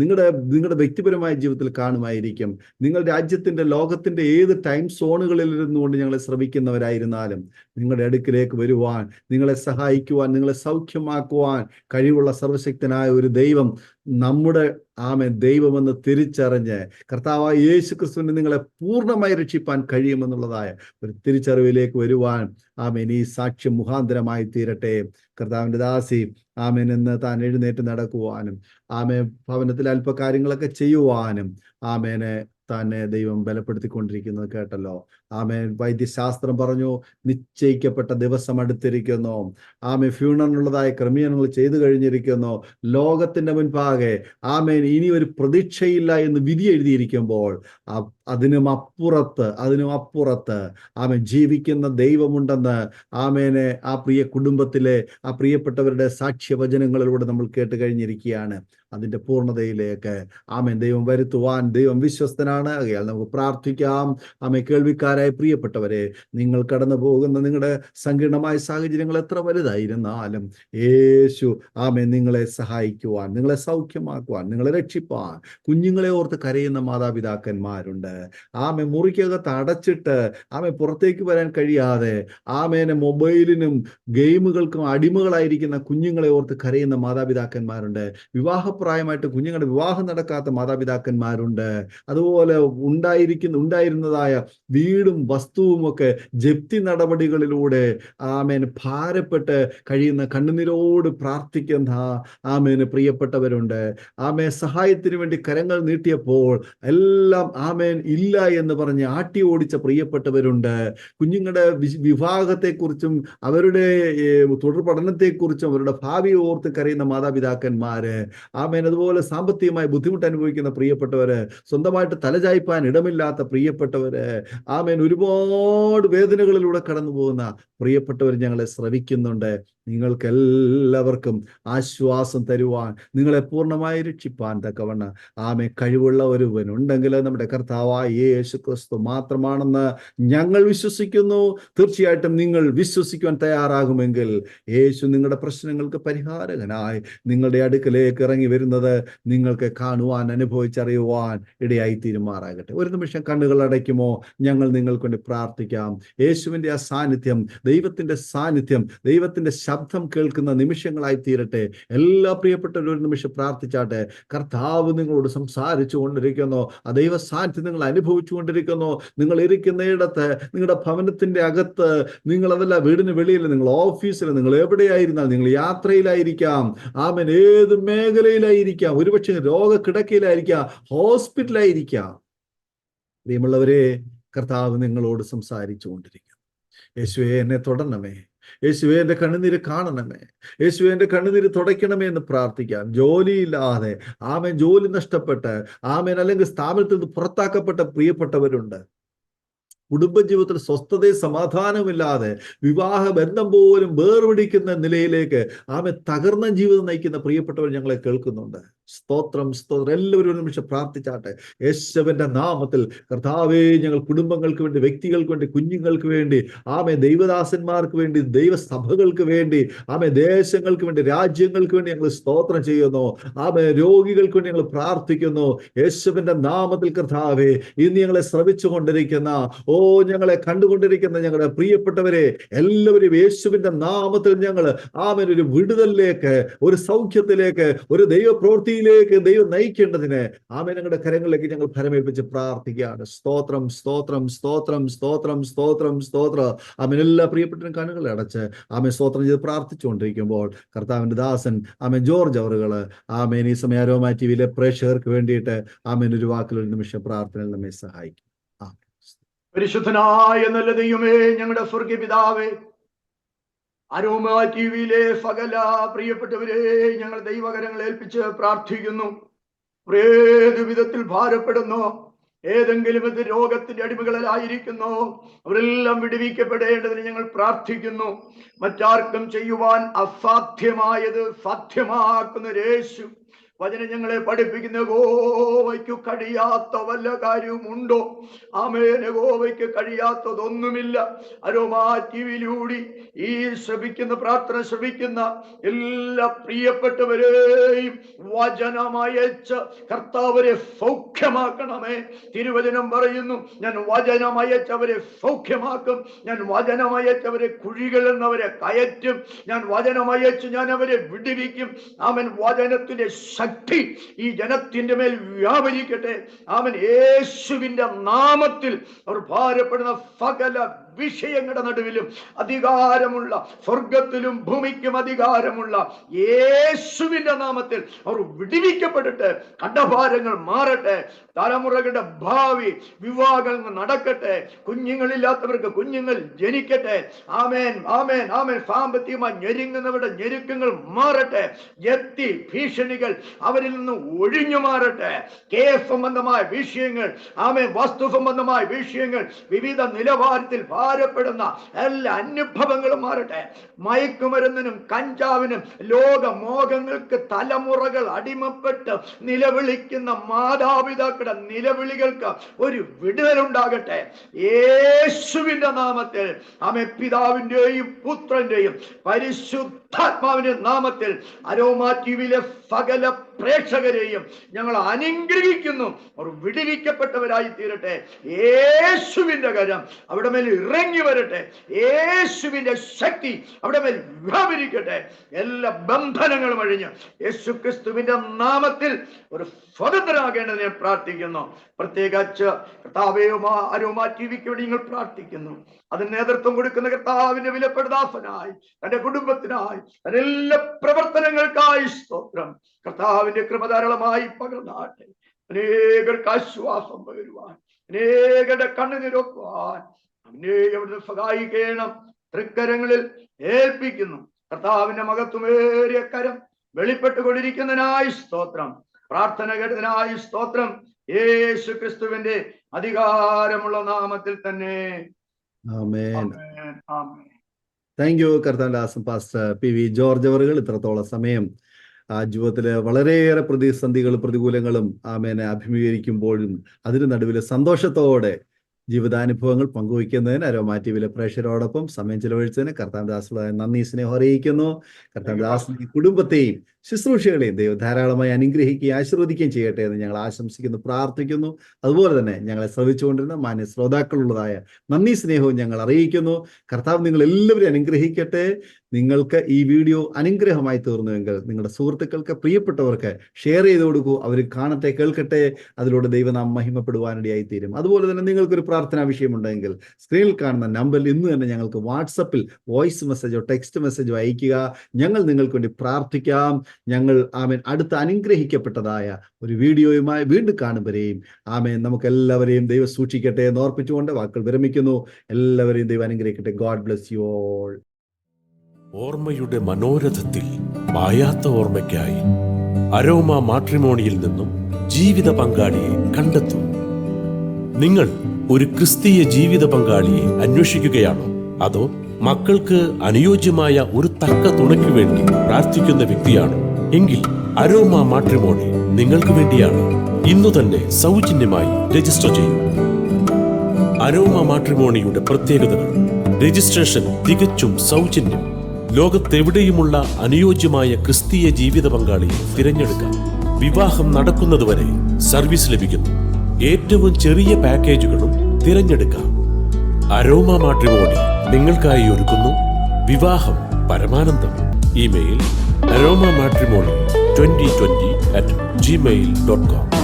നിങ്ങളുടെ വ്യക്തിപരമായ ജീവിതത്തിൽ കാണുമായിരിക്കും. നിങ്ങൾ രാജ്യത്തിൻ്റെ ലോകത്തിൻ്റെ ഏത് ടൈം സോണുകളിൽ ഇരുന്നുകൊണ്ട് ഞങ്ങളെ ശ്രമിക്കുന്നവരായിരുന്നാലും നിങ്ങളുടെ അടുക്കിലേക്ക് വരുവാൻ, നിങ്ങളെ സഹായിക്കുവാൻ, നിങ്ങളെ സൗഖ്യമാക്കുവാൻ കഴിവുള്ള സർവശക്തനായ ഒരു ദൈവം നമ്മുടെ ദൈവമെന്ന് തിരിച്ചറിഞ്ഞ് കർത്താവായ യേശു ക്രിസ്തുവിനെ നിങ്ങളെ പൂർണ്ണമായി രക്ഷിപ്പാൻ കഴിയുമെന്നുള്ളതായ ഒരു തിരിച്ചറിവിലേക്ക് വരുവാൻ ഈ സാക്ഷ്യം മുഖാന്തരമായി തീരട്ടെ. കർത്താവിൻ്റെ ദാസി എന്ന് താൻ എഴുന്നേറ്റ് നടക്കുവാനും ഭവനത്തിൽ അല്പകാര്യങ്ങളൊക്കെ ചെയ്യുവാനും തന്നെ ദൈവം ബലപ്പെടുത്തിക്കൊണ്ടിരിക്കുന്നത് കേട്ടല്ലോ. വൈദ്യശാസ്ത്രം പറഞ്ഞു നിശ്ചയിക്കപ്പെട്ട ദിവസം അടുത്തിരിക്കുന്നു. ഫ്യൂണറിനുള്ളതായ ക്രമീകരണങ്ങൾ ചെയ്തു കഴിഞ്ഞിരിക്കുന്നു. ലോകത്തിന്റെ മുൻപാകെ ഇനി ഒരു പ്രതീക്ഷയില്ല എന്ന് വിധി എഴുതിയിരിക്കുമ്പോൾ അതിനും അപ്പുറത്ത് ജീവിക്കുന്ന ദൈവമുണ്ടെന്ന് ആ പ്രിയ കുടുംബത്തിലെ ആ പ്രിയപ്പെട്ടവരുടെ സാക്ഷ്യവചനങ്ങളിലൂടെ നമ്മൾ കേട്ട് കഴിഞ്ഞിരിക്കുകയാണ്. അതിന്റെ പൂർണ്ണതയിലേക്ക് ദൈവം വരുത്തുവാൻ ദൈവം വിശ്വസ്തനാണ്. ആകയാൽ നമുക്ക് പ്രാർത്ഥിക്കാം. കേൾവിക്കാരായ പ്രിയപ്പെട്ടവരെ, നിങ്ങൾ കടന്നു പോകുന്ന നിങ്ങളുടെ സങ്കീർണമായ സാഹചര്യങ്ങൾ എത്ര വലുതായിരുന്നാലും യേശു നിങ്ങളെ സഹായിക്കുവാൻ, നിങ്ങളെ സൗഖ്യമാക്കുവാൻ, നിങ്ങളെ രക്ഷിപ്പാൻ, കുഞ്ഞുങ്ങളെ ഓർത്ത് കരയുന്ന മാതാപിതാക്കന്മാരുണ്ട്. മുറിക്കകത്ത് അടച്ചിട്ട് പുറത്തേക്ക് വരാൻ കഴിയാതെ മൊബൈലിനും ഗെയിമുകൾക്കും അടിമകളായിരിക്കുന്ന കുഞ്ഞുങ്ങളെ ഓർത്ത് കരയുന്ന മാതാപിതാക്കന്മാരുണ്ട്. വിവാഹപ്രായമായിട്ട് കുഞ്ഞുങ്ങളുടെ വിവാഹം നടക്കാത്ത മാതാപിതാക്കന്മാരുണ്ട്. അതുപോലെ ഉണ്ടായിരുന്നതായ വീടും വസ്തുവും ഒക്കെ ജപ്തി നടപടികളിലൂടെ ഭാരപ്പെട്ട് കഴിയുന്ന കണ്ണുനീരോട് പ്രാർത്ഥിക്കുന്ന പ്രിയപ്പെട്ടവരുണ്ട്. സഹായത്തിന് വേണ്ടി കരങ്ങൾ നീട്ടിയപ്പോൾ എല്ലാം ഇല്ല എന്ന് പറഞ്ഞ് ആട്ടി ഓടിച്ച പ്രിയപ്പെട്ടവരുണ്ട്. കുഞ്ഞുങ്ങളുടെ വിവാഹത്തെക്കുറിച്ചും അവരുടെ തുടർ പഠനത്തെക്കുറിച്ചും അവരുടെ ഭാവിയെ ഓർത്ത് കരയുന്ന മാതാപിതാക്കന്മാര്, അതുപോലെ സാമ്പത്തികമായി ബുദ്ധിമുട്ട് അനുഭവിക്കുന്ന പ്രിയപ്പെട്ടവര്, സ്വന്തമായിട്ട് തലചായ്പാൻ ഇടമില്ലാത്ത പ്രിയപ്പെട്ടവര്, ഒരുപാട് വേദനകളിലൂടെ കടന്നു പോകുന്ന പ്രിയപ്പെട്ടവർ ഞങ്ങളെ ശ്രവിക്കുന്നുണ്ട്. നിങ്ങൾക്ക് എല്ലാവർക്കും ആശ്വാസം തരുവാൻ, നിങ്ങളെ പൂർണ്ണമായി രക്ഷിപ്പാൻ തക്കവണ്ണം കഴിവുള്ള ഒരുവനുണ്ടെങ്കിൽ നമ്മുടെ കർത്താവായ യേശു ക്രിസ്തു മാത്രമാണെന്ന് ഞങ്ങൾ വിശ്വസിക്കുന്നു. തീർച്ചയായിട്ടും നിങ്ങൾ വിശ്വസിക്കുവാൻ തയ്യാറാകുമെങ്കിൽ യേശു നിങ്ങളുടെ പ്രശ്നങ്ങൾക്ക് പരിഹാരകനായി നിങ്ങളുടെ അടുക്കലേക്ക് ഇറങ്ങി വരുന്നത് നിങ്ങൾക്ക് കാണുവാൻ, അനുഭവിച്ചറിയുവാൻ ഇടയായി തീരുമാറാകട്ടെ. ഒരു നിമിഷം കണ്ണുകൾ അടയ്ക്കുമോ? ഞങ്ങൾ നിങ്ങൾക്ക് വേണ്ടി പ്രാർത്ഥിക്കാം. യേശുവിൻ്റെ ആ സാന്നിധ്യം, ദൈവത്തിൻ്റെ സാന്നിധ്യം, ദൈവത്തിൻ്റെ ശബ്ദം കേൾക്കുന്ന നിമിഷങ്ങളായി തീരട്ടെ. എല്ലാ പ്രിയപ്പെട്ടവരും ഒരു നിമിഷം പ്രാർത്ഥിച്ചാട്ടെ. കർത്താവ് നിങ്ങളോട് സംസാരിച്ചു കൊണ്ടിരിക്കുന്നു. ആ ദൈവ സാന്നിധ്യം നിങ്ങൾ അനുഭവിച്ചു കൊണ്ടിരിക്കുന്നു. നിങ്ങൾ ഇരിക്കുന്നയിടത്ത്, നിങ്ങളുടെ ഭവനത്തിന്റെ അകത്ത്, നിങ്ങൾ അതല്ല വീടിന് വെളിയിൽ, നിങ്ങൾ ഓഫീസിൽ, നിങ്ങൾ എവിടെയായിരുന്നാൽ, നിങ്ങൾ യാത്രയിലായിരിക്കാം, ആമേൻ, ഏത് മേഖലയിലായിരിക്കാം, ഒരുപക്ഷെ രോഗക്കിടക്കയിലായിരിക്കാം, ഹോസ്പിറ്റലായിരിക്കാം. പ്രിയമുള്ളവരെ, കർത്താവ് നിങ്ങളോട് സംസാരിച്ചു കൊണ്ടിരിക്കുന്നു. യേശുവേ, എന്നെ തൊടണമേ, യേശുവേ എൻ്റെ കണ്ണുനീര് കാണണമേ, യേശുവേ എൻ്റെ കണ്ണുനീര് തുടയ്ക്കണമേ എന്ന് പ്രാർത്ഥിക്കാം. ജോലിയില്ലാതെ, ആമേൻ, ജോലി നഷ്ടപ്പെട്ട്, ആമേൻ, അല്ലെങ്കിൽ സ്ഥാപനത്തിൽ നിന്ന് പുറത്താക്കപ്പെട്ട പ്രിയപ്പെട്ടവരുണ്ട്. കുടുംബജീവിതത്തിൽ സ്വസ്ഥതയും സമാധാനമില്ലാതെ വിവാഹ ബന്ധം പോലും വേർപിടിക്കുന്ന നിലയിലേക്ക് തകർന്ന ജീവിതം നയിക്കുന്ന പ്രിയപ്പെട്ടവർ ഞങ്ങളെ കേൾക്കുന്നുണ്ട്. സ്തോത്രം, സ്തോത്രം. എല്ലാവരും ഒരു നിമിഷം പ്രാർത്ഥിച്ചാട്ടെ. യേശുവിന്റെ നാമത്തിൽ കർത്താവേ, ഞങ്ങൾ കുടുംബങ്ങൾക്ക് വേണ്ടി, വ്യക്തികൾക്ക് വേണ്ടി, കുഞ്ഞുങ്ങൾക്ക് വേണ്ടി, ദൈവദാസന്മാർക്ക് വേണ്ടി, ദൈവസഭകൾക്ക് വേണ്ടി, ദേശങ്ങൾക്ക് വേണ്ടി, രാജ്യങ്ങൾക്ക് വേണ്ടി ഞങ്ങൾ സ്തോത്രം ചെയ്യുന്നു. രോഗികൾക്ക് വേണ്ടി ഞങ്ങൾ പ്രാർത്ഥിക്കുന്നു. യേശുവിന്റെ നാമത്തിൽ കർത്താവേ, ഇന്ന് ഞങ്ങളെ ശ്രവിച്ചു കൊണ്ടിരിക്കുന്ന, ഞങ്ങളെ കണ്ടുകൊണ്ടിരിക്കുന്ന ഞങ്ങളുടെ പ്രിയപ്പെട്ടവരെ എല്ലാവരും യേശുവിന്റെ നാമത്തിൽ ഞങ്ങൾ ഒരു വിടുതലിലേക്ക്, ഒരു സൗഖ്യത്തിലേക്ക്, ഒരു ദൈവപ്രവൃത്തിയിലേക്ക് ദൈവം നയിക്കേണ്ടതിന് ഞങ്ങളുടെ കരങ്ങളിലേക്ക് ഞങ്ങൾ ഫലമേൽപ്പിച്ച് പ്രാർത്ഥിക്കുകയാണ്. സ്തോത്രം, സ്തോത്രം, സ്തോത്രം, സ്തോത്രം, സ്തോത്രം, സ്തോത്രം. എല്ലാ പ്രിയപ്പെട്ടവരും കണ്ണുകളെ അടച്ച് സ്തോത്രം ചെയ്ത് പ്രാർത്ഥിച്ചുകൊണ്ടിരിക്കുമ്പോൾ കർത്താവിന്റെ ദാസൻ ജോർജ് അവറുകള് ഈ സമയം അരോമ ടിവിയിലെ പ്രേക്ഷകർക്ക് വേണ്ടിയിട്ട് ഒരു വാക്കിൽ ഒരു നിമിഷം പ്രാർത്ഥന നമ്മെ സഹായിക്കും. പരിശുദ്ധനായ നല്ല ദൈവമേ, ഞങ്ങളുടെ സ്വർഗീയ പിതാവേ, അരോമ ടിവിയിലെ സകല പ്രിയപ്പെട്ടവരെ ഞങ്ങൾ ദൈവകരങ്ങൾ ഏൽപ്പിച്ച് പ്രാർത്ഥിക്കുന്നു. ഏത് വിധത്തിൽ ഭാരപ്പെടുന്നു, ഏതെങ്കിലും രോഗത്തിന്റെ അടിമകളിലായിരിക്കുന്നു, അവരെല്ലാം വിടുവിക്കപ്പെടേണ്ടതിന് ഞങ്ങൾ പ്രാർത്ഥിക്കുന്നു. മറ്റാർക്കും ചെയ്യുവാൻ അസാധ്യമായത് സാധ്യമാക്കുന്ന യേശു വചനം ഞങ്ങളെ പഠിപ്പിക്കുന്ന യഹോവയ്ക്ക് കഴിയാത്ത വല്ല കാര്യവുമുണ്ടോ? ആമേൻ, യഹോവയ്ക്ക് കഴിയാത്തതൊന്നുമില്ല. അരോമ ടിവിയിലൂടെ ഈ ശ്രമിക്കുന്ന പ്രാർത്ഥന ശ്രമിക്കുന്ന എല്ലാ പ്രിയപ്പെട്ടവരെയും വചനമയച്ച് കർത്താവരെ സൗഖ്യമാക്കണമേ. തിരുവചനം പറയുന്നു, ഞാൻ വചനമയച്ചവരെ സൗഖ്യമാക്കും, ഞാൻ വചനമയച്ചവരെ കുഴികളിൽ നിന്നവരെ കയറ്റും, ഞാൻ വചനമയച്ച് ഞാൻ അവരെ വിടുവിക്കും. ആമൻ, വചനത്തിന്റെ ശക്തി ഈ ജനത്തിന്റെ മേൽ വ്യാപരിക്കട്ടെ. ആമൻ, യേശുവിന്റെ നാമത്തിൽ അവർ ഭാരപ്പെടുന്ന സകല വിഷയങ്ങളുടെ നടുവിലും അധികാരമുള്ള, സ്വർഗത്തിലും ഭൂമിക്കും അധികാരമുള്ള യേശുവിന്റെ നാമത്തിൽ അവർ വിടുവിക്കപ്പെടട്ടെ. കടഭാരങ്ങൾ മാറട്ടെ. തലമുറകളുടെ ഭാവി വിവാഹങ്ങൾ നടക്കട്ടെ. കുഞ്ഞുങ്ങളില്ലാത്തവർക്ക് കുഞ്ഞുങ്ങൾ ജനിക്കട്ടെ. ആമേൻ, ആമേൻ, ആമേൻ. സാമ്പത്തികമായി ഞെരുങ്ങുന്നവരുടെ ഞെരുക്കങ്ങൾ മാറട്ടെ. ജപ്തി ഭീഷണികൾ അവരിൽ നിന്ന് ഒഴിഞ്ഞു മാറട്ടെ. കേസ് സംബന്ധമായ വിഷയങ്ങൾ, ആമേൻ, വസ്തു സംബന്ധമായ വിഷയങ്ങൾ, വിവിധ നിലവാരത്തിൽ ഭാരപ്പെടുന്ന എല്ലാ അനുഭവങ്ങളും മാറട്ടെ. മയക്കുമരുന്നിനും കഞ്ചാവിനും ലോകമോഹങ്ങൾക്ക് തലമുറകൾ അടിമപ്പെട്ട് നിലവിളിക്കുന്ന മാതാപിതാക്കളുടെ നിലവിളികൾക്ക് ഒരു വിടുതലുണ്ടാകട്ടെ. യേശുവിന്റെ നാമത്തിൽ ആമേൻ. പിതാവിന്റെയും പുത്രന്റെയും പരിശുദ്ധാത്മാവിന്റെ നാമത്തിൽ അരോമ ടിവിയിലെ സകല പ്രേക്ഷകരെയും ഞങ്ങൾ അനുഗ്രഹിക്കുന്നു. അവർ വിടുവിക്കപ്പെട്ടവരായി തീരട്ടെ. യേശുവിന്റെ കരം അവിടെ മേൽ ഇറങ്ങി വരട്ടെ. യേശുവിന്റെ ശക്തി അവിടെ മേൽ വ്യാപരിക്കട്ടെ. എല്ലാ ബന്ധനങ്ങളും അഴിഞ്ഞ് യേശു ക്രിസ്തുവിന്റെ നാമത്തിൽ ഒരു സ്വതന്ത്രരാകേണ്ടതിനെ പ്രാർത്ഥിക്കുന്നു. പ്രത്യേകിച്ച് അരോമ ടിവിക്ക് വേണ്ടി നിങ്ങൾ പ്രാർത്ഥിക്കുന്നു. അതിന് നേതൃത്വം കൊടുക്കുന്ന കർത്താവിന്റെ വിലപ്പെടുദാസനായി, തന്റെ കുടുംബത്തിനായി, തന്റെ എല്ലാ പ്രവർത്തനങ്ങൾക്കായി സ്തോത്രം. കർത്താവിന്റെ കൃപ ധാരാളമായി പകർന്നാട്ടെ. അനേകർക്ക് ആശ്വാസം പകരുവാൻ, അനേകരുടെ കണ്ണുനിരക്കുവാൻ അവനെ അവിടുന്ന് സഹായിക്കണം. തൃക്കരങ്ങളിൽ ഏൽപ്പിക്കുന്നു. കർത്താവിന്റെ മഹത്വമേറിയ കരം വെളിപ്പെട്ടുകൊണ്ടിരിക്കുന്നതിനായി സ്തോത്രം. പ്രാർത്ഥന കേട്ടതിനായി സ്തോത്രം. യേശു ക്രിസ്തുവിന്റെ അധികാരമുള്ള നാമത്തിൽ തന്നെ. ആമേൻ, ആമേൻ. താങ്ക് യു കർത്താദാസൻ പാസ്റ്റർ പി വി ജോർജ് അവറുകൾ. ഇത്രത്തോളം സമയം ജീവിതത്തില് വളരെയേറെ പ്രതിസന്ധികളും പ്രതികൂലങ്ങളും അഭിമുഖീകരിക്കുമ്പോഴും അതിന് നടുവിൽ സന്തോഷത്തോടെ ജീവിതാനുഭവങ്ങൾ പങ്കുവയ്ക്കുന്നതിന് അരോമ ടിവിയിലെ പ്രേക്ഷകരോടൊപ്പം സമയം ചെലവഴിച്ചതിന് കർത്താവ് ദാസുകളായ നന്ദി സ്നേഹം അറിയിക്കുന്നു. കർത്താവ് ദാസിനെയും കുടുംബത്തെയും ശുശ്രൂഷകളെയും ദൈവം ധാരാളമായി അനുഗ്രഹിക്കുകയും ആശീർവദിക്കുകയും ചെയ്യട്ടെ എന്ന് ഞങ്ങൾ ആശംസിക്കുന്നു, പ്രാർത്ഥിക്കുന്നു. അതുപോലെ തന്നെ ഞങ്ങളെ ശ്രവിച്ചുകൊണ്ടിരുന്ന മാന്യ ശ്രോതാക്കളുള്ളതായ നന്ദി സ്നേഹവും ഞങ്ങൾ അറിയിക്കുന്നു. കർത്താവ് നിങ്ങൾ എല്ലാവരും അനുഗ്രഹിക്കട്ടെ. നിങ്ങൾക്ക് ഈ വീഡിയോ അനുഗ്രഹമായി തീർന്നുവെങ്കിൽ നിങ്ങളുടെ സുഹൃത്തുക്കൾക്ക്, പ്രിയപ്പെട്ടവർക്ക് ഷെയർ ചെയ്ത് കൊടുക്കൂ. അവർ കാണട്ടെ, കേൾക്കട്ടെ. അതിലൂടെ ദൈവനാമം മഹിമപ്പെടുവാനിടയായി തീരും. അതുപോലെ തന്നെ നിങ്ങൾക്കൊരു പ്രാർത്ഥനാ വിഷയമുണ്ടെങ്കിൽ സ്ക്രീനിൽ കാണുന്ന നമ്പറിൽ ഇന്ന് തന്നെ ഞങ്ങൾക്ക് വാട്സപ്പിൽ വോയിസ് മെസ്സേജോ ടെക്സ്റ്റ് മെസ്സേജോ അയയ്ക്കുക. ഞങ്ങൾ നിങ്ങൾക്ക് വേണ്ടി പ്രാർത്ഥിക്കാം. ഞങ്ങൾ അടുത്ത അനുഗ്രഹിക്കപ്പെട്ടതായ ഒരു വീഡിയോയുമായി വീണ്ടും കാണുമ്പോഴേയും നമുക്ക് എല്ലാവരെയും ദൈവം സൂക്ഷിക്കട്ടെ എന്ന് ഓർപ്പിച്ചുകൊണ്ട് വാക്കുകൾ വിരമിക്കുന്നു. എല്ലാവരെയും ദൈവം അനുഗ്രഹിക്കട്ടെ. God bless you all. ഓർമ്മയുടെ മനോരഥത്തിൽ മായാത്ത ഓർമ്മയ്ക്കായി അരോമ മാട്രിമോണിയിൽ നിന്നും ജീവിത പങ്കാളിയെ കണ്ടെത്തൂ. നിങ്ങൾ ഒരു ക്രിസ്തീയ ജീവിത പങ്കാളിയെ അന്വേഷിക്കുകയാണോ? അതോ മക്കൾക്ക് അനുയോജ്യമായ ഒരു തക്ക തുണയ്ക്ക് വേണ്ടി പ്രാർത്ഥിക്കുന്ന വ്യക്തിയാണോ? എങ്കിൽ അരോമ മാട്രിമോണി നിങ്ങൾക്ക് വേണ്ടിയാണ്. ഇന്നു തന്നെ സൗജന്യമായി രജിസ്റ്റർ ചെയ്യൂ. അരോമ മാട്രിമോണിയുടെ പ്രത്യേകതകൾ: രജിസ്ട്രേഷൻ തികച്ചും സൗജന്യം. ലോകത്തെവിടെയുമുള്ള അനുയോജ്യമായ ക്രിസ്തീയ ജീവിത പങ്കാളിയെ തിരഞ്ഞെടുക്കാം. വിവാഹം നടക്കുന്നതുവരെ സർവീസ് ലഭിക്കുന്നു. ഏറ്റവും ചെറിയ പാക്കേജുകളും തിരഞ്ഞെടുക്കാം. അരോമ മാട്രിമോണി നിങ്ങൾക്കായി ഒരുക്കുന്നു വിവാഹം പരമാനന്ദം. Email aroma matrimony2020@gmail.com